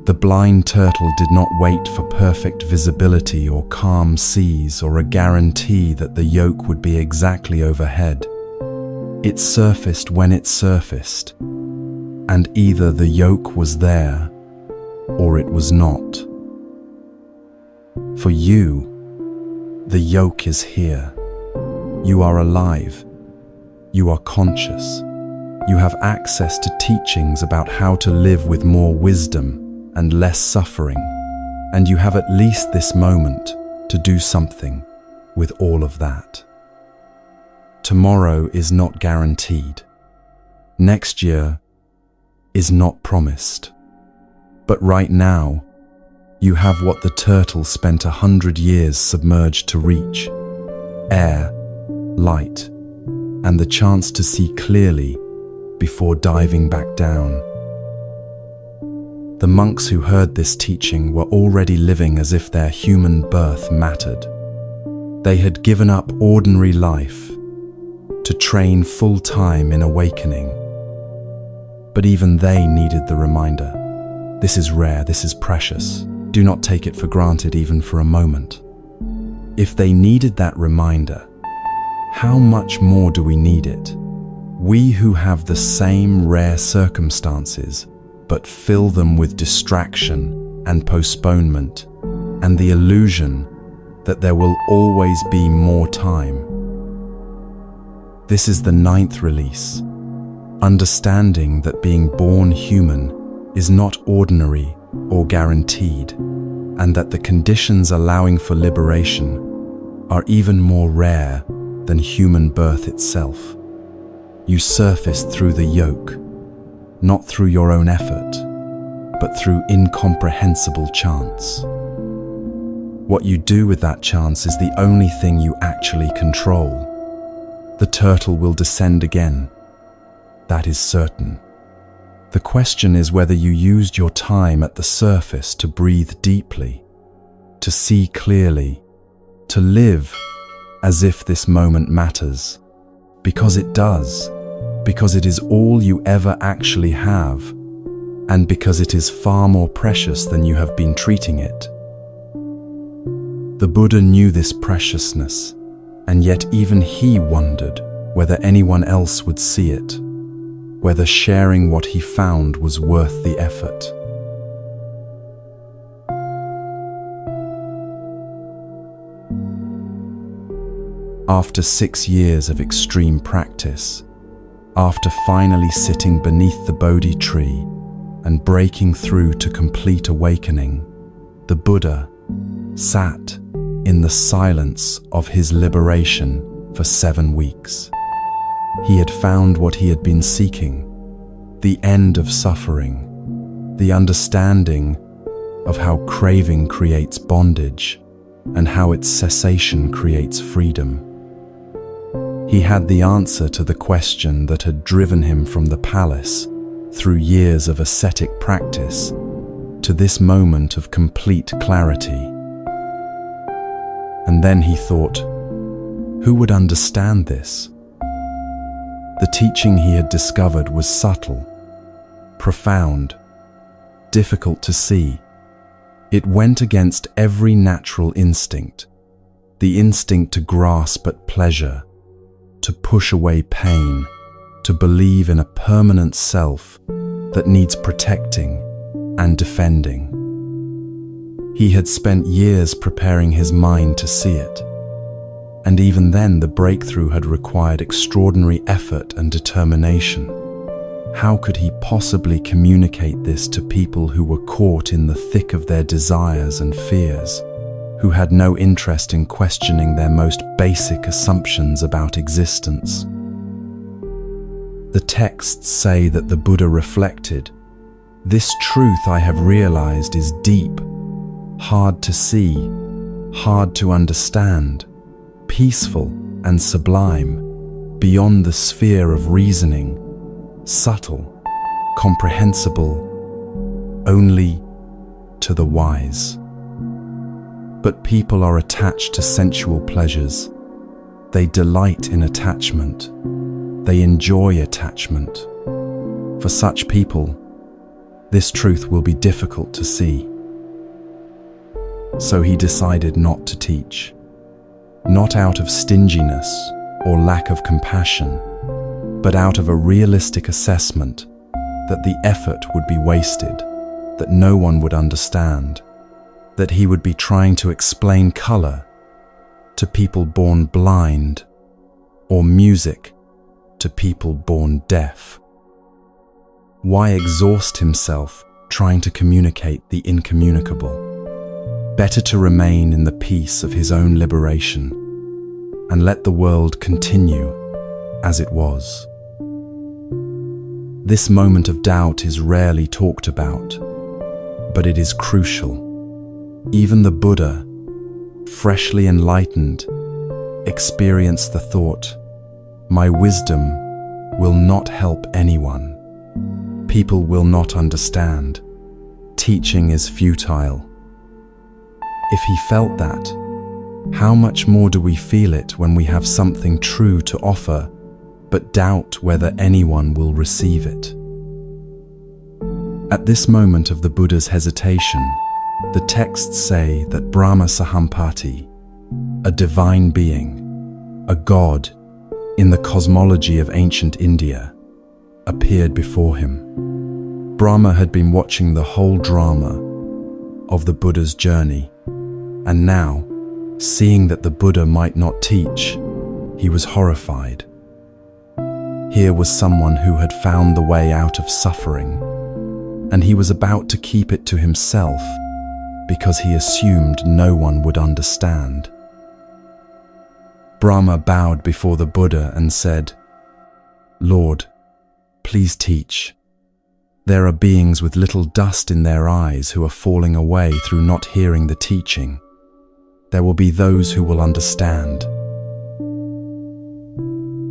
The blind turtle did not wait for perfect visibility or calm seas or a guarantee that the yoke would be exactly overhead. It surfaced when it surfaced, and either the yoke was there or it was not. For you, the yoke is here. You are alive. You are conscious. You have access to teachings about how to live with more wisdom and less suffering, and you have at least this moment to do something with all of that. Tomorrow is not guaranteed. Next year is not promised. But right now, you have what the turtle spent 100 years submerged to reach: air, light, and the chance to see clearly before diving back down. The monks who heard this teaching were already living as if their human birth mattered. They had given up ordinary life to train full-time in awakening. But even they needed the reminder. This is rare, this is precious. Do not take it for granted even for a moment. If they needed that reminder, how much more do we need it? We who have the same rare circumstances, but fill them with distraction and postponement, and the illusion that there will always be more time. This is the 9th release, understanding that being born human is not ordinary or guaranteed, and that the conditions allowing for liberation are even more rare than human birth itself. You surfaced through the yoke, not through your own effort, but through incomprehensible chance. What you do with that chance is the only thing you actually control. The turtle will descend again. That is certain. The question is whether you used your time at the surface to breathe deeply, to see clearly, to live as if this moment matters. Because it does. Because it is all you ever actually have, and because it is far more precious than you have been treating it. The Buddha knew this preciousness, and yet even he wondered whether anyone else would see it, whether sharing what he found was worth the effort. After 6 years of extreme practice, after finally sitting beneath the Bodhi tree and breaking through to complete awakening, the Buddha sat in the silence of his liberation for 7 weeks. He had found what he had been seeking, the end of suffering, the understanding of how craving creates bondage and how its cessation creates freedom. He had the answer to the question that had driven him from the palace through years of ascetic practice to this moment of complete clarity. And then he thought, who would understand this? The teaching he had discovered was subtle, profound, difficult to see. It went against every natural instinct, the instinct to grasp at pleasure, to push away pain, to believe in a permanent self that needs protecting and defending. He had spent years preparing his mind to see it, and even then the breakthrough had required extraordinary effort and determination. How could he possibly communicate this to people who were caught in the thick of their desires and fears, who had no interest in questioning their most basic assumptions about existence? The texts say that the Buddha reflected, "This truth I have realized is deep, hard to see, hard to understand, peaceful and sublime, beyond the sphere of reasoning, subtle, comprehensible only to the wise. But people are attached to sensual pleasures. They delight in attachment. They enjoy attachment. For such people, this truth will be difficult to see. So he decided not to teach, not out of stinginess or lack of compassion, but out of a realistic assessment that the effort would be wasted, that no one would understand, that he would be trying to explain color to people born blind, or music to people born deaf. Why exhaust himself trying to communicate the incommunicable? Better to remain in the peace of his own liberation and let the world continue as it was. This moment of doubt is rarely talked about, but it is crucial. Even the Buddha, freshly enlightened, experienced the thought, "My wisdom will not help anyone. People will not understand. Teaching is futile." If he felt that, how much more do we feel it when we have something true to offer, but doubt whether anyone will receive it? At this moment of the Buddha's hesitation, the texts say that Brahma Sahampati, a divine being, a god in the cosmology of ancient India, appeared before him. Brahma had been watching the whole drama of the Buddha's journey, and now, seeing that the Buddha might not teach, he was horrified. Here was someone who had found the way out of suffering, and he was about to keep it to himself because he assumed no one would understand. Brahma bowed before the Buddha and said, "Lord, please teach. There are beings with little dust in their eyes who are falling away through not hearing the teaching. There will be those who will understand."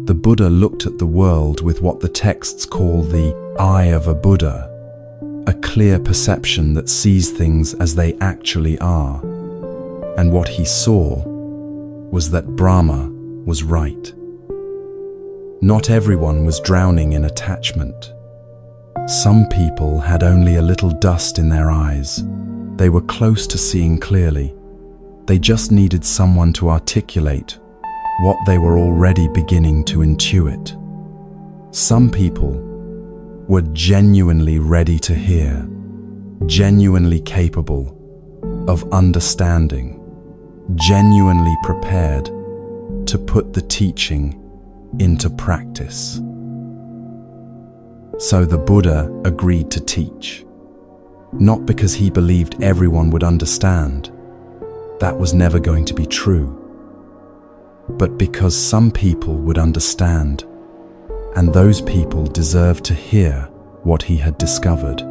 The Buddha looked at the world with what the texts call the eye of a Buddha, a clear perception that sees things as they actually are. And what he saw was that Brahma was right. Not everyone was drowning in attachment. Some people had only a little dust in their eyes. They were close to seeing clearly. They just needed someone to articulate what they were already beginning to intuit. Some people were genuinely ready to hear, genuinely capable of understanding, genuinely prepared to put the teaching into practice. So the Buddha agreed to teach, not because he believed everyone would understand. That was never going to be true. But because some people would understand, and those people deserved to hear what he had discovered.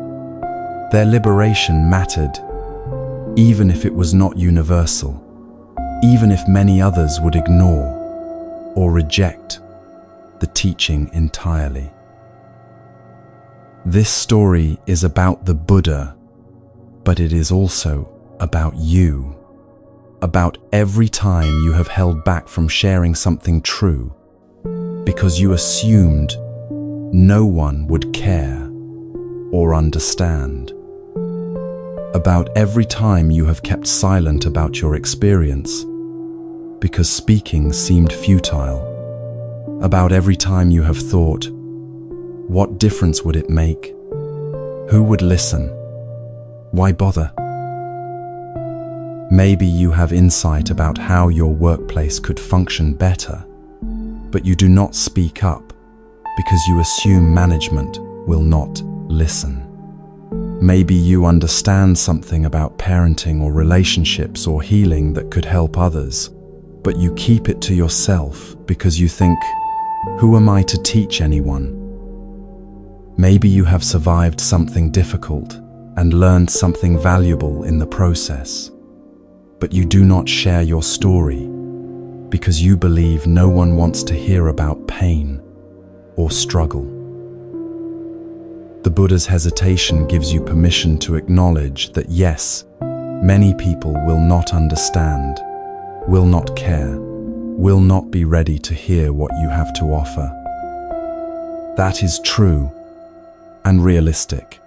Their liberation mattered, even if it was not universal, even if many others would ignore or reject the teaching entirely. This story is about the Buddha, but it is also about you, about every time you have held back from sharing something true because you assumed no one would care or understand, about every time you have kept silent about your experience because speaking seemed futile, about every time you have thought, what difference would it make? Who would listen? Why bother? Maybe you have insight about how your workplace could function better, but you do not speak up because you assume management will not listen. Maybe you understand something about parenting or relationships or healing that could help others, but you keep it to yourself because you think, who am I to teach anyone? Maybe you have survived something difficult and learned something valuable in the process, but you do not share your story because you believe no one wants to hear about pain or struggle. The Buddha's hesitation gives you permission to acknowledge that yes, many people will not understand, will not care, will not be ready to hear what you have to offer. That is true and realistic.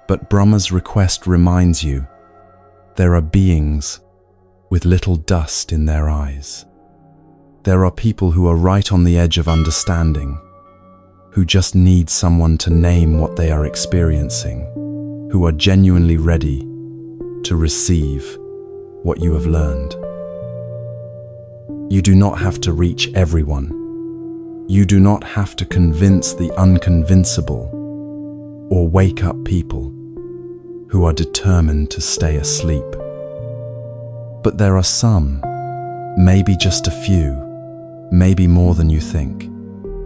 But Brahma's request reminds you there are beings with little dust in their eyes. There are people who are right on the edge of understanding, who just need someone to name what they are experiencing, who are genuinely ready to receive what you have learned. You do not have to reach everyone. You do not have to convince the unconvincible or wake up people who are determined to stay asleep. But there are some, maybe just a few, maybe more than you think,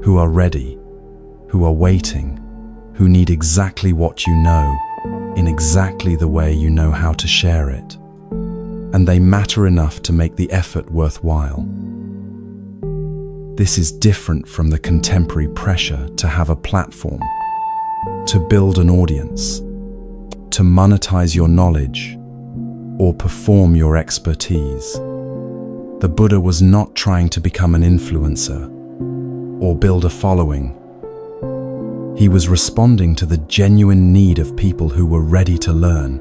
who are ready, who are waiting, who need exactly what you know, in exactly the way you know how to share it. And they matter enough to make the effort worthwhile. This is different from the contemporary pressure to have a platform, to build an audience, to monetize your knowledge, or perform your expertise. The Buddha was not trying to become an influencer or build a following. He was responding to the genuine need of people who were ready to learn,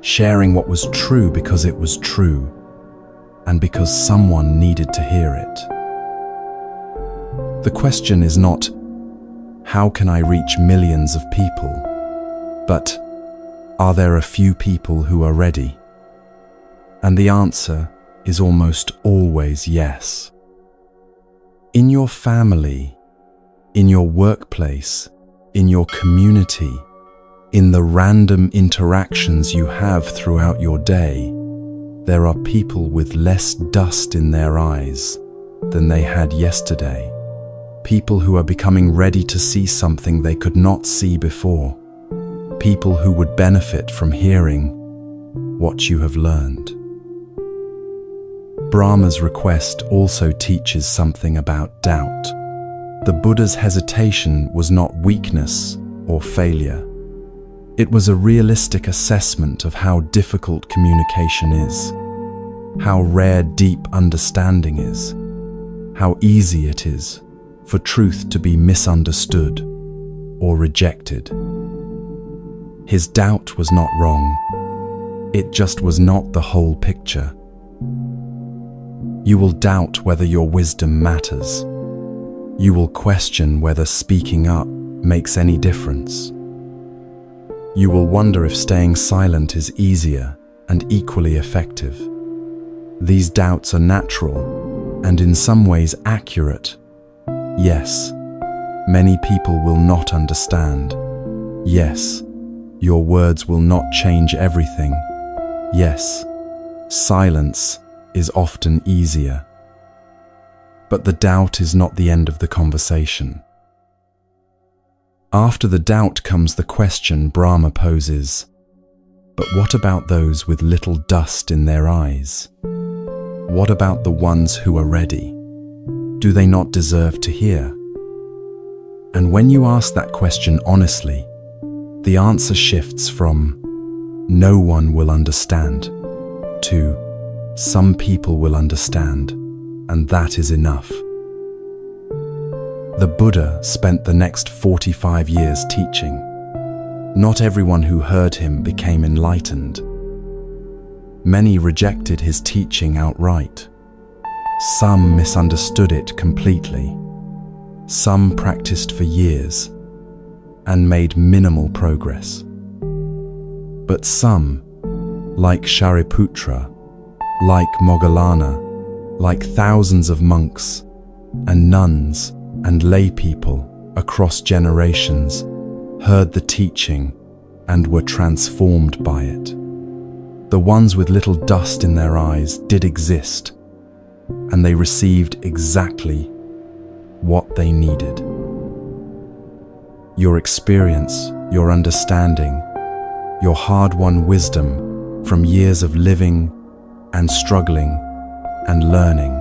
sharing what was true because it was true, and because someone needed to hear it. The question is not, how can I reach millions of people? But, are there a few people who are ready? And the answer is almost always yes. In your family, in your workplace, in your community, in the random interactions you have throughout your day, there are people with less dust in their eyes than they had yesterday. People who are becoming ready to see something they could not see before. People who would benefit from hearing what you have learned. Brahma's request also teaches something about doubt. The Buddha's hesitation was not weakness or failure. It was a realistic assessment of how difficult communication is, how rare deep understanding is, how easy it is for truth to be misunderstood or rejected. His doubt was not wrong. It just was not the whole picture. You will doubt whether your wisdom matters. You will question whether speaking up makes any difference. You will wonder if staying silent is easier and equally effective. These doubts are natural and in some ways accurate. Yes, many people will not understand. Yes, your words will not change everything. Yes, silence is often easier. But the doubt is not the end of the conversation. After the doubt comes the question Brahma poses, but what about those with little dust in their eyes? What about the ones who are ready? Do they not deserve to hear? And when you ask that question honestly, the answer shifts from no one will understand to some people will understand, and that is enough. The Buddha spent the next 45 years teaching. Not everyone who heard him became enlightened. Many rejected his teaching outright. Some misunderstood it completely. Some practiced for years and made minimal progress. But some, like Shariputra, like Moggallana, like thousands of monks and nuns and lay people across generations, heard the teaching and were transformed by it. The ones with little dust in their eyes did exist, and they received exactly what they needed. Your experience, your understanding, your hard-won wisdom from years of living and struggling and learning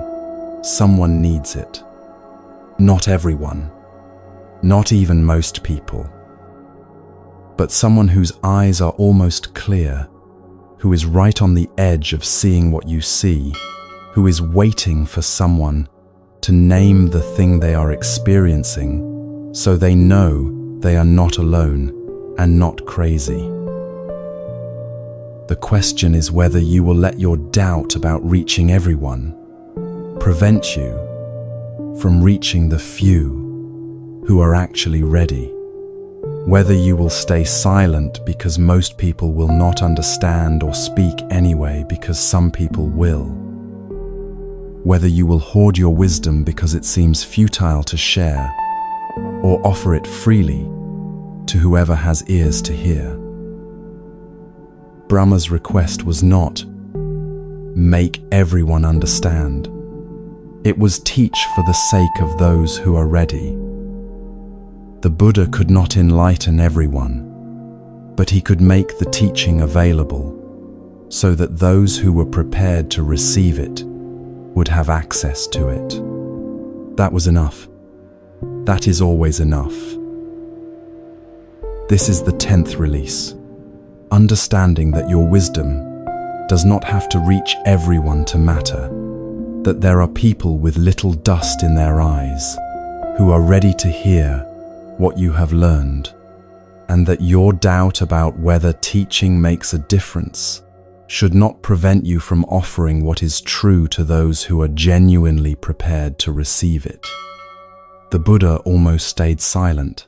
Someone needs it. Not everyone, not even most people, but someone whose eyes are almost clear, who is right on the edge of seeing what you see, who is waiting for someone to name the thing they are experiencing so they know they are not alone and not crazy. The question is whether you will let your doubt about reaching everyone prevent you from reaching the few who are actually ready. Whether you will stay silent because most people will not understand or speak anyway because some people will. Whether you will hoard your wisdom because it seems futile to share or offer it freely to whoever has ears to hear. Brahma's request was not, make everyone understand. It was teach for the sake of those who are ready. The Buddha could not enlighten everyone, but he could make the teaching available so that those who were prepared to receive it would have access to it. That was enough. That is always enough. This is the 10th release. Understanding that your wisdom does not have to reach everyone to matter, that there are people with little dust in their eyes who are ready to hear what you have learned, and that your doubt about whether teaching makes a difference should not prevent you from offering what is true to those who are genuinely prepared to receive it. The Buddha almost stayed silent.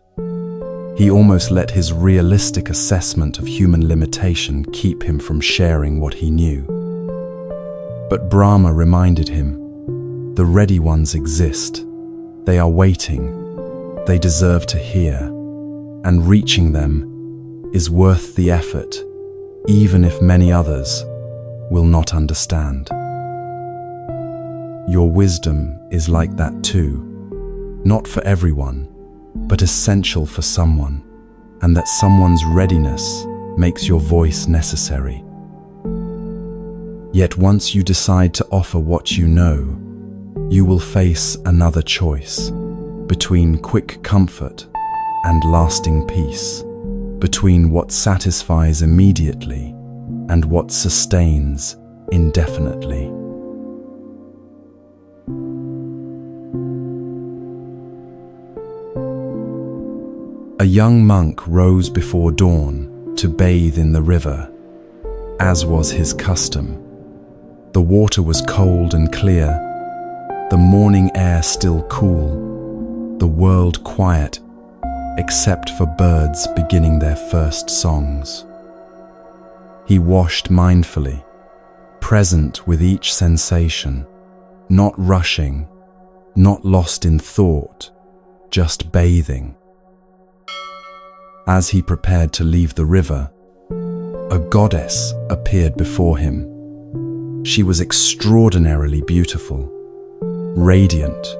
He almost let his realistic assessment of human limitation keep him from sharing what he knew. But Brahma reminded him, the ready ones exist. They are waiting. They deserve to hear. And reaching them is worth the effort, even if many others will not understand. Your wisdom is like that too, not for everyone, but essential for someone, and that someone's readiness makes your voice necessary. Yet once you decide to offer what you know, you will face another choice between quick comfort and lasting peace, between what satisfies immediately and what sustains indefinitely. A young monk rose before dawn to bathe in the river, as was his custom. The water was cold and clear, the morning air still cool, the world quiet except for birds beginning their first songs. He washed mindfully, present with each sensation, not rushing, not lost in thought, just bathing. As he prepared to leave the river, a goddess appeared before him. She was extraordinarily beautiful, radiant,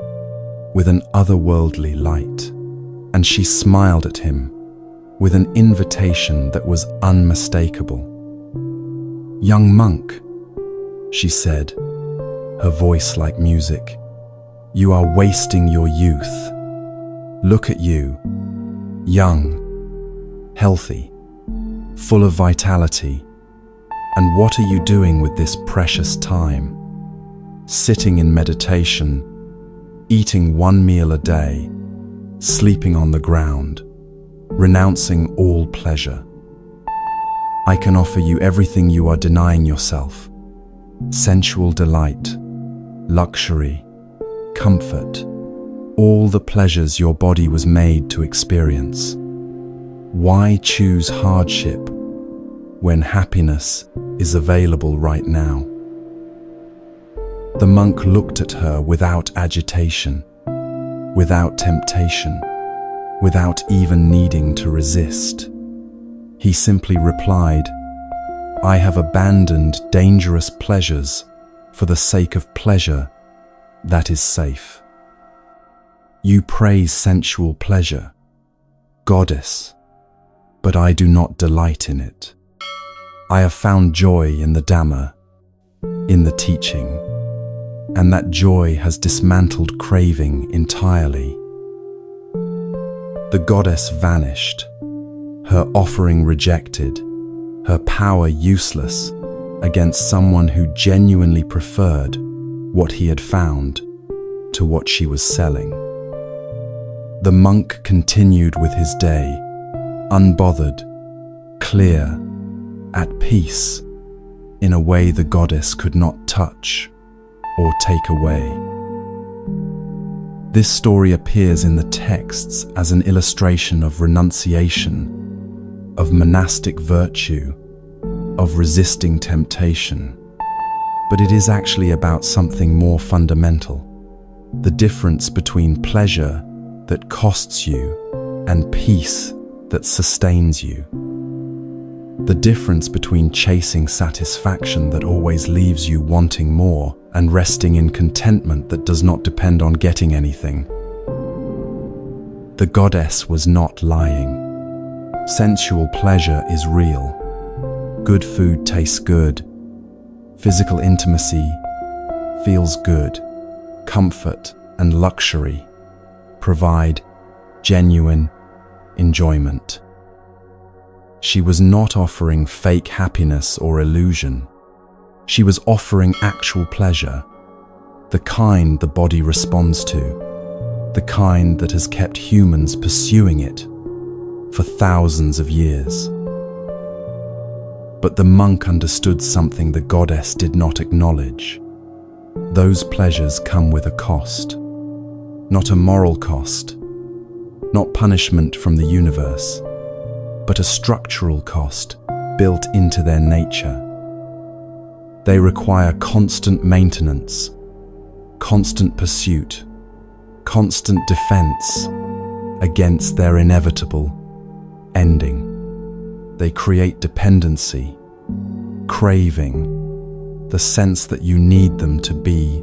with an otherworldly light, and she smiled at him with an invitation that was unmistakable. "Young monk," she said, her voice like music, "you are wasting your youth. Look at you, young, healthy, full of vitality. And what are you doing with this precious time? Sitting in meditation, eating one meal a day, sleeping on the ground, renouncing all pleasure. I can offer you everything you are denying yourself: sensual delight, luxury, comfort, all the pleasures your body was made to experience. Why choose hardship when happiness is available right now?" The monk looked at her without agitation, without temptation, without even needing to resist. He simply replied, "I have abandoned dangerous pleasures for the sake of pleasure that is safe." You praise sensual pleasure, goddess, but I do not delight in it. I have found joy in the Dhamma, in the teaching, and that joy has dismantled craving entirely. The goddess vanished, her offering rejected, her power useless against someone who genuinely preferred what he had found to what she was selling. The monk continued with his day, unbothered, clear, at peace, in a way the goddess could not touch or take away. This story appears in the texts as an illustration of renunciation, of monastic virtue, of resisting temptation. But it is actually about something more fundamental: the difference between pleasure that costs you and peace that sustains you. The difference between chasing satisfaction that always leaves you wanting more and resting in contentment that does not depend on getting anything. The goddess was not lying. Sensual pleasure is real. Good food tastes good. Physical intimacy feels good. Comfort and luxury provide genuine enjoyment. She was not offering fake happiness or illusion. She was offering actual pleasure, the kind the body responds to, the kind that has kept humans pursuing it for thousands of years. But the monk understood something the goddess did not acknowledge. Those pleasures come with a cost, not a moral cost, not punishment from the universe, but a structural cost built into their nature. They require constant maintenance, constant pursuit, constant defense against their inevitable ending. They create dependency, craving, the sense that you need them to be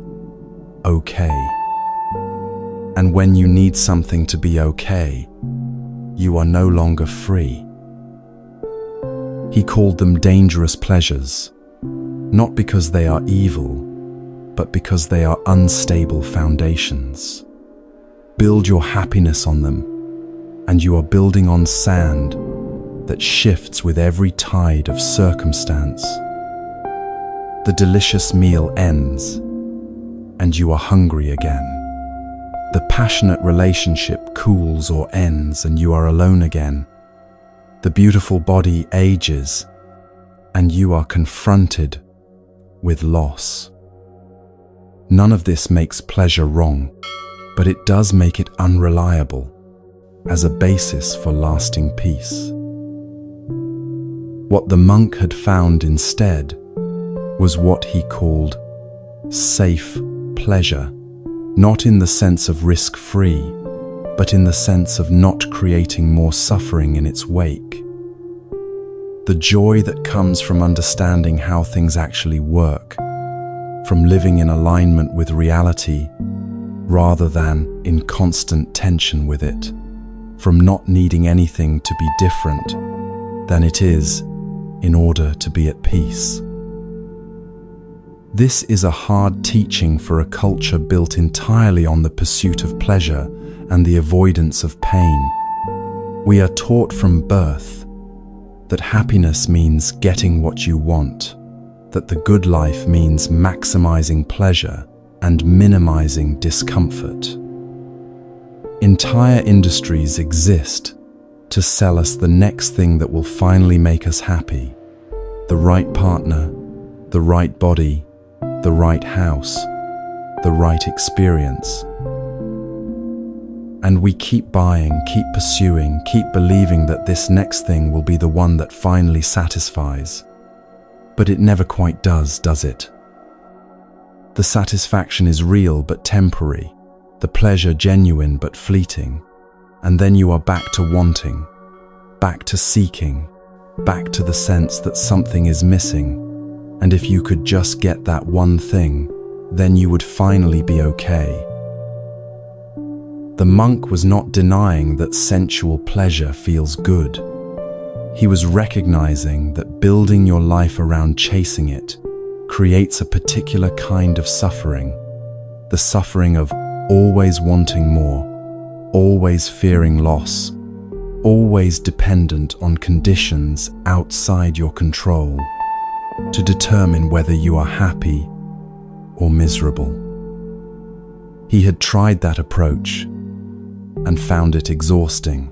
okay. And when you need something to be okay, you are no longer free. He called them dangerous pleasures, not because they are evil, but because they are unstable foundations. Build your happiness on them, and you are building on sand that shifts with every tide of circumstance. The delicious meal ends, and you are hungry again. The passionate relationship cools or ends, and you are alone again. The beautiful body ages, and you are confronted with loss. None of this makes pleasure wrong, but it does make it unreliable as a basis for lasting peace. What the monk had found instead was what he called safe pleasure, not in the sense of risk-free, but in the sense of not creating more suffering in its wake. The joy that comes from understanding how things actually work, from living in alignment with reality rather than in constant tension with it, from not needing anything to be different than it is in order to be at peace. This is a hard teaching for a culture built entirely on the pursuit of pleasure and the avoidance of pain. We are taught from birth that happiness means getting what you want, that the good life means maximizing pleasure and minimizing discomfort. Entire industries exist to sell us the next thing that will finally make us happy: the right partner, the right body, the right house, the right experience. And we keep buying, keep pursuing, keep believing that this next thing will be the one that finally satisfies. But it never quite does it? The satisfaction is real but temporary, the pleasure genuine but fleeting, and then you are back to wanting, back to seeking, back to the sense that something is missing, and if you could just get that one thing, then you would finally be okay. The monk was not denying that sensual pleasure feels good. He was recognizing that building your life around chasing it creates a particular kind of suffering, the suffering of always wanting more, always fearing loss, always dependent on conditions outside your control to determine whether you are happy or miserable. He had tried that approach and found it exhausting.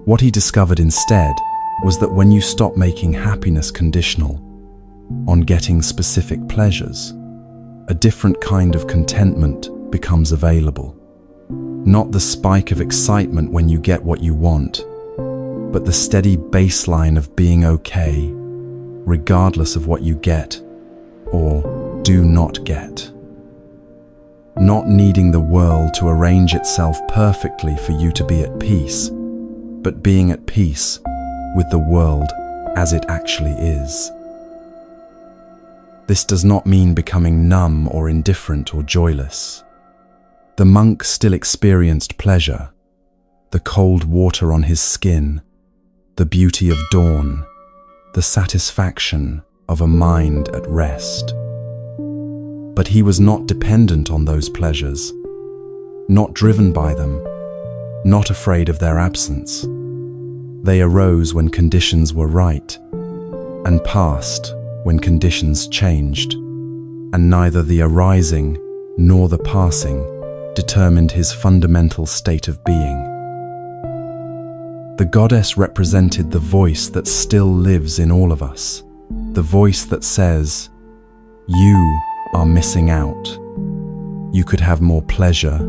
What he discovered instead was that when you stop making happiness conditional on getting specific pleasures, a different kind of contentment becomes available. Not the spike of excitement when you get what you want, but the steady baseline of being okay, regardless of what you get or do not get. Not needing the world to arrange itself perfectly for you to be at peace, but being at peace with the world as it actually is. This does not mean becoming numb or indifferent or joyless. The monk still experienced pleasure, the cold water on his skin, the beauty of dawn, the satisfaction of a mind at rest. But he was not dependent on those pleasures, not driven by them, not afraid of their absence. They arose when conditions were right, and passed when conditions changed, and neither the arising nor the passing determined his fundamental state of being. The goddess represented the voice that still lives in all of us, the voice that says, "You are missing out. You could have more pleasure,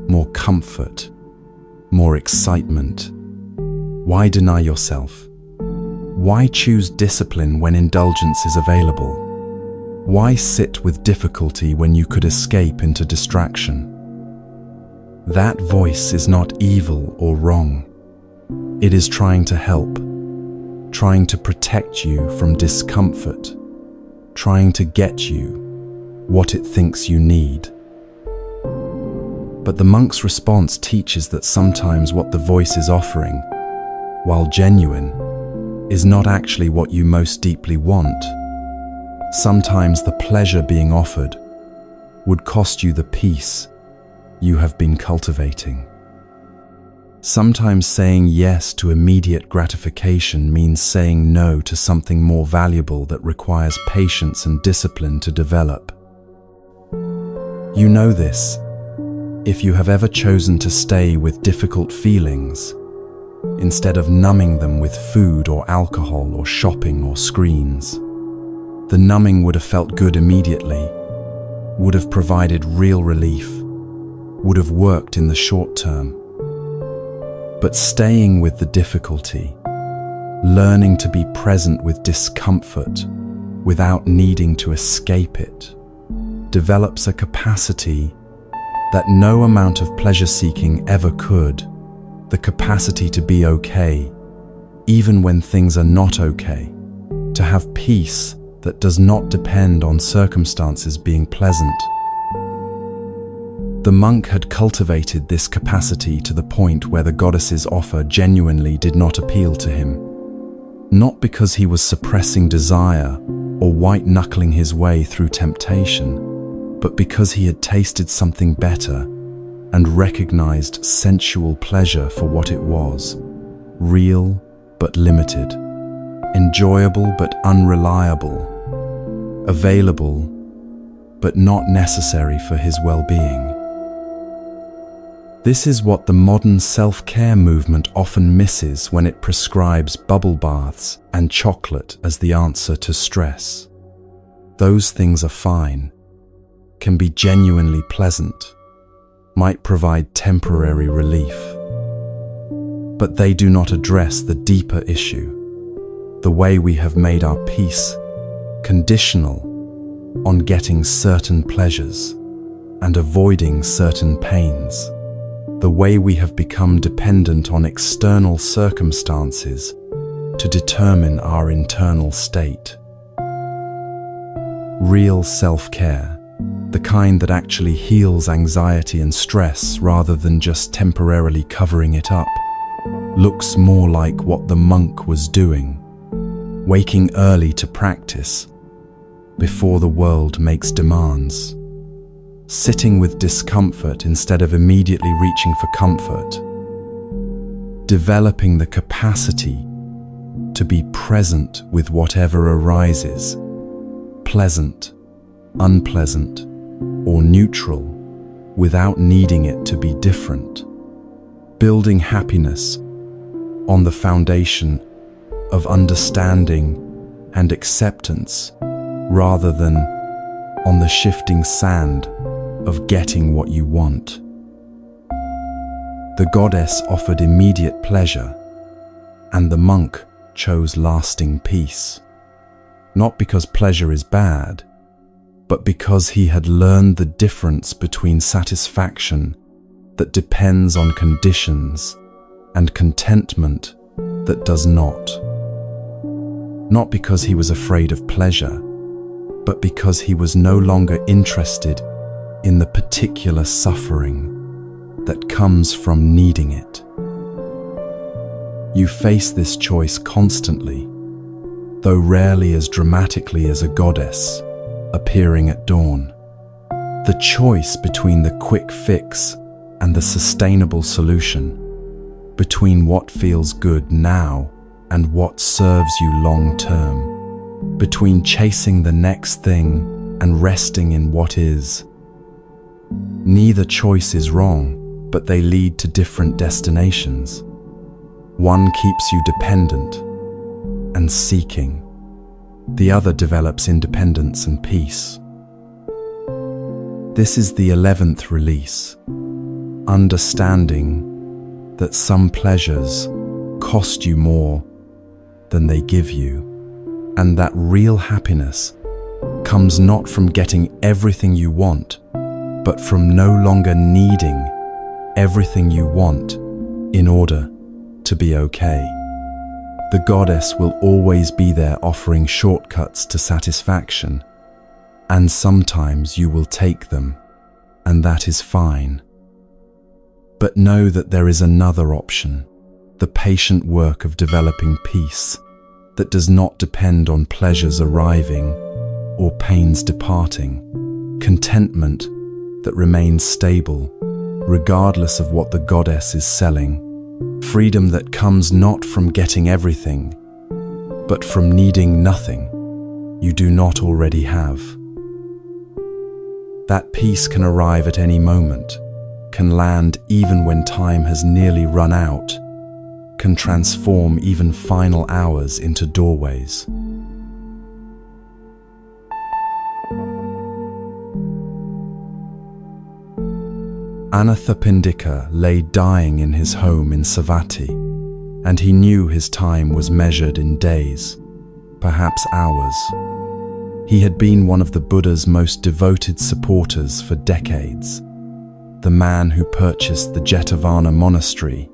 more comfort, more excitement. Why deny yourself? Why choose discipline when indulgence is available? Why sit with difficulty when you could escape into distraction?" That voice is not evil or wrong. It is trying to help, trying to protect you from discomfort, trying to get you what it thinks you need. But the monk's response teaches that sometimes what the voice is offering, while genuine, is not actually what you most deeply want. Sometimes the pleasure being offered would cost you the peace you have been cultivating. Sometimes saying yes to immediate gratification means saying no to something more valuable that requires patience and discipline to develop. You know this if you have ever chosen to stay with difficult feelings instead of numbing them with food or alcohol or shopping or screens. The numbing would have felt good immediately, would have provided real relief, would have worked in the short term. But staying with the difficulty, learning to be present with discomfort without needing to escape it, develops a capacity that no amount of pleasure-seeking ever could, the capacity to be okay, even when things are not okay, to have peace that does not depend on circumstances being pleasant. The monk had cultivated this capacity to the point where the goddess's offer genuinely did not appeal to him, not because he was suppressing desire or white-knuckling his way through temptation, but because he had tasted something better and recognized sensual pleasure for what it was, real but limited, enjoyable but unreliable, available but not necessary for his well-being. This is what the modern self-care movement often misses when it prescribes bubble baths and chocolate as the answer to stress. Those things are fine, can be genuinely pleasant, might provide temporary relief. But they do not address the deeper issue, the way we have made our peace conditional on getting certain pleasures and avoiding certain pains, the way we have become dependent on external circumstances to determine our internal state. Real self-care, the kind that actually heals anxiety and stress rather than just temporarily covering it up, looks more like what the monk was doing, waking early to practice before the world makes demands. sitting with discomfort instead of immediately reaching for comfort, developing the capacity to be present with whatever arises, pleasant, unpleasant, or neutral, without needing it to be different, building happiness on the foundation of understanding and acceptance rather than on the shifting sand of getting what you want. The goddess offered immediate pleasure, and the monk chose lasting peace, not because pleasure is bad, but because he had learned the difference between satisfaction that depends on conditions and contentment that does not. Not because he was afraid of pleasure, but because he was no longer interested in the particular suffering that comes from needing it. You face this choice constantly, though rarely as dramatically as a goddess appearing at dawn. The choice between the quick fix and the sustainable solution, between what feels good now and what serves you long term, between chasing the next thing and resting in what is. Neither choice is wrong, but they lead to different destinations. One keeps you dependent and seeking. The other develops independence and peace. This is the 11th release, understanding that some pleasures cost you more than they give you, and that real happiness comes not from getting everything you want, but from no longer needing everything you want in order to be okay. The goddess will always be there offering shortcuts to satisfaction, and sometimes you will take them, and that is fine. But know that there is another option, the patient work of developing peace that does not depend on pleasures arriving or pains departing, contentment that remains stable regardless of what the goddess is selling, freedom that comes not from getting everything, but from needing nothing you do not already have. That peace can arrive at any moment, can land even when time has nearly run out, can transform even final hours into doorways. Anathapindika lay dying in his home in Savatthi, and he knew his time was measured in days, perhaps hours. He had been one of the Buddha's most devoted supporters for decades, the man who purchased the Jetavana monastery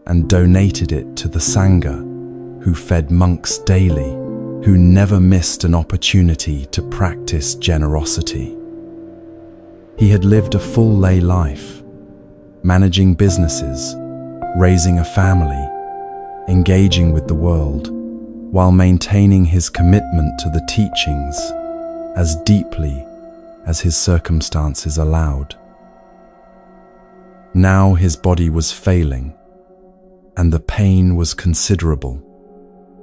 and donated it to the Sangha, who fed monks daily, who never missed an opportunity to practice generosity. He had lived a full lay life, managing businesses, raising a family, engaging with the world, while maintaining his commitment to the teachings as deeply as his circumstances allowed. Now his body was failing, and the pain was considerable.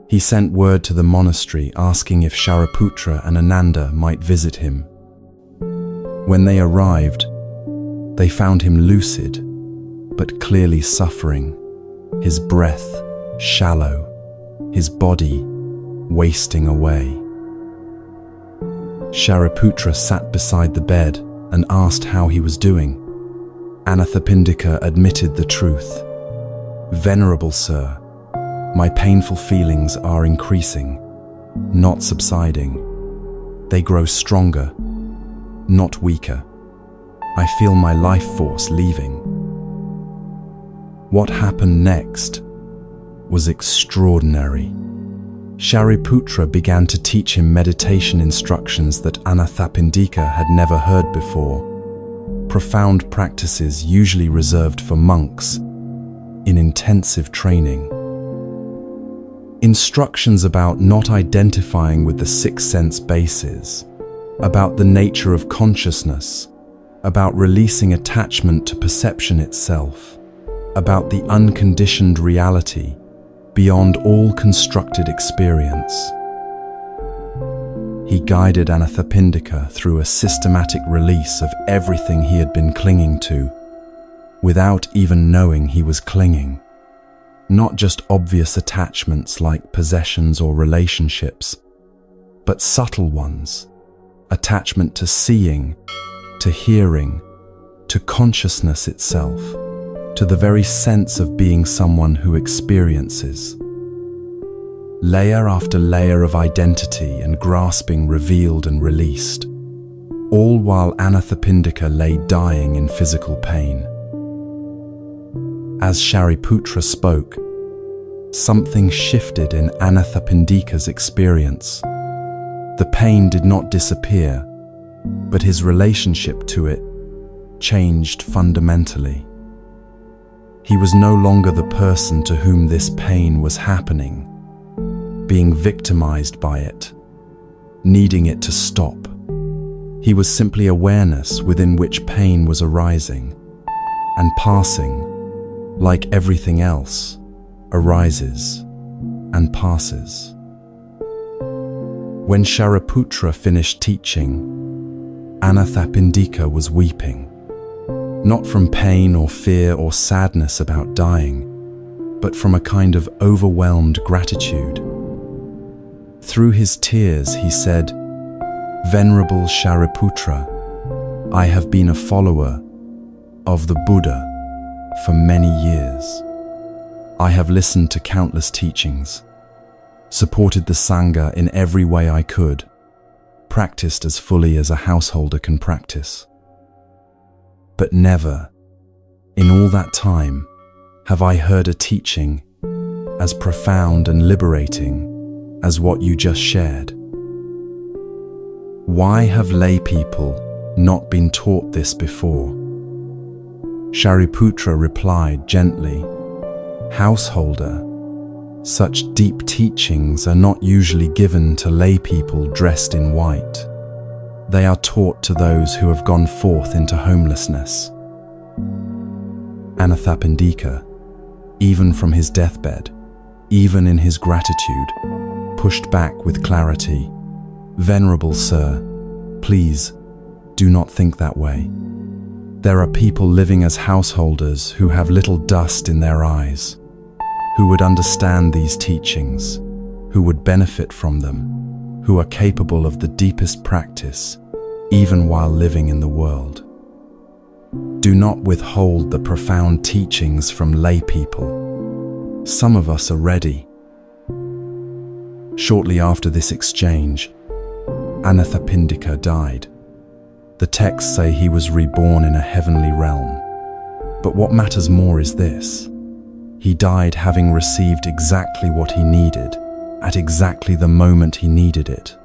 He sent word to the monastery asking if Shariputra and Ananda might visit him. When they arrived, they found him lucid, but clearly suffering, his breath shallow, his body wasting away. Shariputra sat beside the bed and asked how he was doing. Anathapindika admitted the truth. "Venerable Sir, my painful feelings are increasing, not subsiding. They grow stronger, not weaker. I feel my life force leaving." What happened next was extraordinary. Shariputra began to teach him meditation instructions that Anathapindika had never heard before, profound practices usually reserved for monks in intensive training. Instructions about not identifying with the six sense bases, about the nature of consciousness, about releasing attachment to perception itself, about the unconditioned reality beyond all constructed experience. He guided Anathapindika through a systematic release of everything he had been clinging to, without even knowing he was clinging. Not just obvious attachments like possessions or relationships, but subtle ones, attachment to seeing, to hearing, to consciousness itself, to the very sense of being someone who experiences. Layer after layer of identity and grasping revealed and released, all while Anathapindika lay dying in physical pain. As Shariputra spoke, something shifted in Anathapindika's experience. The pain did not disappear, but his relationship to it changed fundamentally. He was no longer the person to whom this pain was happening, being victimized by it, needing it to stop. He was simply awareness within which pain was arising and passing, like everything else, arises and passes. When Shariputra finished teaching, Anathapindika was weeping, not from pain or fear or sadness about dying, but from a kind of overwhelmed gratitude. Through his tears, he said, "Venerable Shariputra, I have been a follower of the Buddha for many years. I have listened to countless teachings, supported the Sangha in every way I could, practiced as fully as a householder can practice. But never, in all that time, have I heard a teaching as profound and liberating as what you just shared. Why have lay people not been taught this before?" Shariputra replied gently, "Householder, such deep teachings are not usually given to lay people dressed in white. They are taught to those who have gone forth into homelessness." Anathapindika, even from his deathbed, even in his gratitude, pushed back with clarity, "Venerable Sir, please do not think that way. There are people living as householders who have little dust in their eyes, who would understand these teachings, who would benefit from them, who are capable of the deepest practice, even while living in the world. Do not withhold the profound teachings from lay people. Some of us are ready." Shortly after this exchange, Anathapindika died. The texts say he was reborn in a heavenly realm. But what matters more is this: he died having received exactly what he needed, at exactly the moment he needed it,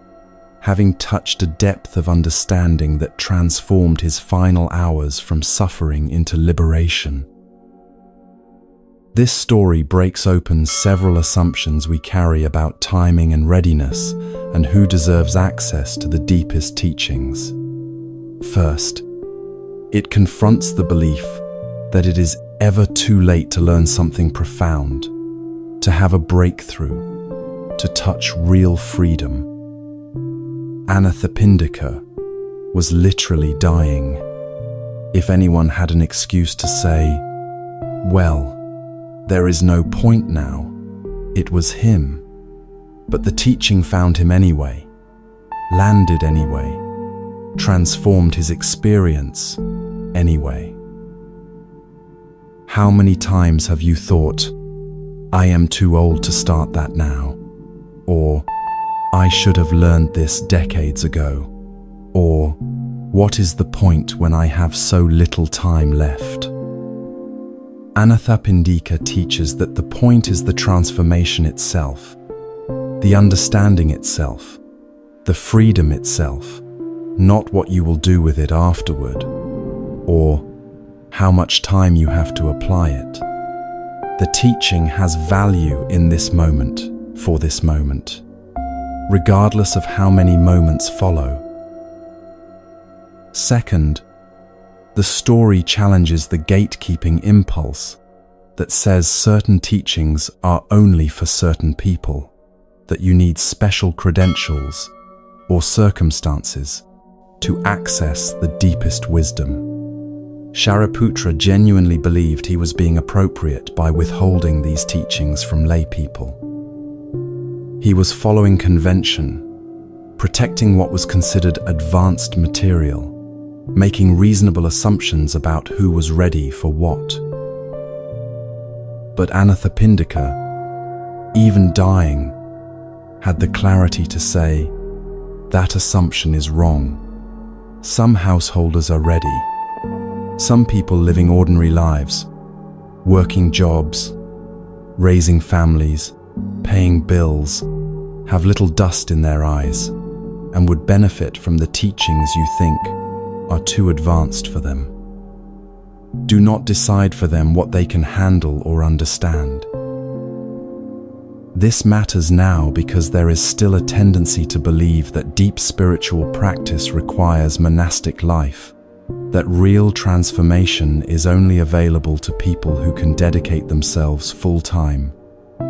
having touched a depth of understanding that transformed his final hours from suffering into liberation. This story breaks open several assumptions we carry about timing and readiness and who deserves access to the deepest teachings. First, it confronts the belief that it is ever too late to learn something profound, to have a breakthrough, to touch real freedom. Anathapindika was literally dying. If anyone had an excuse to say, "Well, there is no point now," it was him. But the teaching found him anyway, landed anyway, transformed his experience anyway. How many times have you thought, "I am too old to start that now," or "I should have learned this decades ago," or "What is the point when I have so little time left?" Anathapindika teaches that the point is the transformation itself, the understanding itself, the freedom itself, not what you will do with it afterward, or how much time you have to apply it. The teaching has value in this moment, for this moment, regardless of how many moments follow. Second, The story challenges the gatekeeping impulse that says certain teachings are only for certain people, that you need special credentials or circumstances to access the deepest wisdom. Shariputra genuinely believed he was being appropriate by withholding these teachings from lay people. He was following convention, protecting what was considered advanced material, making reasonable assumptions about who was ready for what. But Anathapindika, even dying, had the clarity to say, that assumption is wrong. Some householders are ready. Some people living ordinary lives, working jobs, raising families, paying bills, have little dust in their eyes and would benefit from the teachings you think are too advanced for them. Do not decide for them what they can handle or understand. This matters now because there is still a tendency to believe that deep spiritual practice requires monastic life, that real transformation is only available to people who can dedicate themselves full-time,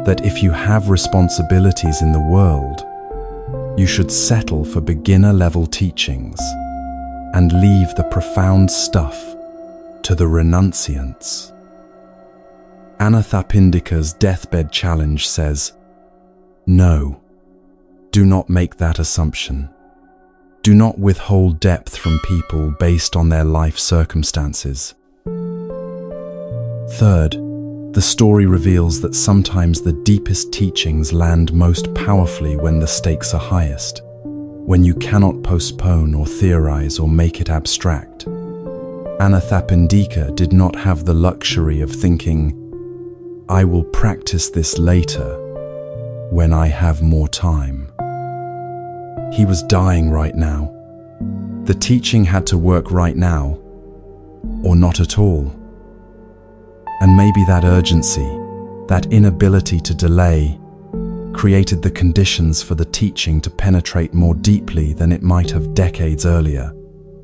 that if you have responsibilities in the world, you should settle for beginner-level teachings and leave the profound stuff to the renunciants. Anathapindika's deathbed challenge says, no, do not make that assumption. Do not withhold depth from people based on their life circumstances. Third, the story reveals that sometimes the deepest teachings land most powerfully when the stakes are highest, when you cannot postpone or theorize or make it abstract. Anathapindika did not have the luxury of thinking, I will practice this later, when I have more time. He was dying right now. The teaching had to work right now, or not at all. And maybe that urgency, that inability to delay, created the conditions for the teaching to penetrate more deeply than it might have decades earlier,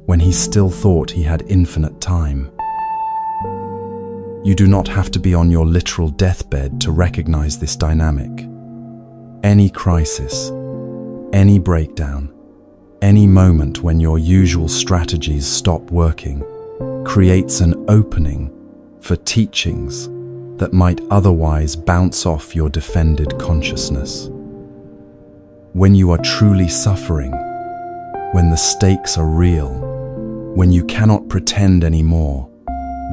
when he still thought he had infinite time. You do not have to be on your literal deathbed to recognize this dynamic. Any crisis, any breakdown, any moment when your usual strategies stop working, creates an opening for teachings that might otherwise bounce off your defended consciousness. When you are truly suffering, when the stakes are real, when you cannot pretend anymore,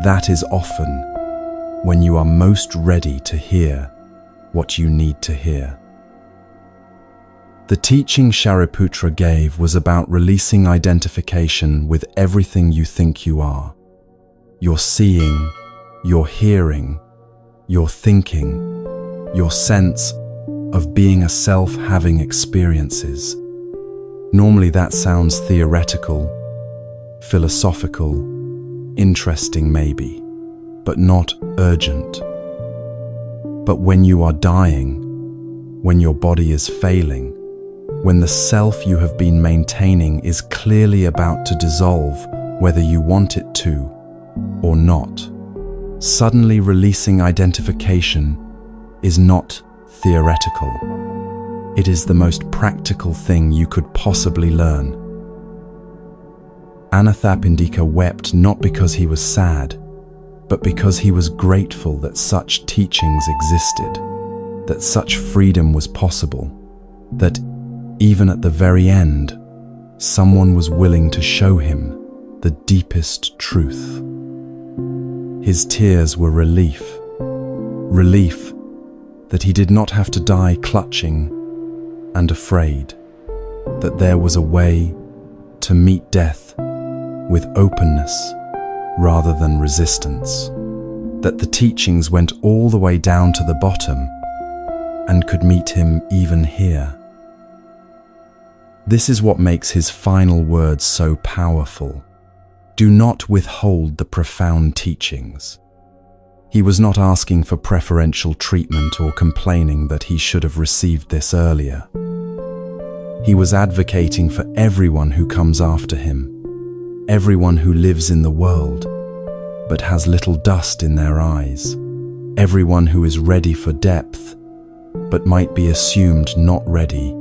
that is often when you are most ready to hear what you need to hear. The teaching Shariputra gave was about releasing identification with everything you think you are. Your seeing, your hearing, your thinking, your sense of being a self having experiences. Normally that sounds theoretical, philosophical, interesting maybe, but not urgent. But when you are dying, when your body is failing, when the self you have been maintaining is clearly about to dissolve, whether you want it to or not, suddenly releasing identification is not theoretical. It is the most practical thing you could possibly learn. Anathapindika wept not because he was sad, but because he was grateful that such teachings existed, that such freedom was possible, that even at the very end, someone was willing to show him the deepest truth. His tears were relief that he did not have to die clutching and afraid, that there was a way to meet death with openness rather than resistance, that the teachings went all the way down to the bottom and could meet him even here. This is what makes his final words so powerful. Do not withhold the profound teachings. He was not asking for preferential treatment or complaining that he should have received this earlier. He was advocating for everyone who comes after him. everyone who lives in the world, but has little dust in their eyes, everyone who is ready for depth, but might be assumed not ready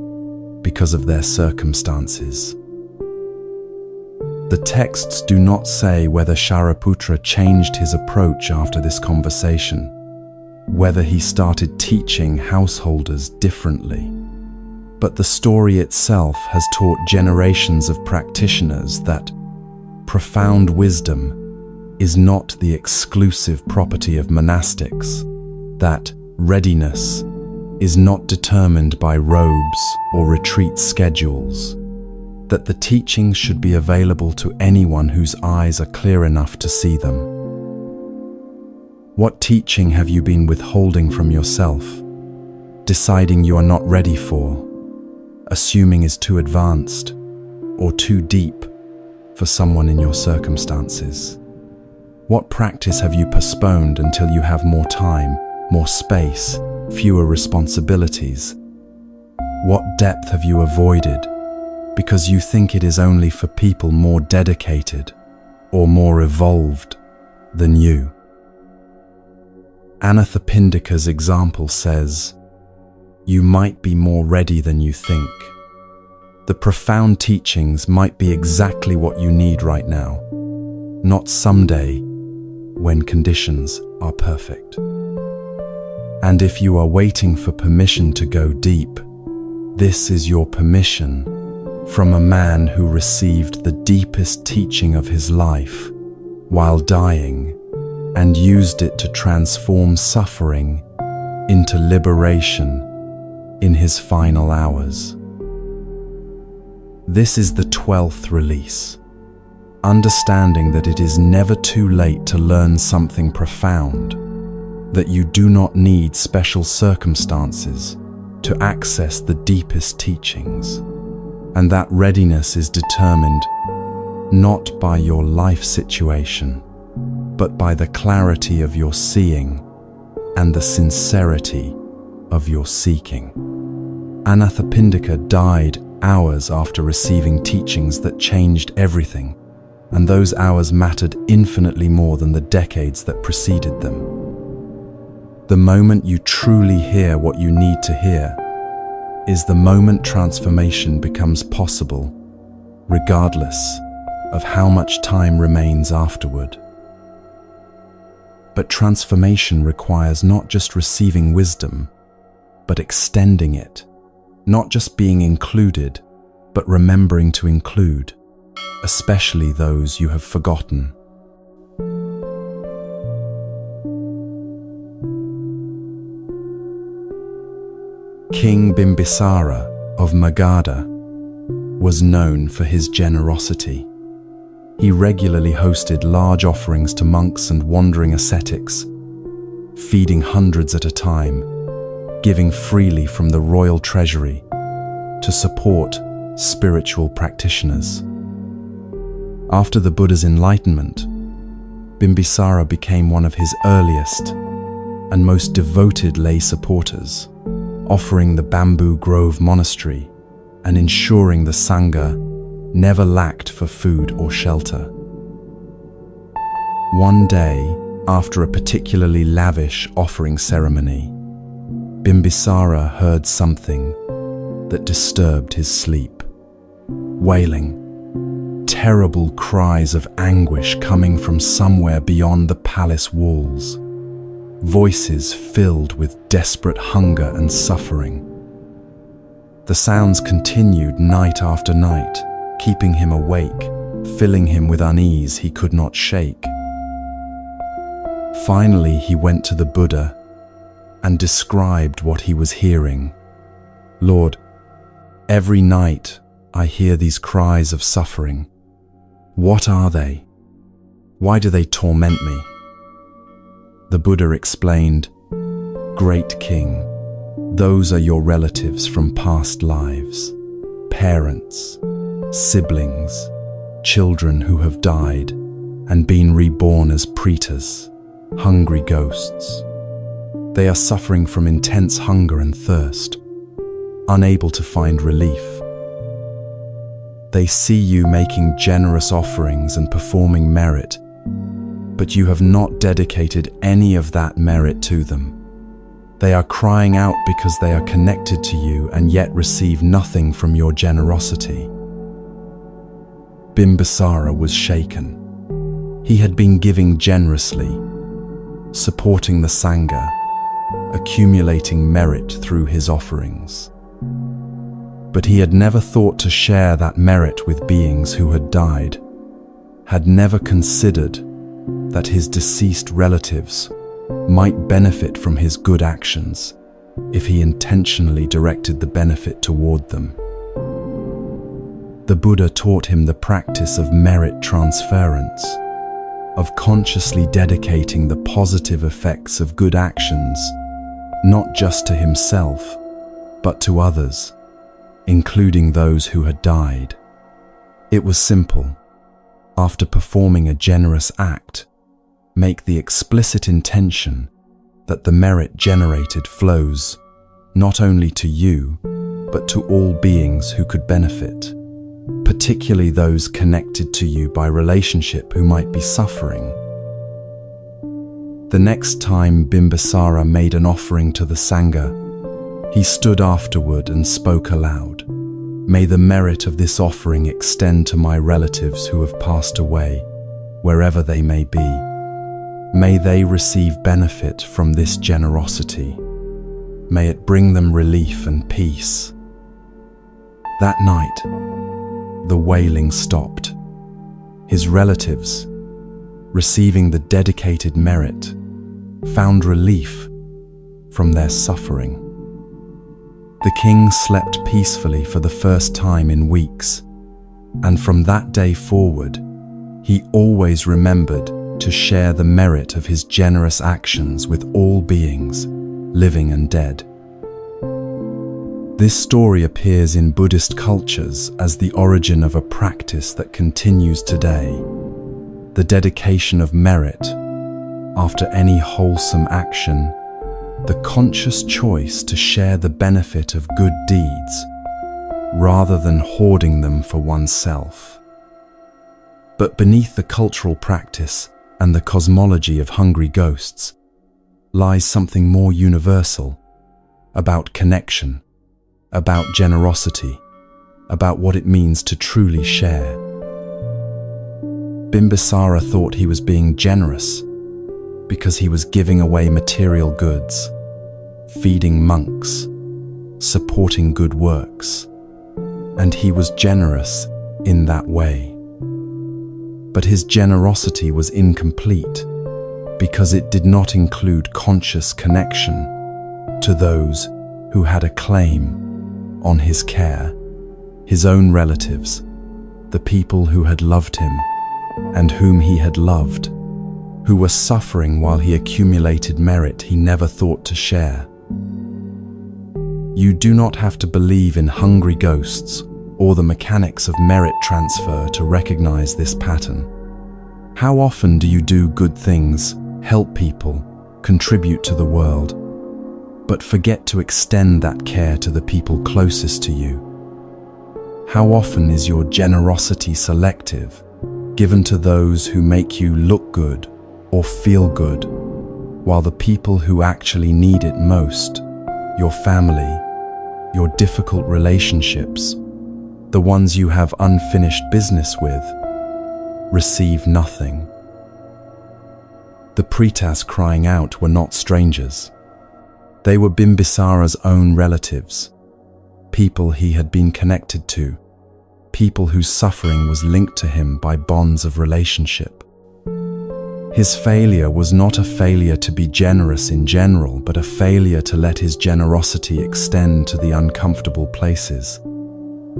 because of their circumstances. The texts do not say whether Shariputra changed his approach after this conversation, whether he started teaching householders differently. But the story itself has taught generations of practitioners that profound wisdom is not the exclusive property of monastics, that readiness is not determined by robes or retreat schedules, that the teachings should be available to anyone whose eyes are clear enough to see them. What teaching have you been withholding from yourself, deciding you are not ready for, assuming is too advanced or too deep for someone in your circumstances? What practice have you postponed until you have more time, more space, fewer responsibilities? What depth have you avoided because you think it is only for people more dedicated or more evolved than you? Anathapindika's example says, you might be more ready than you think. The profound teachings might be exactly what you need right now, not someday when conditions are perfect. And if you are waiting for permission to go deep, this is your permission from a man who received the deepest teaching of his life while dying and used it to transform suffering into liberation in his final hours. This is the 12th release, understanding that it is never too late to learn something profound, that you do not need special circumstances to access the deepest teachings, and that readiness is determined not by your life situation, but by the clarity of your seeing and the sincerity of your seeking. Anathapindika died hours after receiving teachings that changed everything, and those hours mattered infinitely more than the decades that preceded them. The moment you truly hear what you need to hear is the moment transformation becomes possible, regardless of how much time remains afterward. But transformation requires not just receiving wisdom, but extending it, not just being included, but remembering to include, especially those you have forgotten. King Bimbisara of Magadha was known for his generosity. He regularly hosted large offerings to monks and wandering ascetics, feeding hundreds at a time, giving freely from the royal treasury to support spiritual practitioners. After the Buddha's enlightenment, Bimbisara became one of his earliest and most devoted lay supporters, offering the Bamboo Grove Monastery and ensuring the Sangha never lacked for food or shelter. One day, after a particularly lavish offering ceremony, Bimbisara heard something that disturbed his sleep. Wailing, terrible cries of anguish coming from somewhere beyond the palace walls. Voices filled with desperate hunger and suffering. The sounds continued night after night, keeping him awake, filling him with unease he could not shake. Finally, he went to the Buddha and described what he was hearing. Lord, every night I hear these cries of suffering. What are they? Why do they torment me? The Buddha explained, Great King, those are your relatives from past lives, parents, siblings, children who have died and been reborn as pretas, hungry ghosts. They are suffering from intense hunger and thirst, unable to find relief. They see you making generous offerings and performing merit, but you have not dedicated any of that merit to them. They are crying out because they are connected to you and yet receive nothing from your generosity. Bimbisara was shaken. He had been giving generously, supporting the Sangha, accumulating merit through his offerings. But he had never thought to share that merit with beings who had died, had never considered that his deceased relatives might benefit from his good actions if he intentionally directed the benefit toward them. The Buddha taught him the practice of merit transference, of consciously dedicating the positive effects of good actions, not just to himself, but to others, including those who had died. It was simple. After performing a generous act, make the explicit intention that the merit generated flows not only to you, but to all beings who could benefit, particularly those connected to you by relationship who might be suffering. The next time Bimbisara made an offering to the Sangha, he stood afterward and spoke aloud. May the merit of this offering extend to my relatives who have passed away, wherever they may be. May they receive benefit from this generosity. May it bring them relief and peace. That night, the wailing stopped. His relatives, receiving the dedicated merit, found relief from their suffering. The king slept peacefully for the first time in weeks, and from that day forward, he always remembered to share the merit of his generous actions with all beings, living and dead. This story appears in Buddhist cultures as the origin of a practice that continues today, the dedication of merit after any wholesome action, the conscious choice to share the benefit of good deeds rather than hoarding them for oneself. But beneath the cultural practice and the cosmology of hungry ghosts lies something more universal, about connection, about generosity, about what it means to truly share. Bimbisara thought he was being generous because he was giving away material goods, feeding monks, supporting good works, and he was generous in that way. But his generosity was incomplete because it did not include conscious connection to those who had a claim on his care, his own relatives, the people who had loved him and whom he had loved, who were suffering while he accumulated merit he never thought to share. You do not have to believe in hungry ghosts or the mechanics of merit transfer to recognize this pattern. How often do you do good things, help people, contribute to the world, but forget to extend that care to the people closest to you? How often is your generosity selective, given to those who make you look good or feel good, while the people who actually need it most, your family, your difficult relationships, the ones you have unfinished business with, receive nothing? The Pretas crying out were not strangers. They were Bimbisara's own relatives, people he had been connected to, people whose suffering was linked to him by bonds of relationship. His failure was not a failure to be generous in general, but a failure to let his generosity extend to the uncomfortable places,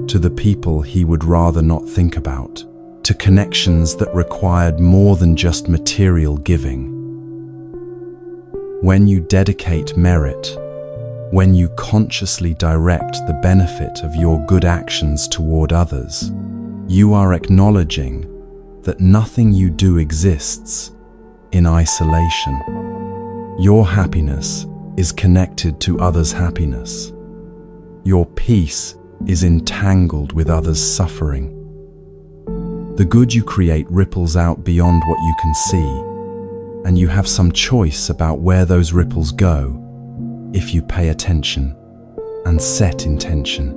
to the people he would rather not think about, to connections that required more than just material giving. When you dedicate merit, when you consciously direct the benefit of your good actions toward others, you are acknowledging that nothing you do exists in isolation. Your happiness is connected to others' happiness. Your peace is entangled with others' suffering. The good you create ripples out beyond what you can see, and you have some choice about where those ripples go if you pay attention and set intention.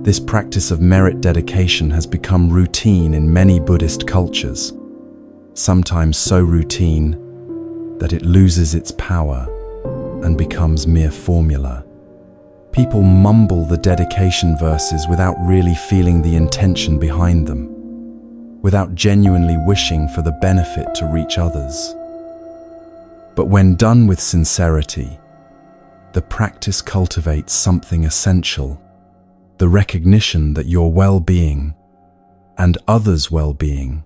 This practice of merit dedication has become routine in many Buddhist cultures, sometimes so routine that it loses its power and becomes mere formula. People mumble the dedication verses without really feeling the intention behind them, without genuinely wishing for the benefit to reach others. But when done with sincerity, the practice cultivates something essential: the recognition that your well-being and others' well-being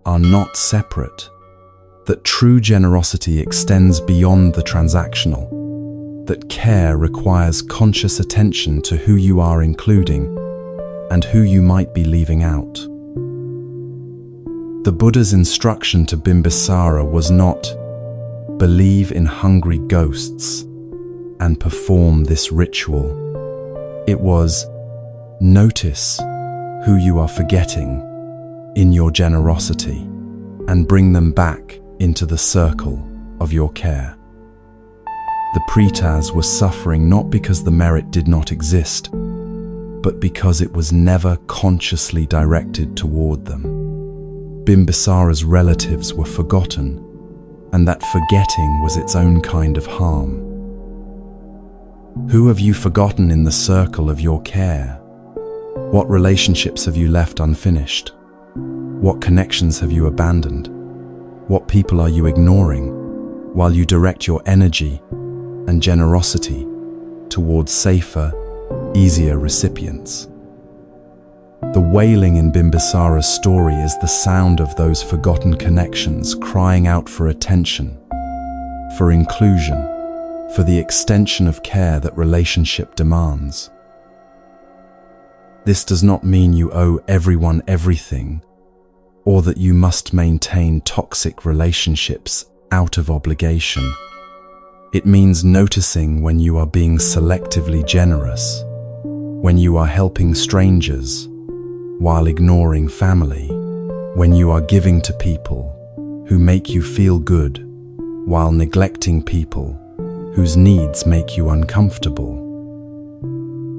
are not separate, that true generosity extends beyond the transactional, that care requires conscious attention to who you are including and who you might be leaving out. The Buddha's instruction to Bimbisara was not believe in hungry ghosts and perform this ritual. It was notice who you are forgetting in your generosity and bring them back into the circle of your care. The Pretas were suffering not because the merit did not exist, but because it was never consciously directed toward them. Bimbisara's relatives were forgotten, and that forgetting was its own kind of harm. Who have you forgotten in the circle of your care? What relationships have you left unfinished? What connections have you abandoned? What people are you ignoring while you direct your energy and generosity towards safer, easier recipients? The wailing in Bimbisara's story is the sound of those forgotten connections crying out for attention, for inclusion, for the extension of care that relationship demands. This does not mean you owe everyone everything, or that you must maintain toxic relationships out of obligation. It means noticing when you are being selectively generous, when you are helping strangers while ignoring family, when you are giving to people who make you feel good while neglecting people whose needs make you uncomfortable.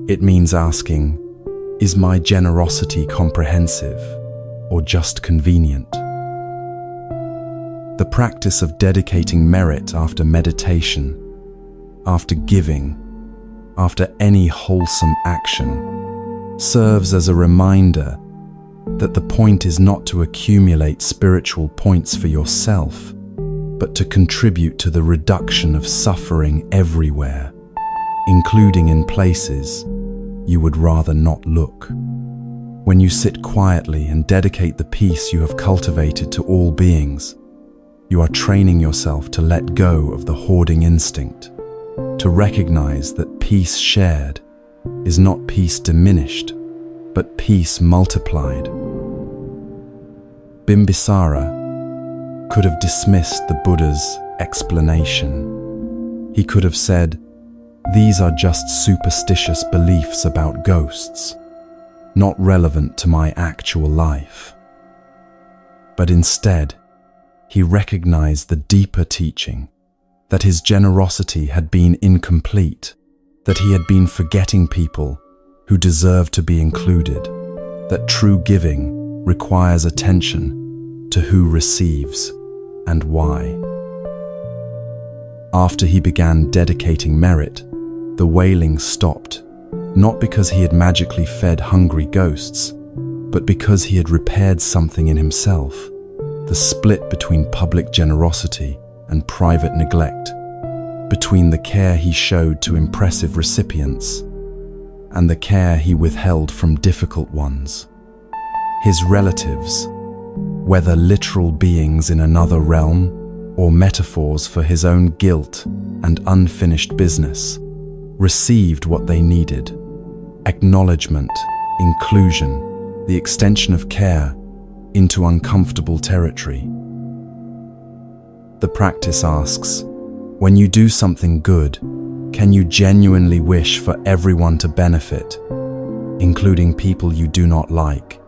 It means asking, is my generosity comprehensive or just convenient? The practice of dedicating merit after meditation, after giving, after any wholesome action, serves as a reminder that the point is not to accumulate spiritual points for yourself, but to contribute to the reduction of suffering everywhere, including in places you would rather not look. When you sit quietly and dedicate the peace you have cultivated to all beings, you are training yourself to let go of the hoarding instinct, to recognize that peace shared is not peace diminished, but peace multiplied. Bimbisara could have dismissed the Buddha's explanation. He could have said, "These are just superstitious beliefs about ghosts, not relevant to my actual life." But instead, he recognized the deeper teaching, that his generosity had been incomplete, that he had been forgetting people who deserve to be included, that true giving requires attention to who receives and why. After he began dedicating merit, the wailing stopped, not because he had magically fed hungry ghosts, but because he had repaired something in himself, the split between public generosity and private neglect, between the care he showed to impressive recipients and the care he withheld from difficult ones. His relatives, whether literal beings in another realm or metaphors for his own guilt and unfinished business, received what they needed: acknowledgement, inclusion, the extension of care into uncomfortable territory. The practice asks, when you do something good, can you genuinely wish for everyone to benefit, including people you do not like,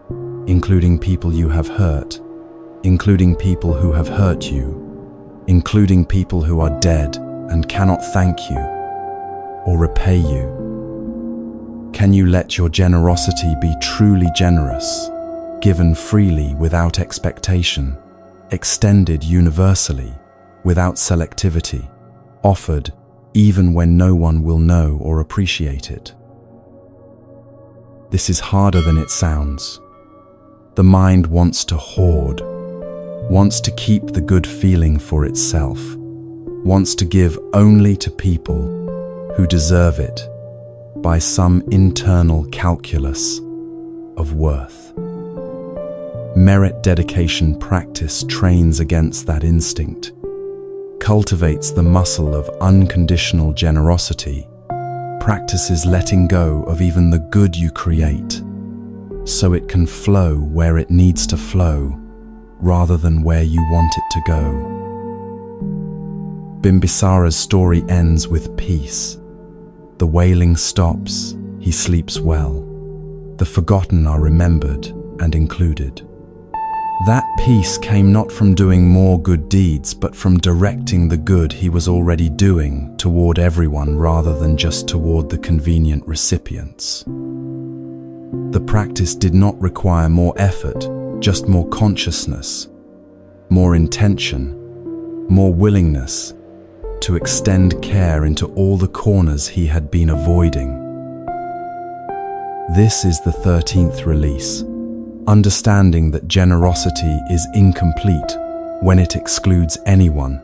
including people you have hurt, including people who have hurt you, including people who are dead and cannot thank you or repay you? Can you let your generosity be truly generous, given freely without expectation, extended universally without selectivity, offered even when no one will know or appreciate it? This is harder than it sounds. The mind wants to hoard, wants to keep the good feeling for itself, wants to give only to people who deserve it by some internal calculus of worth. Merit dedication practice trains against that instinct, cultivates the muscle of unconditional generosity, practices letting go of even the good you create, so it can flow where it needs to flow, rather than where you want it to go. Bimbisara's story ends with peace. The wailing stops, he sleeps well. The forgotten are remembered and included. That peace came not from doing more good deeds, but from directing the good he was already doing toward everyone rather than just toward the convenient recipients. The practice did not require more effort, just more consciousness, more intention, more willingness to extend care into all the corners he had been avoiding. This is the 13th release, understanding that generosity is incomplete when it excludes anyone,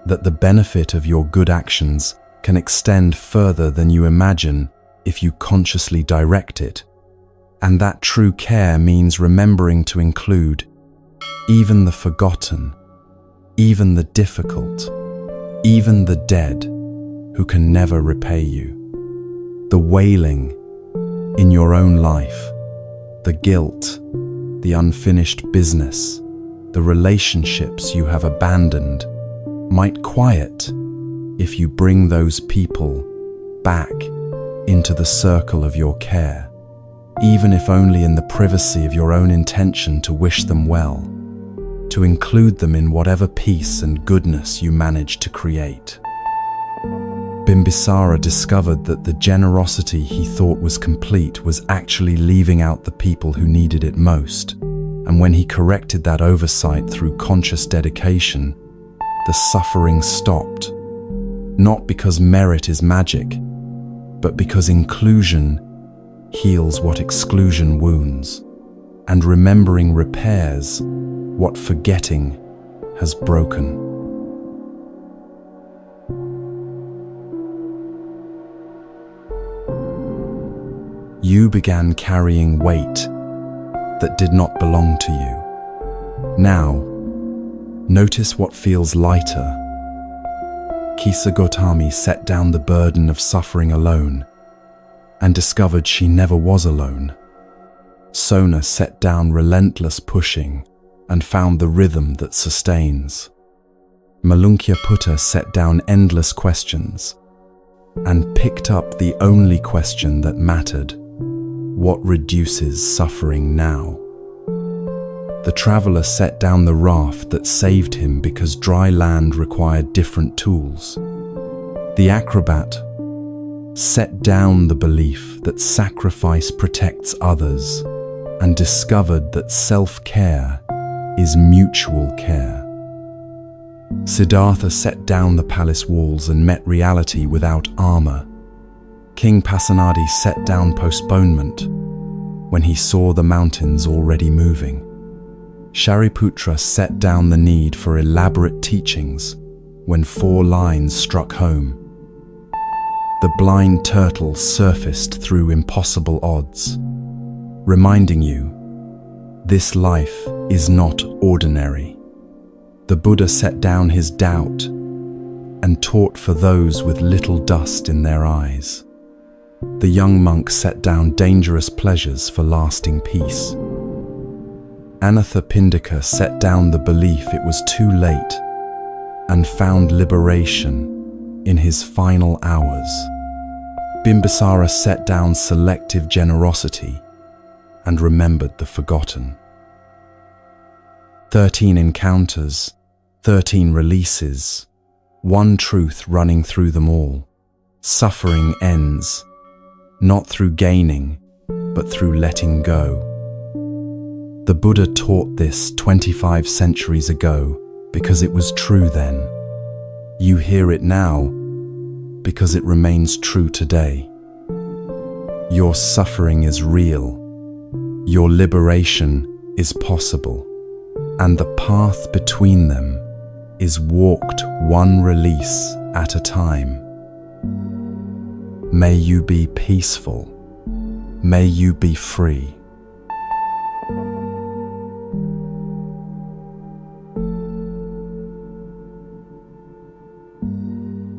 that the benefit of your good actions can extend further than you imagine if you consciously direct it, and that true care means remembering to include even the forgotten, even the difficult, even the dead who can never repay you. The wailing in your own life, the guilt, the unfinished business, the relationships you have abandoned might quiet if you bring those people back into the circle of your care, even if only in the privacy of your own intention to wish them well, to include them in whatever peace and goodness you manage to create. Bimbisara discovered that the generosity he thought was complete was actually leaving out the people who needed it most, and when he corrected that oversight through conscious dedication, the suffering stopped, not because merit is magic, but because inclusion heals what exclusion wounds, and remembering repairs what forgetting has broken. You began carrying weight that did not belong to you. Now, notice what feels lighter. Kisa Gotami set down the burden of suffering alone and discovered she never was alone. Sona set down relentless pushing and found the rhythm that sustains. Malunkya Putta set down endless questions and picked up the only question that mattered: what reduces suffering now? The traveler set down the raft that saved him because dry land required different tools. The acrobat set down the belief that sacrifice protects others and discovered that self-care is mutual care. Siddhartha set down the palace walls and met reality without armor. King Pasenadi set down postponement when he saw the mountains already moving. Shariputra set down the need for elaborate teachings when 4 lines struck home. The blind turtle surfaced through impossible odds, reminding you, this life is not ordinary. The Buddha set down his doubt and taught for those with little dust in their eyes. The young monk set down dangerous pleasures for lasting peace. Anatha Pindika set down the belief it was too late and found liberation in his final hours. Bimbisara set down selective generosity and remembered the forgotten. 13 encounters, 13 releases, one truth running through them all. Suffering ends, not through gaining, but through letting go. The Buddha taught this 25 centuries ago because it was true then. You hear it now because it remains true today. Your suffering is real. Your liberation is possible. And the path between them is walked one release at a time. May you be peaceful. May you be free.